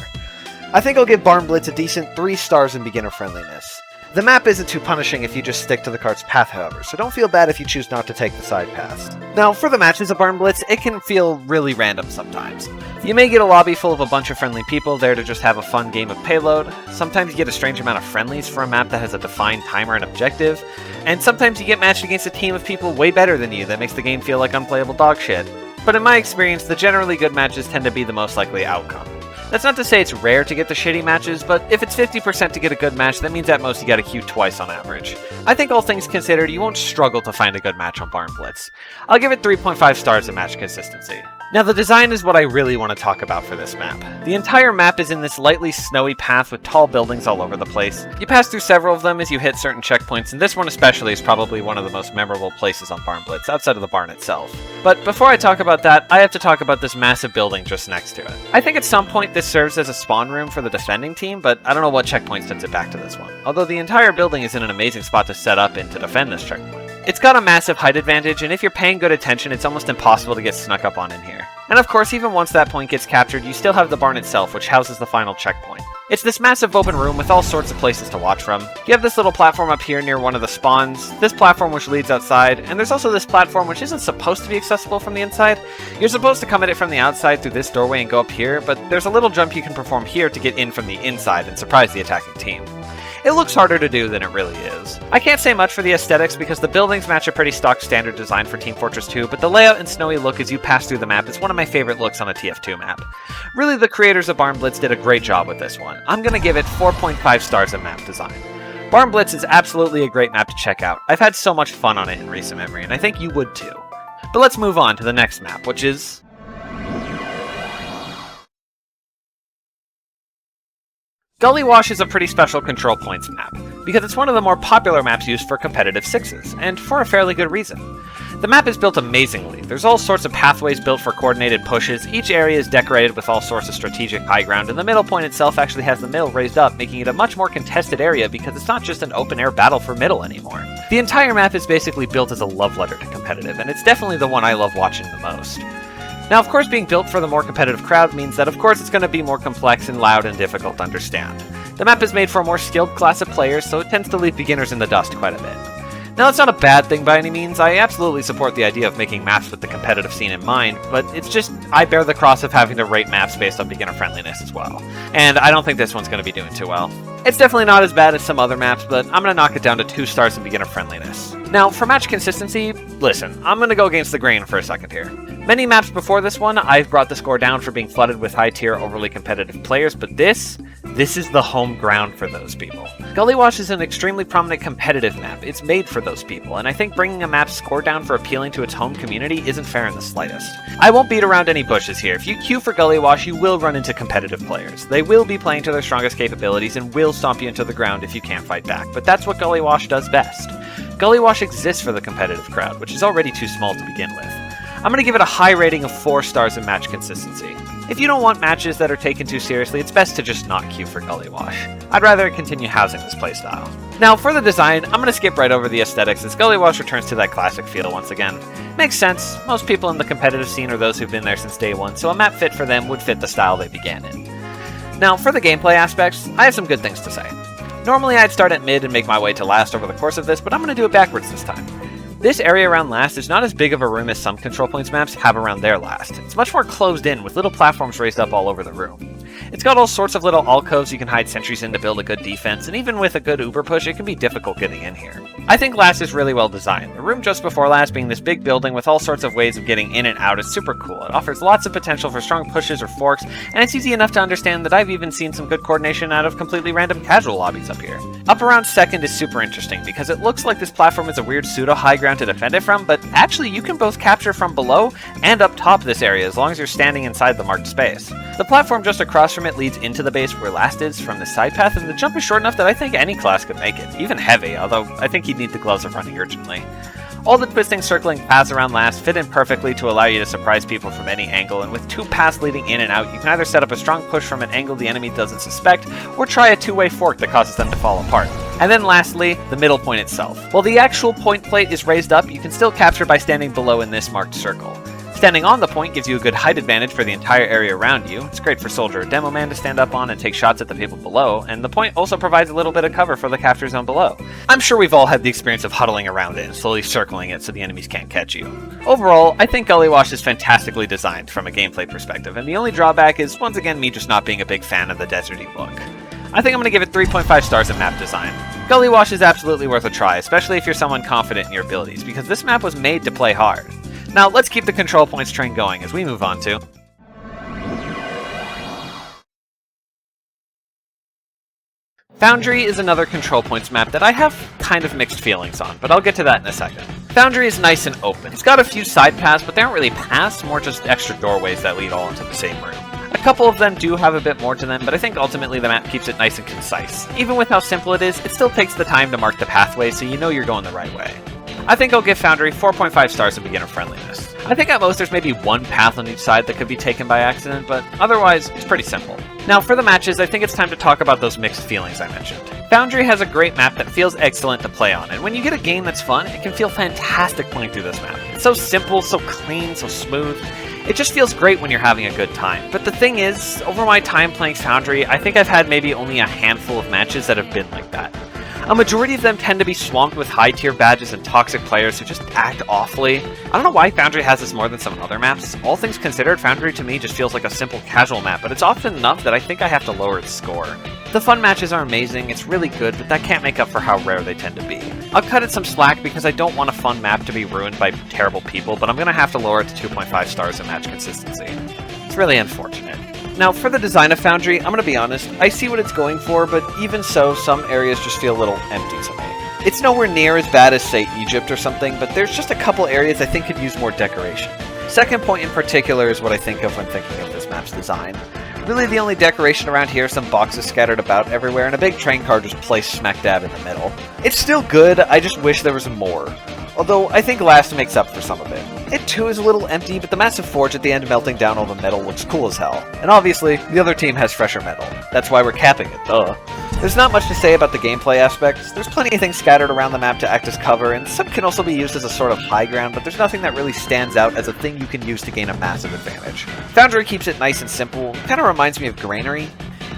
Speaker 1: I think I'll give Barnblitz a decent 3 stars in beginner friendliness. The map isn't too punishing if you just stick to the cart's path, however, so don't feel bad if you choose not to take the side paths. Now, for the matches of Barnblitz, it can feel really random sometimes. You may get a lobby full of a bunch of friendly people there to just have a fun game of payload, sometimes you get a strange amount of friendlies for a map that has a defined timer and objective, and sometimes you get matched against a team of people way better than you that makes the game feel like unplayable dog shit. But in my experience, the generally good matches tend to be the most likely outcome. That's not to say it's rare to get the shitty matches, but if it's 50% to get a good match, that means at most you gotta queue twice on average. I think all things considered, you won't struggle to find a good match on Barnblitz. I'll give it 3.5 stars in match consistency. Now the design is what I really want to talk about for this map. The entire map is in this lightly snowy path with tall buildings all over the place. You pass through several of them as you hit certain checkpoints, and this one especially is probably one of the most memorable places on Barnblitz, outside of the barn itself. But before I talk about that, I have to talk about this massive building just next to it. I think at some point this serves as a spawn room for the defending team, but I don't know what checkpoint sends it back to this one. Although the entire building is in an amazing spot to set up and to defend this checkpoint. It's got a massive height advantage, and if you're paying good attention, it's almost impossible to get snuck up on in here. And of course, even once that point gets captured, you still have the barn itself, which houses the final checkpoint. It's this massive open room with all sorts of places to watch from. You have this little platform up here near one of the spawns, this platform which leads outside, and there's also this platform which isn't supposed to be accessible from the inside. You're supposed to come at it from the outside through this doorway and go up here, but there's a little jump you can perform here to get in from the inside and surprise the attacking team. It looks harder to do than it really is. I can't say much for the aesthetics because the buildings match a pretty stock standard design for Team Fortress 2, but the layout and snowy look as you pass through the map is one of my favorite looks on a TF2 map. Really, the creators of Barnblitz did a great job with this one. I'm gonna give it 4.5 stars in map design. Barnblitz is absolutely a great map to check out. I've had so much fun on it in recent memory, and I think you would too. But let's move on to the next map, which is Gullywash is a pretty special control points map, because it's one of the more popular maps used for competitive sixes, and for a fairly good reason. The map is built amazingly. There's all sorts of pathways built for coordinated pushes, each area is decorated with all sorts of strategic high ground, and the middle point itself actually has the middle raised up, making it a much more contested area because it's not just an open-air battle for middle anymore. The entire map is basically built as a love letter to competitive, and it's definitely the one I love watching the most. Now, of course, being built for the more competitive crowd means that, of course, it's going to be more complex and loud and difficult to understand. The map is made for a more skilled class of players, so it tends to leave beginners in the dust quite a bit. Now, that's not a bad thing by any means. I absolutely support the idea of making maps with the competitive scene in mind, but it's just I bear the cross of having to rate maps based on beginner friendliness as well. And I don't think this one's going to be doing too well. It's definitely not as bad as some other maps, but I'm going to knock it down to 2 stars in beginner friendliness. Now, for match consistency, listen, I'm going to go against the grain for a second here. Many maps before this one, I've brought the score down for being flooded with high-tier, overly competitive players, but this is the home ground for those people. Gullywash is an extremely prominent competitive map. It's made for those people, and I think bringing a map's score down for appealing to its home community isn't fair in the slightest. I won't beat around any bushes here. If you queue for Gullywash, you will run into competitive players. They will be playing to their strongest capabilities and will stomp you into the ground if you can't fight back, but that's what Gullywash does best. Gullywash exists for the competitive crowd, which is already too small to begin with. I'm going to give it a high rating of 4 stars in match consistency. If you don't want matches that are taken too seriously, it's best to just not queue for Gullywash. I'd rather it continue housing this playstyle. Now, for the design, I'm going to skip right over the aesthetics as Gullywash returns to that classic feel once again. Makes sense, most people in the competitive scene are those who've been there since day one, so a map fit for them would fit the style they began in. Now, for the gameplay aspects, I have some good things to say. Normally I'd start at mid and make my way to last over the course of this, but I'm going to do it backwards this time. This area around last is not as big of a room as some control points maps have around their last. It's much more closed in, with little platforms raised up all over the room. It's got all sorts of little alcoves you can hide sentries in to build a good defense, and even with a good uber push, it can be difficult getting in here. I think last is really well designed. The room just before last being this big building with all sorts of ways of getting in and out is super cool. It offers lots of potential for strong pushes or forks, and it's easy enough to understand that I've even seen some good coordination out of completely random casual lobbies up here. Up around second is super interesting because it looks like this platform is a weird pseudo high ground to defend it from, but actually you can both capture from below and up top this area as long as you're standing inside the marked space. The platform just across from it leads into the base where last is from the side path, and the jump is short enough that I think any class could make it, even heavy, although I think he'd need the gloves of running urgently. All the twisting, circling paths around last fit in perfectly to allow you to surprise people from any angle, and with 2 paths leading in and out, you can either set up a strong push from an angle the enemy doesn't suspect, or try a 2-way fork that causes them to fall apart. And then lastly, the middle point itself. While the actual point plate is raised up, you can still capture by standing below in this marked circle. Standing on the point gives you a good height advantage for the entire area around you. It's great for Soldier or Demo Man to stand up on and take shots at the people below, and the point also provides a little bit of cover for the capture zone below. I'm sure we've all had the experience of huddling around it and slowly circling it so the enemies can't catch you. Overall, I think Gullywash is fantastically designed from a gameplay perspective, and the only drawback is once again me just not being a big fan of the deserty look. I think I'm going to give it 3.5 stars in map design. Gullywash is absolutely worth a try, especially if you're someone confident in your abilities, because this map was made to play hard. Now, let's keep the control points train going as we move on to Foundry is another control points map that I have kind of mixed feelings on, but I'll get to that in a second. Foundry is nice and open. It's got a few side paths, but they aren't really paths, more just extra doorways that lead all into the same room. A couple of them do have a bit more to them, but I think ultimately the map keeps it nice and concise. Even with how simple it is, it still takes the time to mark the pathway so you know you're going the right way. I think I'll give Foundry 4.5 stars in beginner friendliness. I think at most there's maybe one path on each side that could be taken by accident, but otherwise, it's pretty simple. Now for the matches, I think it's time to talk about those mixed feelings I mentioned. Foundry has a great map that feels excellent to play on, and when you get a game that's fun, it can feel fantastic playing through this map. It's so simple, so clean, so smooth. It just feels great when you're having a good time. But the thing is, over my time playing Foundry, I think I've had maybe only a handful of matches that have been like that. A majority of them tend to be swamped with high-tier badges and toxic players who just act awfully. I don't know why Foundry has this more than some other maps. All things considered, Foundry to me just feels like a simple casual map, but it's often enough that I think I have to lower its score. The fun matches are amazing, it's really good, but that can't make up for how rare they tend to be. I'll cut it some slack because I don't want a fun map to be ruined by terrible people, but I'm gonna have to lower it to 2.5 stars in match consistency. It's really unfortunate. Now, for the design of Foundry, I'm going to be honest, I see what it's going for, but even so, some areas just feel a little empty to me. It's nowhere near as bad as, say, Egypt or something, but there's just a couple areas I think could use more decoration. Second point in particular is what I think of when thinking of this map's design. Really, the only decoration around here are some boxes scattered about everywhere and a big train car just placed smack dab in the middle. It's still good, I just wish there was more. Although, I think Last makes up for some of it. It too is a little empty, but the massive forge at the end melting down all the metal looks cool as hell. And obviously, the other team has fresher metal. That's why we're capping it, duh. There's not much to say about the gameplay aspects. There's plenty of things scattered around the map to act as cover, and some can also be used as a sort of high ground, but there's nothing that really stands out as a thing you can use to gain a massive advantage. Foundry keeps it nice and simple. It kinda reminds me of Granary.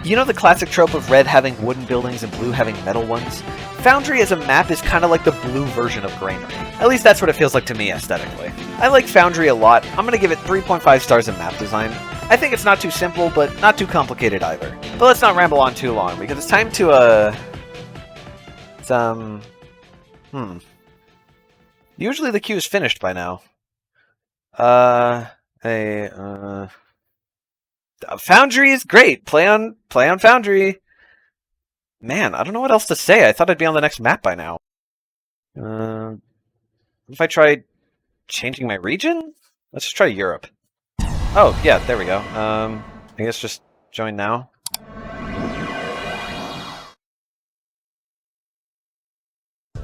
Speaker 1: You know the classic trope of red having wooden buildings and blue having metal ones? Foundry as a map is kind of like the blue version of Granary. At least that's what it feels like to me aesthetically. I like Foundry a lot. I'm going to give it 3.5 stars in map design. I think it's not too simple, but not too complicated either. But let's not ramble on too long, because it's time to, Usually the queue is finished by now. Foundry is great. Play on Foundry. Man, I don't know what else to say. I thought I'd be on the next map by now. If I tried changing my region? Let's just try Europe. Oh, yeah, there we go. I guess just join now.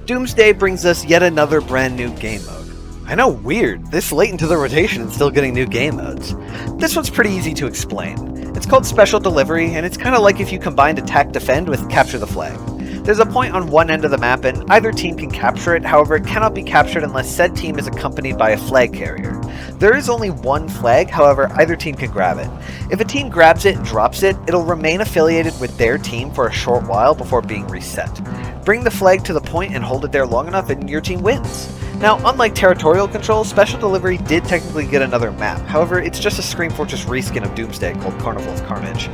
Speaker 1: Doomsday brings us yet another brand new game mode. I know, weird, this late into the rotation and still getting new game modes. This one's pretty easy to explain. It's called Special Delivery, and it's kind of like if you combined Attack Defend with Capture the Flag. There's a point on one end of the map, and either team can capture it, however it cannot be captured unless said team is accompanied by a flag carrier. There is only one flag, however either team can grab it. If a team grabs it and drops it, it'll remain affiliated with their team for a short while before being reset. Bring the flag to the point and hold it there long enough and your team wins. Now, unlike Territorial Control, Special Delivery did technically get another map, however it's just a Scream Fortress reskin of Doomsday called Carnival of Carnage.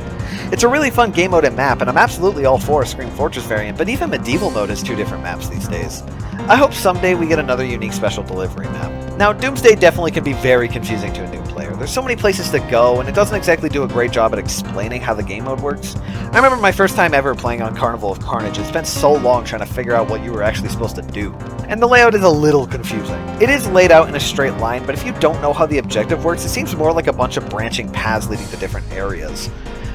Speaker 1: It's a really fun game mode and map, and I'm absolutely all for a Scream Fortress variant, but even Medieval mode has two different maps these days. I hope someday we get another unique Special Delivery map. Now, Doomsday definitely can be very confusing to a new player. There's so many places to go, and it doesn't exactly do a great job at explaining how the game mode works. I remember my first time ever playing on Carnival of Carnage and spent so long trying to figure out what you were actually supposed to do. And the layout is a little confusing. It is laid out in a straight line, but if you don't know how the objective works, it seems more like a bunch of branching paths leading to different areas.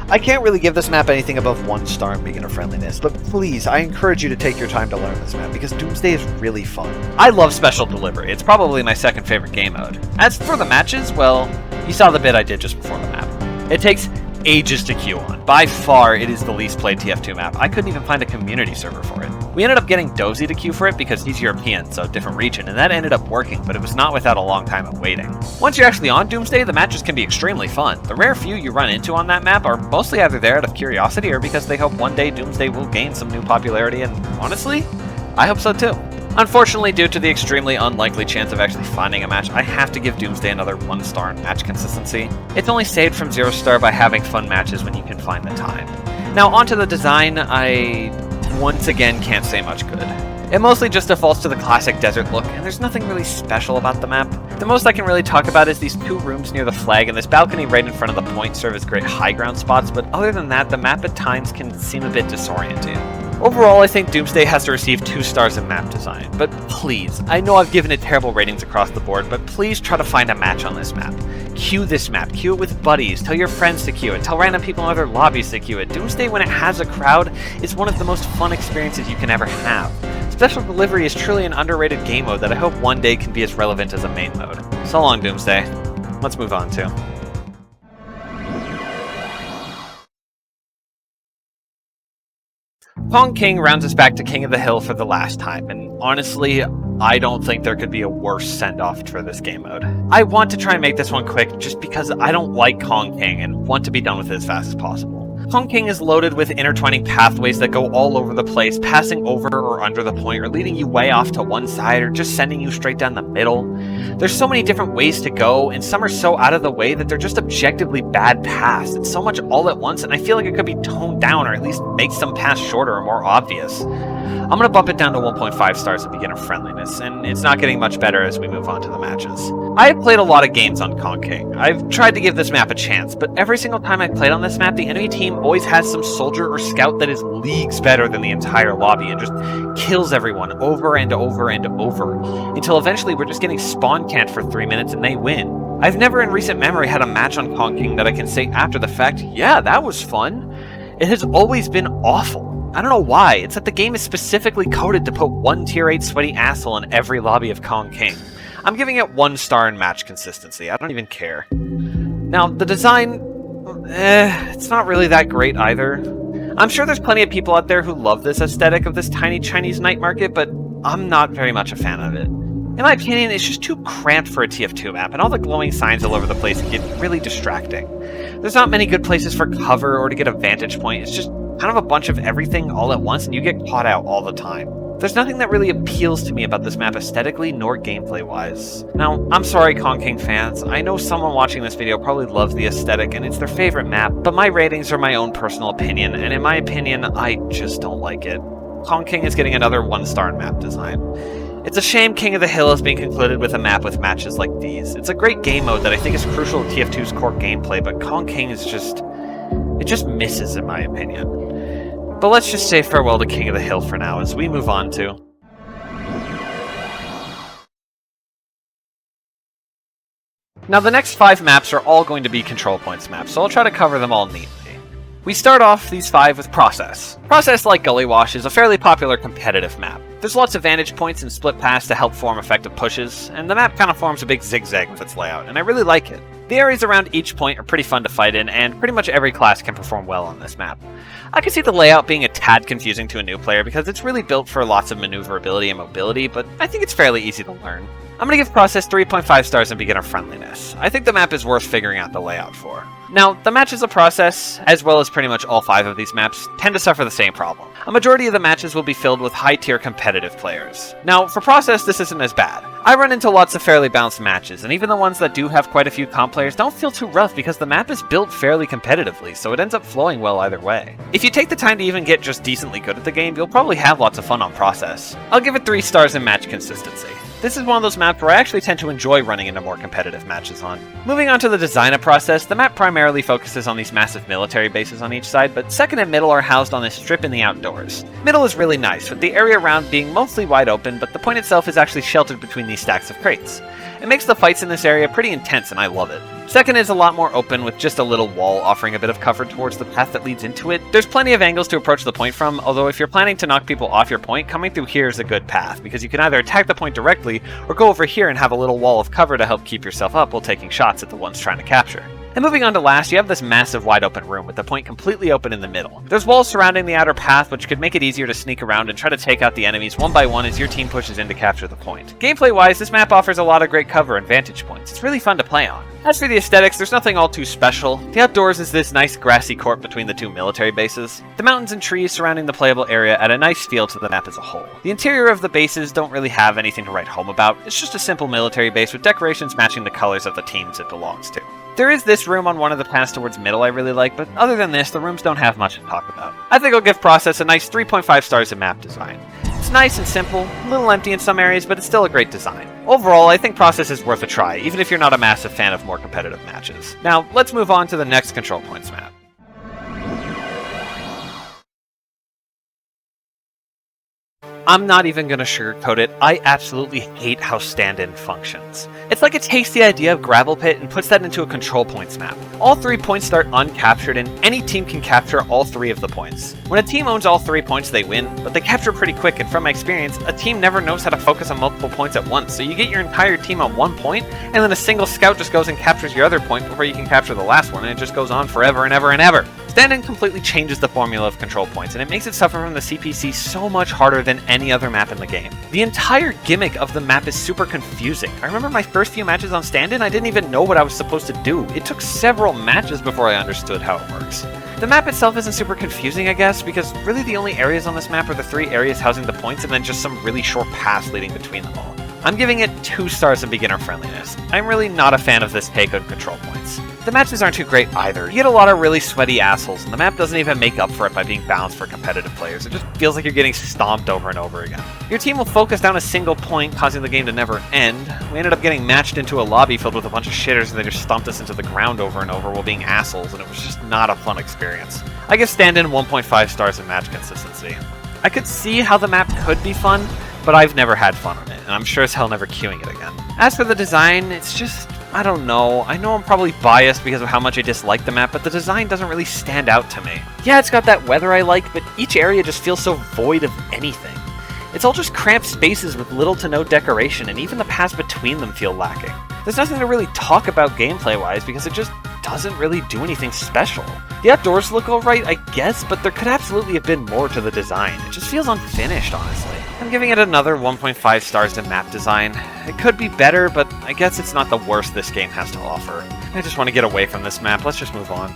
Speaker 1: I can't really give this map anything above 1 star in beginner friendliness, but please, I encourage you to take your time to learn this map, because Doomsday is really fun. I love Special Delivery, it's probably my second favorite game mode. As for the matches, well, you saw the bit I did just before the map. It takes ages to queue on. By far, it is the least played TF2 map. I couldn't even find a community server for it. We ended up getting Dozy to queue for it because he's European, so different region, and that ended up working, but it was not without a long time of waiting. Once you're actually on Doomsday, the matches can be extremely fun. The rare few you run into on that map are mostly either there out of curiosity or because they hope one day Doomsday will gain some new popularity, and honestly, I hope so too. Unfortunately, due to the extremely unlikely chance of actually finding a match, I have to give Doomsday another 1-star in match consistency. It's only saved from 0-star by having fun matches when you can find the time. Now onto the design, I once again can't say much good. It mostly just defaults to the classic desert look, and there's nothing really special about the map. The most I can really talk about is these 2 rooms near the flag and this balcony right in front of the point serve as great high ground spots, but other than that, the map at times can seem a bit disorienting. Overall, I think Doomsday has to receive 2 stars in map design, but please, I know I've given it terrible ratings across the board, but please try to find a match on this map. Queue this map, queue it with buddies, tell your friends to queue it, tell random people in other lobbies to queue it. Doomsday, when it has a crowd, is one of the most fun experiences you can ever have. Special Delivery is truly an underrated game mode that I hope one day can be as relevant as a main mode. So long, Doomsday. Let's move on to KotH rounds us back to King of the Hill for the last time, and honestly, I don't think there could be a worse send-off for this game mode. I want to try and make this one quick just because I don't like KotH and want to be done with it as fast as possible. KotH is loaded with intertwining pathways that go all over the place, passing over or under the point, or leading you way off to one side, or just sending you straight down the middle. There's so many different ways to go, and some are so out of the way that they're just objectively bad paths. It's so much all at once, and I feel like it could be toned down, or at least make some paths shorter or more obvious. I'm going to bump it down to 1.5 stars in beginner friendliness, and it's not getting much better as we move on to the matches. I have played a lot of games on KotH. I've tried to give this map a chance, but every single time I've played on this map, the enemy team always has some soldier or scout that is leagues better than the entire lobby and just kills everyone over and over and over, until eventually we're just getting spawn camped for 3 minutes and they win. I've never in recent memory had a match on KotH that I can say after the fact, yeah, that was fun. It has always been awful. I don't know why, it's that the game is specifically coded to put one tier 8 sweaty asshole in every lobby of KotH. I'm giving it 1 star in match consistency, I don't even care. Now, the design, it's not really that great either. I'm sure there's plenty of people out there who love this aesthetic of this tiny Chinese night market, but I'm not very much a fan of it. In my opinion, it's just too cramped for a TF2 map, and all the glowing signs all over the place get really distracting. There's not many good places for cover or to get a vantage point, it's just kind of a bunch of everything all at once, and you get caught out all the time. There's nothing that really appeals to me about this map aesthetically nor gameplay-wise. Now, I'm sorry KotH fans, I know someone watching this video probably loves the aesthetic and it's their favorite map, but my ratings are my own personal opinion, and in my opinion, I just don't like it. KotH is getting another 1 star in map design. It's a shame King of the Hill is being concluded with a map with matches like these. It's a great game mode that I think is crucial to TF2's core gameplay, but KotH is it just misses in my opinion. But let's just say farewell to King of the Hill for now as we move on to Now the next 5 maps are all going to be control points maps, so I'll try to cover them all neatly. We start off these 5 with Process. Process, like Gullywash, is a fairly popular competitive map. There's lots of vantage points and split paths to help form effective pushes, and the map kind of forms a big zigzag with its layout, and I really like it. The areas around each point are pretty fun to fight in, and pretty much every class can perform well on this map. I can see the layout being a tad confusing to a new player because it's really built for lots of maneuverability and mobility, but I think it's fairly easy to learn. I'm going to give Process 3.5 stars in beginner friendliness. I think the map is worth figuring out the layout for. Now, the matches of Process, as well as pretty much all 5 of these maps, tend to suffer the same problem. A majority of the matches will be filled with high-tier competitive players. Now, for Process, this isn't as bad. I run into lots of fairly balanced matches, and even the ones that do have quite a few comp players don't feel too rough because the map is built fairly competitively, so it ends up flowing well either way. If you take the time to even get just decently good at the game, you'll probably have lots of fun on Process. I'll give it 3 stars in match consistency. This is one of those maps where I actually tend to enjoy running into more competitive matches on. Moving on to the design of Process, the map primarily focuses on these massive military bases on each side, but second and middle are housed on this strip in the outdoors. Middle is really nice, with the area around being mostly wide open, but the point itself is actually sheltered between these stacks of crates. It makes the fights in this area pretty intense, and I love it. Second is a lot more open, with just a little wall offering a bit of cover towards the path that leads into it. There's plenty of angles to approach the point from, although if you're planning to knock people off your point, coming through here is a good path, because you can either attack the point directly, or go over here and have a little wall of cover to help keep yourself up while taking shots at the ones trying to capture. And moving on to last, you have this massive wide open room with the point completely open in the middle. There's walls surrounding the outer path, which could make it easier to sneak around and try to take out the enemies one by one as your team pushes in to capture the point. Gameplay-wise, this map offers a lot of great cover and vantage points. It's really fun to play on. As for the aesthetics, there's nothing all too special. The outdoors is this nice grassy court between the two military bases. The mountains and trees surrounding the playable area add a nice feel to the map as a whole. The interior of the bases don't really have anything to write home about. It's just a simple military base with decorations matching the colors of the teams it belongs to. There is this room on one of the paths towards middle I really like, but other than this, the rooms don't have much to talk about. I think I'll give Process a nice 3.5 stars in map design. It's nice and simple, a little empty in some areas, but it's still a great design. Overall, I think Process is worth a try, even if you're not a massive fan of more competitive matches. Now, let's move on to the next Control Points map. I'm not even gonna sugarcoat it, I absolutely hate how Standin functions. It's like it takes the idea of Gravel Pit and puts that into a Control Points map. All 3 points start uncaptured and any team can capture all 3 of the points. When a team owns all 3 points they win, but they capture pretty quick, and from my experience, a team never knows how to focus on multiple points at once, so you get your entire team on 1 point, and then a single scout just goes and captures your other point before you can capture the last one, and it just goes on forever and ever and ever. Standin completely changes the formula of control points, and it makes it suffer from the CPC so much harder than any other map in the game. The entire gimmick of the map is super confusing. I remember my first few matches on Standin, I didn't even know what I was supposed to do. It took several matches before I understood how it works. The map itself isn't super confusing, I guess, because really the only areas on this map are the 3 areas housing the points and then just some really short paths leading between them all. I'm giving it 2 stars in beginner friendliness. I'm really not a fan of this take on control points. The matches aren't too great either. You get a lot of really sweaty assholes, and the map doesn't even make up for it by being balanced for competitive players. It just feels like you're getting stomped over and over again. Your team will focus down a single point, causing the game to never end. We ended up getting matched into a lobby filled with a bunch of shitters, and they just stomped us into the ground over and over while being assholes, and it was just not a fun experience. I give Standin 1.5 stars in match consistency. I could see how the map could be fun, but I've never had fun on it, and I'm sure as hell never queuing it again. As for the design, it's just, I don't know. I know I'm probably biased because of how much I dislike the map, but the design doesn't really stand out to me. Yeah, it's got that weather I like, but each area just feels so void of anything. It's all just cramped spaces with little to no decoration, and even the paths between them feel lacking. There's nothing to really talk about gameplay-wise because it just doesn't really do anything special. The outdoors look alright, I guess, but there could absolutely have been more to the design. It just feels unfinished, honestly. I'm giving it another 1.5 stars in map design. It could be better, but I guess it's not the worst this game has to offer. I just want to get away from this map, let's just move on.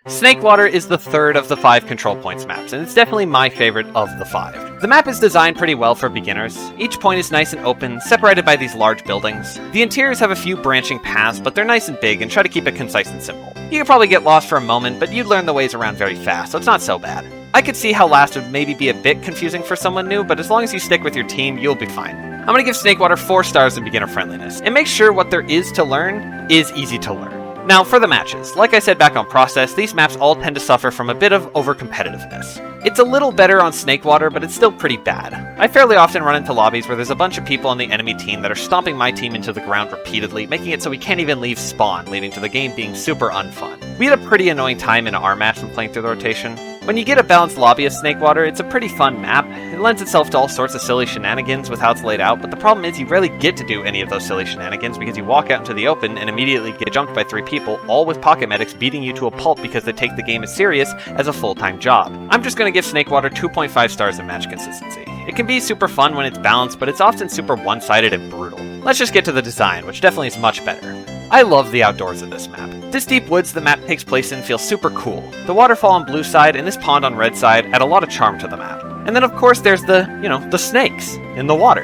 Speaker 1: Snakewater is the third of the 5 control points maps, and it's definitely my favorite of the 5. The map is designed pretty well for beginners. Each point is nice and open, separated by these large buildings. The interiors have a few branching paths, but they're nice and big and try to keep it concise and simple. You could probably get lost for a moment, but you'd learn the ways around very fast, so it's not so bad. I could see how last would maybe be a bit confusing for someone new, but as long as you stick with your team, you'll be fine. I'm gonna give Snakewater 4 stars in beginner friendliness. It makes sure what there is to learn is easy to learn. Now, for the matches, like I said back on Process, these maps all tend to suffer from a bit of over-competitiveness. It's a little better on Snakewater, but it's still pretty bad. I fairly often run into lobbies where there's a bunch of people on the enemy team that are stomping my team into the ground repeatedly, making it so we can't even leave spawn, leading to the game being super unfun. We had a pretty annoying time in our match when playing through the rotation. When you get a balanced lobby of Snakewater, it's a pretty fun map. It lends itself to all sorts of silly shenanigans with how it's laid out, but the problem is you rarely get to do any of those silly shenanigans because you walk out into the open and immediately get jumped by 3 people, all with pocket medics beating you to a pulp because they take the game as serious as a full-time job. I'm just gonna give Snakewater 2.5 stars in match consistency. It can be super fun when it's balanced, but it's often super one-sided and brutal. Let's just get to the design, which definitely is much better. I love the outdoors of this map. This deep woods the map takes place in feels super cool. The waterfall on blue side and this pond on red side add a lot of charm to the map. And then of course there's the snakes in the water.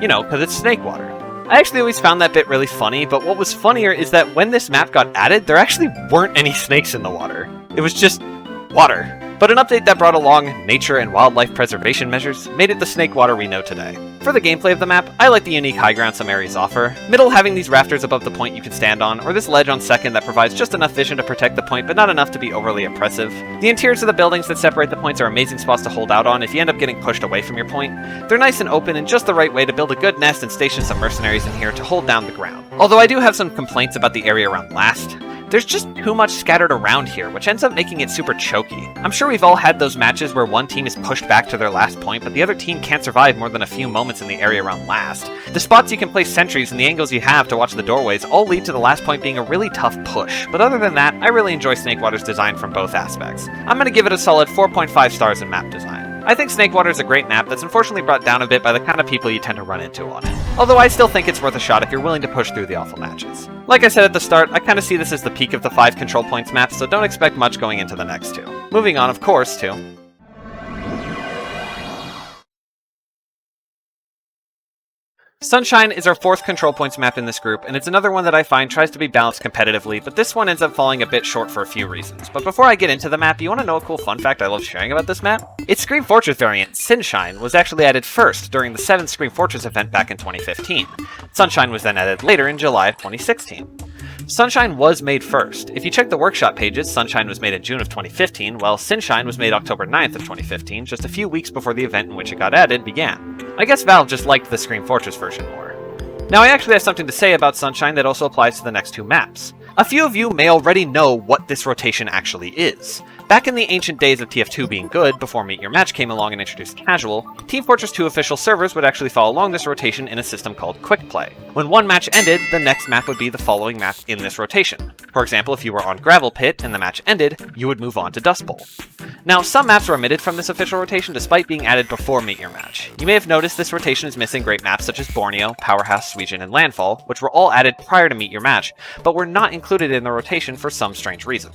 Speaker 1: Because it's Snakewater. I actually always found that bit really funny, but what was funnier is that when this map got added, there actually weren't any snakes in the water. It was just water. But an update that brought along nature and wildlife preservation measures made it the Snakewater we know today. For the gameplay of the map, I like the unique high ground some areas offer. Middle having these rafters above the point you can stand on, or this ledge on second that provides just enough vision to protect the point but not enough to be overly oppressive. The interiors of the buildings that separate the points are amazing spots to hold out on if you end up getting pushed away from your point. They're nice and open in just the right way to build a good nest and station some mercenaries in here to hold down the ground. Although I do have some complaints about the area around last. There's just too much scattered around here, which ends up making it super choky. I'm sure we've all had those matches where one team is pushed back to their last point, but the other team can't survive more than a few moments in the area around last. The spots you can place sentries and the angles you have to watch the doorways all lead to the last point being a really tough push, but other than that, I really enjoy Snakewater's design from both aspects. I'm gonna give it a solid 4.5 stars in map design. I think Snakewater is a great map that's unfortunately brought down a bit by the kind of people you tend to run into on it. Although I still think it's worth a shot if you're willing to push through the awful matches. Like I said at the start, I kind of see this as the peak of the 5 control points maps, so don't expect much going into the next 2. Moving on, of course, to Sunshine is our 4th control points map in this group, and it's another one that I find tries to be balanced competitively, but this one ends up falling a bit short for a few reasons. But before I get into the map, you want to know a cool fun fact I love sharing about this map? Its Scream Fortress variant, Sunshine, was actually added first during the 7th Scream Fortress event back in 2015. Sunshine was then added later in July of 2016. Sunshine was made first. If you check the workshop pages, Sunshine was made in June of 2015, while Sunshine was made October 9th of 2015, just a few weeks before the event in which it got added began. I guess Valve just liked the Scream Fortress version more. Now I actually have something to say about Sunshine that also applies to the next 2 maps. A few of you may already know what this rotation actually is. Back in the ancient days of TF2 being good, before Meet Your Match came along and introduced casual, Team Fortress 2 official servers would actually follow along this rotation in a system called Quick Play. When one match ended, the next map would be the following map in this rotation. For example, if you were on Gravel Pit and the match ended, you would move on to Dustbowl. Now, some maps were omitted from this official rotation despite being added before Meet Your Match. You may have noticed this rotation is missing great maps such as Borneo, Powerhouse, Sweden, and Landfall, which were all added prior to Meet Your Match, but were not included in the rotation for some strange reason.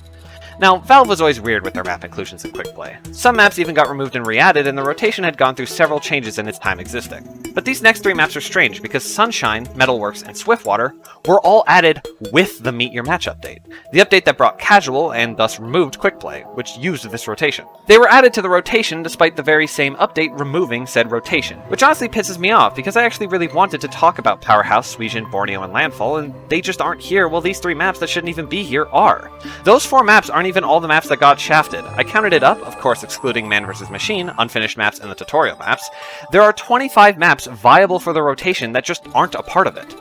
Speaker 1: Now, Valve was always weird with their map inclusions in Quick Play. Some maps even got removed and re-added, and the rotation had gone through several changes in its time existing. But these next 3 maps are strange because Sunshine, Metalworks, and Swiftwater were all added with the Meet Your Match update. The update that brought casual and thus removed Quick Play, which used this rotation. They were added to the rotation despite the very same update removing said rotation, which honestly pisses me off because I actually really wanted to talk about Powerhouse, Sweden, Borneo, and Landfall, and they just aren't here while these 3 maps that shouldn't even be here are. Those 4 maps aren't even all the maps that got shafted. I counted it up, of course excluding Man vs. Machine, unfinished maps, and the tutorial maps. There are 25 maps viable for the rotation that just aren't a part of it.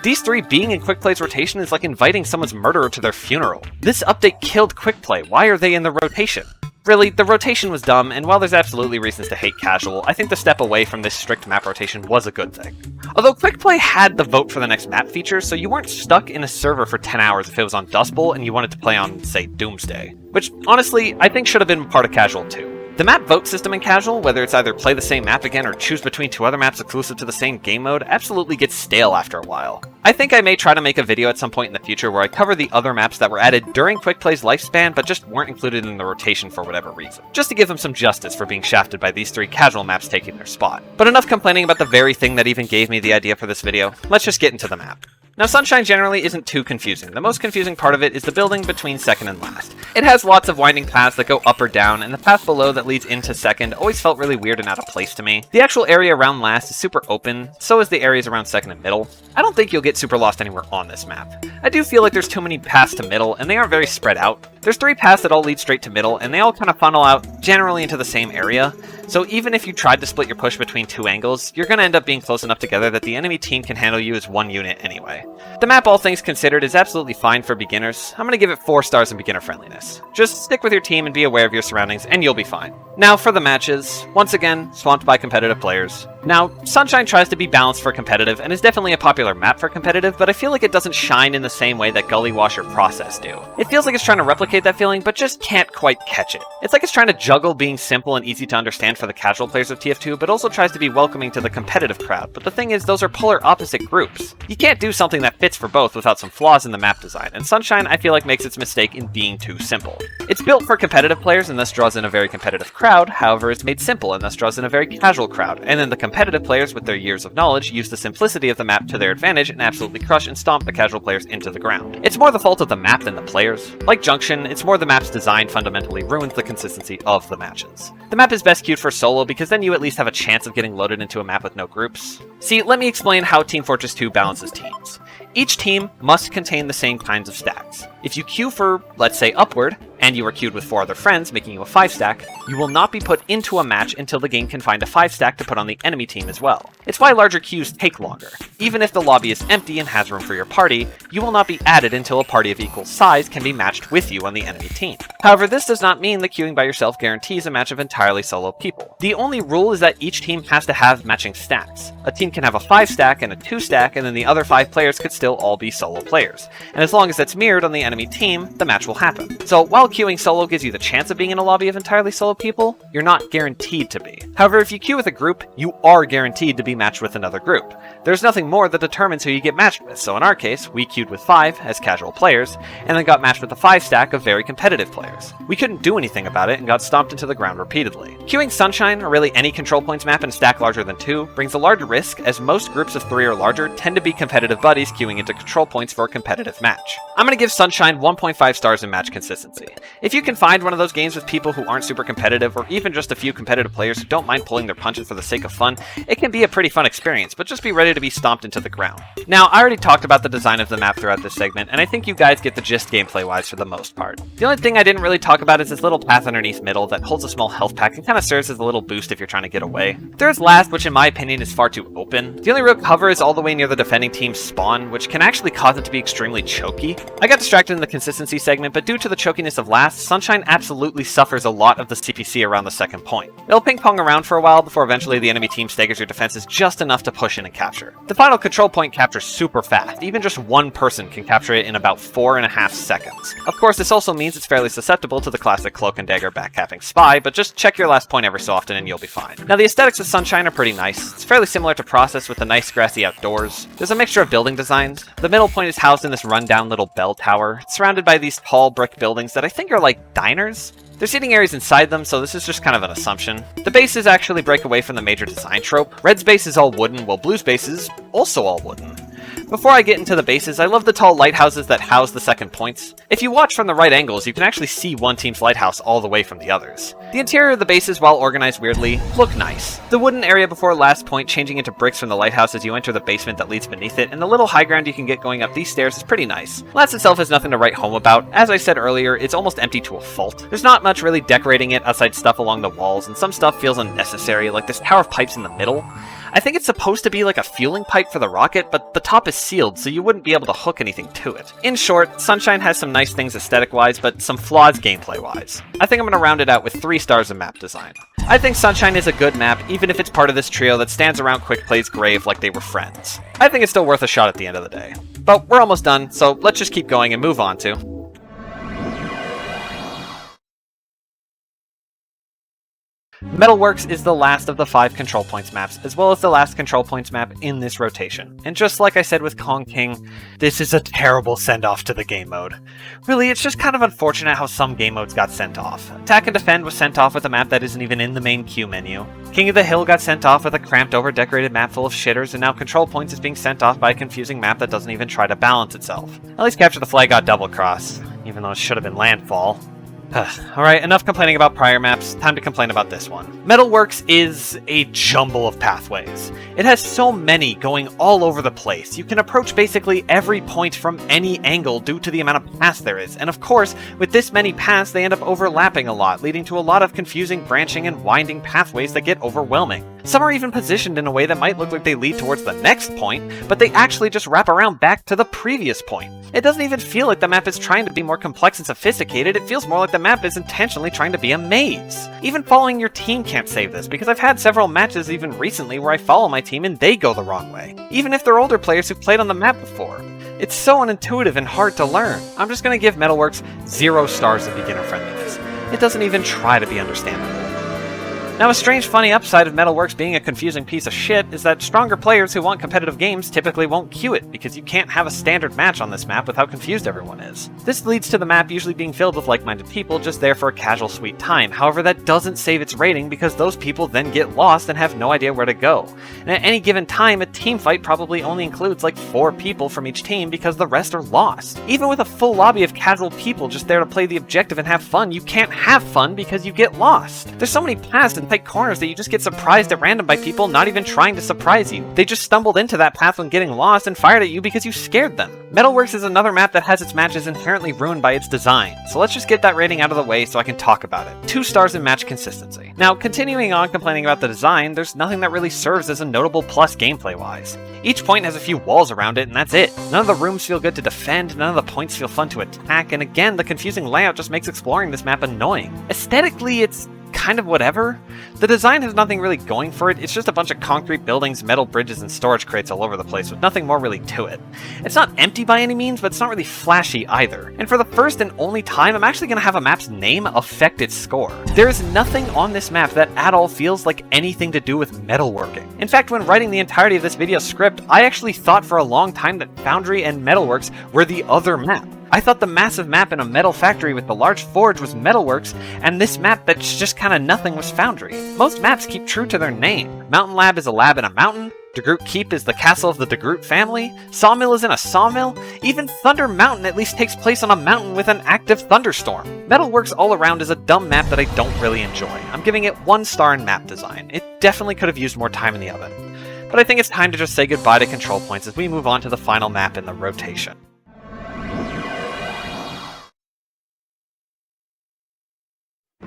Speaker 1: These 3 being in Quick Play's rotation is like inviting someone's murderer to their funeral. This update killed Quick Play. Why are they in the rotation? Really, the rotation was dumb, and while there's absolutely reasons to hate casual, I think the step away from this strict map rotation was a good thing. Although Quick Play had the vote for the next map feature, so you weren't stuck in a server for 10 hours if it was on Dustbowl and you wanted to play on, say, Doomsday. Which, honestly, I think should have been part of casual too. The map vote system in casual, whether it's either play the same map again or choose between 2 other maps exclusive to the same game mode, absolutely gets stale after a while. I think I may try to make a video at some point in the future where I cover the other maps that were added during Quick Play's lifespan but just weren't included in the rotation for whatever reason, just to give them some justice for being shafted by these 3 casual maps taking their spot. But enough complaining about the very thing that even gave me the idea for this video, let's just get into the map. Now, Sunshine generally isn't too confusing. The most confusing part of it is the building between second and last. It has lots of winding paths that go up or down, and the path below that leads into second always felt really weird and out of place to me. The actual area around last is super open, so is the areas around second and middle. I don't think you'll get super lost anywhere on this map. I do feel like there's too many paths to middle, and they aren't very spread out. There's 3 paths that all lead straight to middle, and they all kind of funnel out generally into the same area. So even if you tried to split your push between 2 angles, you're going to end up being close enough together that the enemy team can handle you as 1 unit anyway. The map, all things considered, is absolutely fine for beginners. I'm going to give it 4 stars in beginner friendliness. Just stick with your team and be aware of your surroundings, and you'll be fine. Now for the matches, once again, swamped by competitive players. Now, Sunshine tries to be balanced for competitive, and is definitely a popular map for competitive, but I feel like it doesn't shine in the same way that Gullywash or Process do. It feels like it's trying to replicate that feeling, but just can't quite catch it. It's like it's trying to juggle being simple and easy to understand for the casual players of TF2, but also tries to be welcoming to the competitive crowd. But the thing is, those are polar opposite groups. You can't do something that fits for both without some flaws in the map design, and Sunshine I feel like makes its mistake in being too simple. It's built for competitive players and thus draws in a very competitive crowd, however it's made simple and thus draws in a very casual crowd, and then the competitive players with their years of knowledge use the simplicity of the map to their advantage and absolutely crush and stomp the casual players into the ground. It's more the fault of the map than the players. Like Junction, it's more the map's design fundamentally ruins the consistency of the matches. The map is best queued for solo because then you at least have a chance of getting loaded into a map with no groups. See, let me explain how Team Fortress 2 balances teams. Each team must contain the same kinds of stacks. If you queue for, let's say, Upward, and you are queued with 4 other friends, making you a 5-stack, you will not be put into a match until the game can find a 5-stack to put on the enemy team as well. It's why larger queues take longer. Even if the lobby is empty and has room for your party, you will not be added until a party of equal size can be matched with you on the enemy team. However, this does not mean that queuing by yourself guarantees a match of entirely solo people. The only rule is that each team has to have matching stacks. A team can have a 5-stack and a 2-stack, and then the other 5 players could still all be solo players. And as long as that's mirrored on the enemy team, the match will happen. So while queuing solo gives you the chance of being in a lobby of entirely solo people, you're not guaranteed to be. However, if you queue with a group, you are guaranteed to be matched with another group. There's nothing more that determines who you get matched with, so in our case, we queued with 5 as casual players, and then got matched with a 5-stack of very competitive players. We couldn't do anything about it and got stomped into the ground repeatedly. Queuing Sunshine, or really any control points map in a stack larger than 2, brings a large risk, as most groups of 3 or larger tend to be competitive buddies queuing into control points for a competitive match. I'm going to give Sunshine 1.5 stars in match consistency. If you can find one of those games with people who aren't super competitive, or even just a few competitive players who don't mind pulling their punches for the sake of fun, it can be a pretty fun experience, but just be ready to be stomped into the ground. Now, I already talked about the design of the map throughout this segment, and I think you guys get the gist gameplay-wise for the most part. The only thing I didn't really talk about is this little path underneath middle that holds a small health pack and kind of serves as a little boost if you're trying to get away. There's last, which in my opinion is far too open. The only real cover is all the way near the defending team's spawn, which can actually cause it to be extremely choky. I got distracted in the consistency segment, but due to the chokiness of last, Sunshine absolutely suffers a lot of the CPC around the second point. It'll ping-pong around for a while before eventually the enemy team staggers your defenses just enough to push in and capture. The final control point captures super fast. Even just one person can capture it in about 4.5 seconds. Of course, this also means it's fairly susceptible to the classic cloak and dagger backcapping spy, but just check your last point every so often and you'll be fine. Now, the aesthetics of Sunshine are pretty nice. It's fairly similar to Process with the nice grassy outdoors. There's a mixture of building designs. The middle point is housed in this rundown little bell tower. It's surrounded by these tall brick buildings that I think are like diners. There's seating areas inside them, so this is just kind of an assumption. The bases actually break away from the major design trope. Red's base is all wooden, while Blue's base is also all wooden. Before I get into the bases, I love the tall lighthouses that house the second points. If you watch from the right angles, you can actually see one team's lighthouse all the way from the others. The interior of the bases, while organized weirdly, look nice. The wooden area before last point changing into bricks from the lighthouse as you enter the basement that leads beneath it, and the little high ground you can get going up these stairs is pretty nice. Last itself has nothing to write home about. As I said earlier, it's almost empty to a fault. There's not much really decorating it outside stuff along the walls, and some stuff feels unnecessary, like this tower of pipes in the middle. I think it's supposed to be like a fueling pipe for the rocket, but the top is sealed, so you wouldn't be able to hook anything to it. In short, Sunshine has some nice things aesthetic-wise, but some flaws gameplay-wise. I think I'm going to round it out with 3 stars of map design. I think Sunshine is a good map, even if it's part of this trio that stands around Quick Play's grave like they were friends. I think it's still worth a shot at the end of the day. But we're almost done, so let's just keep going and move on to... Metalworks is the last of the 5 control points maps, as well as the last control points map in this rotation. And just like I said with Kong King, this is a terrible send-off to the game mode. Really, it's just kind of unfortunate how some game modes got sent off. Attack and Defend was sent off with a map that isn't even in the main queue menu. King of the Hill got sent off with a cramped, over-decorated map full of shitters, and now Control Points is being sent off by a confusing map that doesn't even try to balance itself. At least Capture the Flag got Double Cross, even though it should have been Landfall. Alright, enough complaining about prior maps, time to complain about this one. Metalworks is a jumble of pathways. It has so many going all over the place. You can approach basically every point from any angle due to the amount of paths there is, and of course, with this many paths they end up overlapping a lot, leading to a lot of confusing branching and winding pathways that get overwhelming. Some are even positioned in a way that might look like they lead towards the next point, but they actually just wrap around back to the previous point. It doesn't even feel like the map is trying to be more complex and sophisticated, it feels more like the map is intentionally trying to be a maze. Even following your team can't save this, because I've had several matches even recently where I follow my team and they go the wrong way, even if they're older players who've played on the map before. It's so unintuitive and hard to learn. I'm just gonna give Metalworks 0 stars of beginner friendliness. It doesn't even try to be understandable. Now, a strange, funny upside of Metalworks being a confusing piece of shit is that stronger players who want competitive games typically won't queue it, because you can't have a standard match on this map with how confused everyone is. This leads to the map usually being filled with like-minded people just there for a casual sweet time. However, that doesn't save its rating because those people then get lost and have no idea where to go. And at any given time, a team fight probably only includes like 4 people from each team because the rest are lost. Even with a full lobby of casual people just there to play the objective and have fun, you can't have fun because you get lost. There's so many paths and tight corners that you just get surprised at random by people not even trying to surprise you. They just stumbled into that path when getting lost and fired at you because you scared them. Metalworks is another map that has its matches inherently ruined by its design, so let's just get that rating out of the way so I can talk about it. 2 stars in match consistency. Now, continuing on complaining about the design, there's nothing that really serves as a notable plus gameplay-wise. Each point has a few walls around it, and that's it. None of the rooms feel good to defend, none of the points feel fun to attack, and again, the confusing layout just makes exploring this map annoying. Aesthetically, it's kind of whatever. The design has nothing really going for it, it's just a bunch of concrete buildings, metal bridges, and storage crates all over the place with nothing more really to it. It's not empty by any means, but it's not really flashy either. And for the first and only time, I'm actually going to have a map's name affect its score. There is nothing on this map that at all feels like anything to do with metalworking. In fact, when writing the entirety of this video script, I actually thought for a long time that Foundry and Metalworks were the other map. I thought the massive map in a metal factory with the large forge was Metalworks, and this map that's just kinda nothing was Foundry. Most maps keep true to their name. Mountain Lab is a lab in a mountain, DeGroot Keep is the castle of the DeGroot family, Sawmill is in a sawmill, even Thunder Mountain at least takes place on a mountain with an active thunderstorm. Metalworks all around is a dumb map that I don't really enjoy. I'm giving it 1 star in map design. It definitely could have used more time in the oven. But I think it's time to just say goodbye to control points as we move on to the final map in the rotation.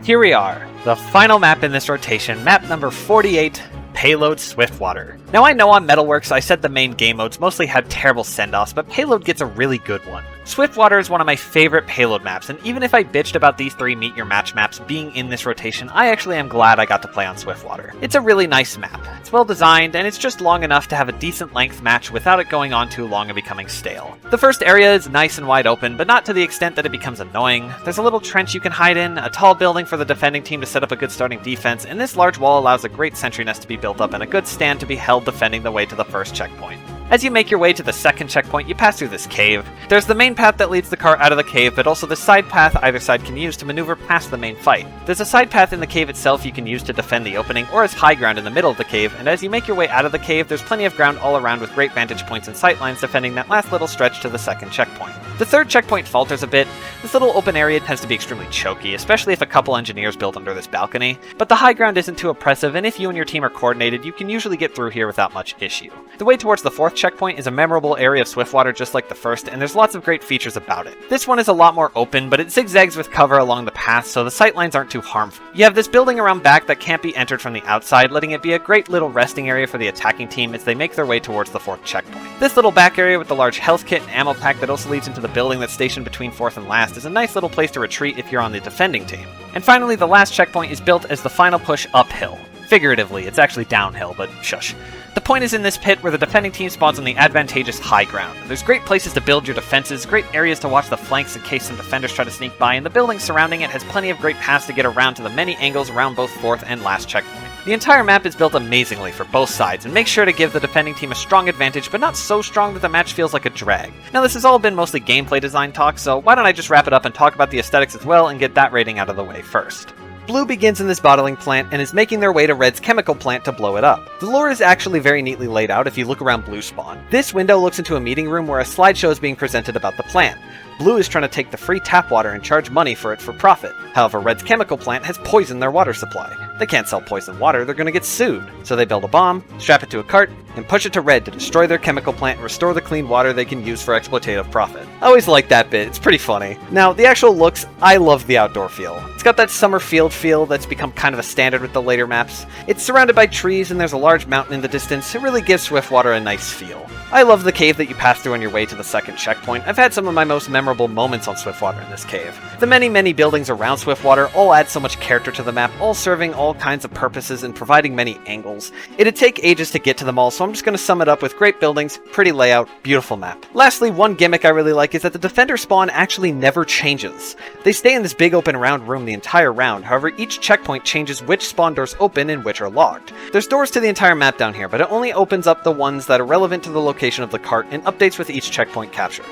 Speaker 1: Here we are, the final map in this rotation, map number 48, Payload Swiftwater. Now I know on Metalworks I said the main game modes mostly had terrible send-offs, but Payload gets a really good one. Swiftwater is one of my favorite Payload maps, and even if I bitched about these 3 Meet Your Match maps being in this rotation, I actually am glad I got to play on Swiftwater. It's a really nice map. It's well designed, and it's just long enough to have a decent length match without it going on too long and becoming stale. The first area is nice and wide open, but not to the extent that it becomes annoying. There's a little trench you can hide in, a tall building for the defending team to set up a good starting defense, and this large wall allows a great sentry nest to be built up and a good stand to be held defending the way to the first checkpoint. As you make your way to the second checkpoint, you pass through this cave. There's the main path that leads the car out of the cave, but also the side path either side can use to maneuver past the main fight. There's a side path in the cave itself you can use to defend the opening, or as high ground in the middle of the cave, and as you make your way out of the cave, there's plenty of ground all around with great vantage points and sightlines defending that last little stretch to the second checkpoint. The third checkpoint falters a bit. This little open area tends to be extremely choky, especially if a couple engineers build under this balcony, but the high ground isn't too oppressive, and if you and your team are coordinated, you can usually get through here without much issue. The way towards the fourth checkpoint is a memorable area of Swiftwater just like the first, and there's lots of great features about it. This one is a lot more open, but it zigzags with cover along the path, so the sightlines aren't too harmful. You have this building around back that can't be entered from the outside, letting it be a great little resting area for the attacking team as they make their way towards the fourth checkpoint. This little back area with the large health kit and ammo pack that also leads into the building that's stationed between fourth and last is a nice little place to retreat if you're on the defending team. And finally, the last checkpoint is built as the final push uphill. Figuratively, it's actually downhill, but shush. The point is in this pit where the defending team spawns on the advantageous high ground. There's great places to build your defenses, great areas to watch the flanks in case some defenders try to sneak by, and the building surrounding it has plenty of great paths to get around to the many angles around both fourth and last checkpoint. The entire map is built amazingly for both sides, and makes sure to give the defending team a strong advantage, but not so strong that the match feels like a drag. Now this has all been mostly gameplay design talk, so why don't I just wrap it up and talk about the aesthetics as well and get that rating out of the way first. Blue begins in this bottling plant and is making their way to Red's chemical plant to blow it up. The lore is actually very neatly laid out if you look around Blue spawn. This window looks into a meeting room where a slideshow is being presented about the plant. Blue is trying to take the free tap water and charge money for it for profit. However, Red's chemical plant has poisoned their water supply. They can't sell poisoned water, they're gonna get sued. So they build a bomb, strap it to a cart, and push it to Red to destroy their chemical plant and restore the clean water they can use for exploitative profit. I always like that bit, it's pretty funny. Now, the actual looks, I love the outdoor feel. It's got that summer field feel that's become kind of a standard with the later maps. It's surrounded by trees and there's a large mountain in the distance. It really gives Swiftwater a nice feel. I love the cave that you pass through on your way to the second checkpoint. I've had some of my most memorable moments on Swiftwater in this cave. The many buildings around Swiftwater all add so much character to the map, all serving all kinds of purposes and providing many angles. It'd take ages to get to them all, so I'm just going to sum it up with great buildings, pretty layout, beautiful map. Lastly, one gimmick I really like is that the defender spawn actually never changes. They stay in this big open round room the entire round, however each checkpoint changes which spawn doors open and which are locked. There's doors to the entire map down here, but it only opens up the ones that are relevant to the location of the cart and updates with each checkpoint captured.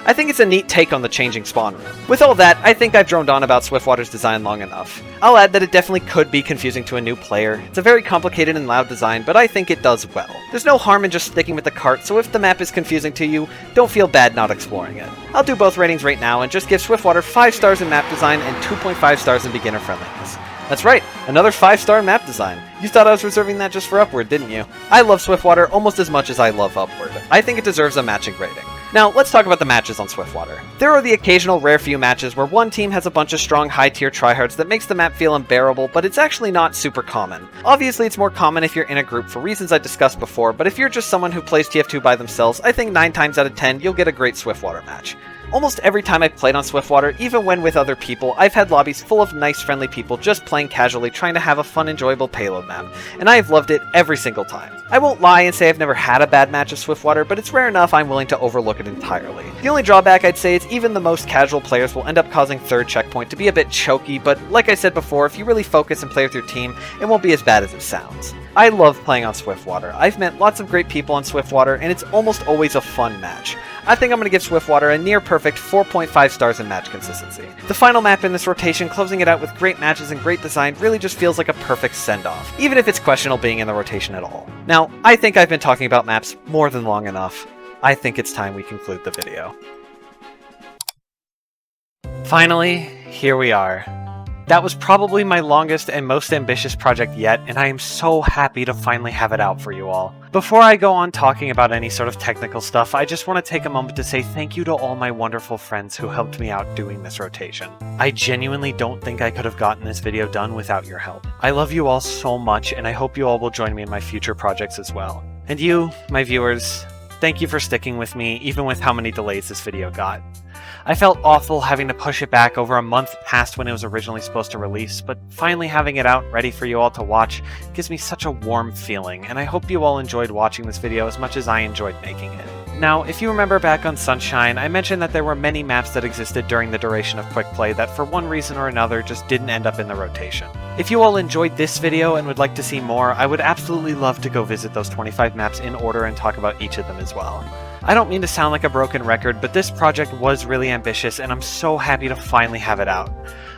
Speaker 1: I think it's a neat take on the changing spawn room. With all that, I think I've droned on about Swiftwater's design long enough. I'll add that it definitely could be confusing to a new player. It's a very complicated and loud design, but I think it does well. There's no harm in just sticking with the cart, so if the map is confusing to you, don't feel bad not exploring it. I'll do both ratings right now and just give Swiftwater 5 stars in map design and 2.5 stars in beginner friendliness. That's right, another 5-star map design. You thought I was reserving that just for Upward, didn't you? I love Swiftwater almost as much as I love Upward. I think it deserves a matching rating. Now, let's talk about the matches on Swiftwater. There are the occasional rare few matches where one team has a bunch of strong high-tier tryhards that makes the map feel unbearable, but it's actually not super common. Obviously, it's more common if you're in a group for reasons I discussed before, but if you're just someone who plays TF2 by themselves, I think 9 times out of 10 you'll get a great Swiftwater match. Almost every time I've played on Swiftwater, even when with other people, I've had lobbies full of nice, friendly people just playing casually, trying to have a fun, enjoyable payload map, and I have loved it every single time. I won't lie and say I've never had a bad match of Swiftwater, but it's rare enough I'm willing to overlook it entirely. The only drawback I'd say is even the most casual players will end up causing third checkpoint to be a bit choky, but like I said before, if you really focus and play with your team, it won't be as bad as it sounds. I love playing on Swiftwater. I've met lots of great people on Swiftwater, and it's almost always a fun match. I think I'm going to give Swiftwater a near-perfect 4.5 stars in match consistency. The final map in this rotation, closing it out with great matches and great design, really just feels like a perfect send-off, even if it's questionable being in the rotation at all. Now, I think I've been talking about maps more than long enough. I think it's time we conclude the video. Finally, here we are. That was probably my longest and most ambitious project yet, and I am so happy to finally have it out for you all. Before I go on talking about any sort of technical stuff, I just want to take a moment to say thank you to all my wonderful friends who helped me out doing this rotation. I genuinely don't think I could have gotten this video done without your help. I love you all so much, and I hope you all will join me in my future projects as well. And you, my viewers, thank you for sticking with me, even with how many delays this video got. I felt awful having to push it back over a month past when it was originally supposed to release, but finally having it out ready for you all to watch gives me such a warm feeling, and I hope you all enjoyed watching this video as much as I enjoyed making it. Now, if you remember back on Sunshine, I mentioned that there were many maps that existed during the duration of Quick Play that for one reason or another just didn't end up in the rotation. If you all enjoyed this video and would like to see more, I would absolutely love to go visit those 25 maps in order and talk about each of them as well. I don't mean to sound like a broken record, but this project was really ambitious and I'm so happy to finally have it out.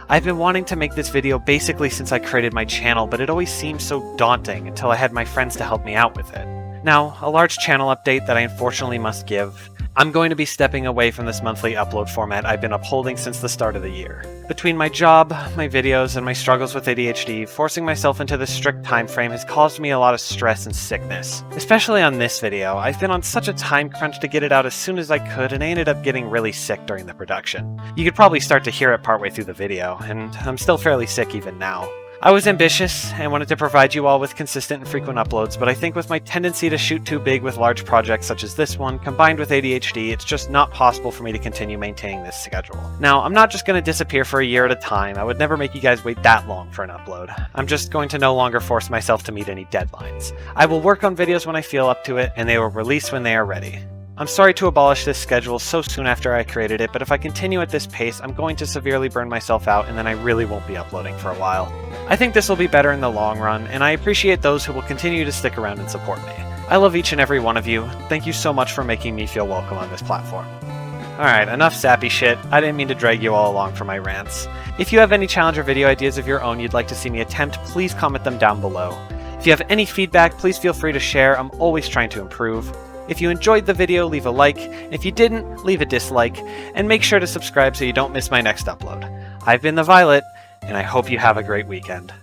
Speaker 1: I've been wanting to make this video basically since I created my channel, but it always seemed so daunting until I had my friends to help me out with it. Now, a large channel update that I unfortunately must give. I'm going to be stepping away from this monthly upload format I've been upholding since the start of the year. Between my job, my videos, and my struggles with ADHD, forcing myself into this strict time frame has caused me a lot of stress and sickness. Especially on this video, I've been on such a time crunch to get it out as soon as I could, and I ended up getting really sick during the production. You could probably start to hear it partway through the video, and I'm still fairly sick even now. I was ambitious and wanted to provide you all with consistent and frequent uploads, but I think with my tendency to shoot too big with large projects such as this one, combined with ADHD, it's just not possible for me to continue maintaining this schedule. Now, I'm not just going to disappear for a year at a time. I would never make you guys wait that long for an upload. I'm just going to no longer force myself to meet any deadlines. I will work on videos when I feel up to it, and they will release when they are ready. I'm sorry to abolish this schedule so soon after I created it, but if I continue at this pace, I'm going to severely burn myself out and then I really won't be uploading for a while. I think this will be better in the long run, and I appreciate those who will continue to stick around and support me. I love each and every one of you. Thank you so much for making me feel welcome on this platform. Alright, enough sappy shit. I didn't mean to drag you all along for my rants. If you have any challenge or video ideas of your own you'd like to see me attempt, please comment them down below. If you have any feedback, please feel free to share. I'm always trying to improve. If you enjoyed the video, leave a like. If you didn't, leave a dislike. And make sure to subscribe so you don't miss my next upload. I've been the Violet, and I hope you have a great weekend.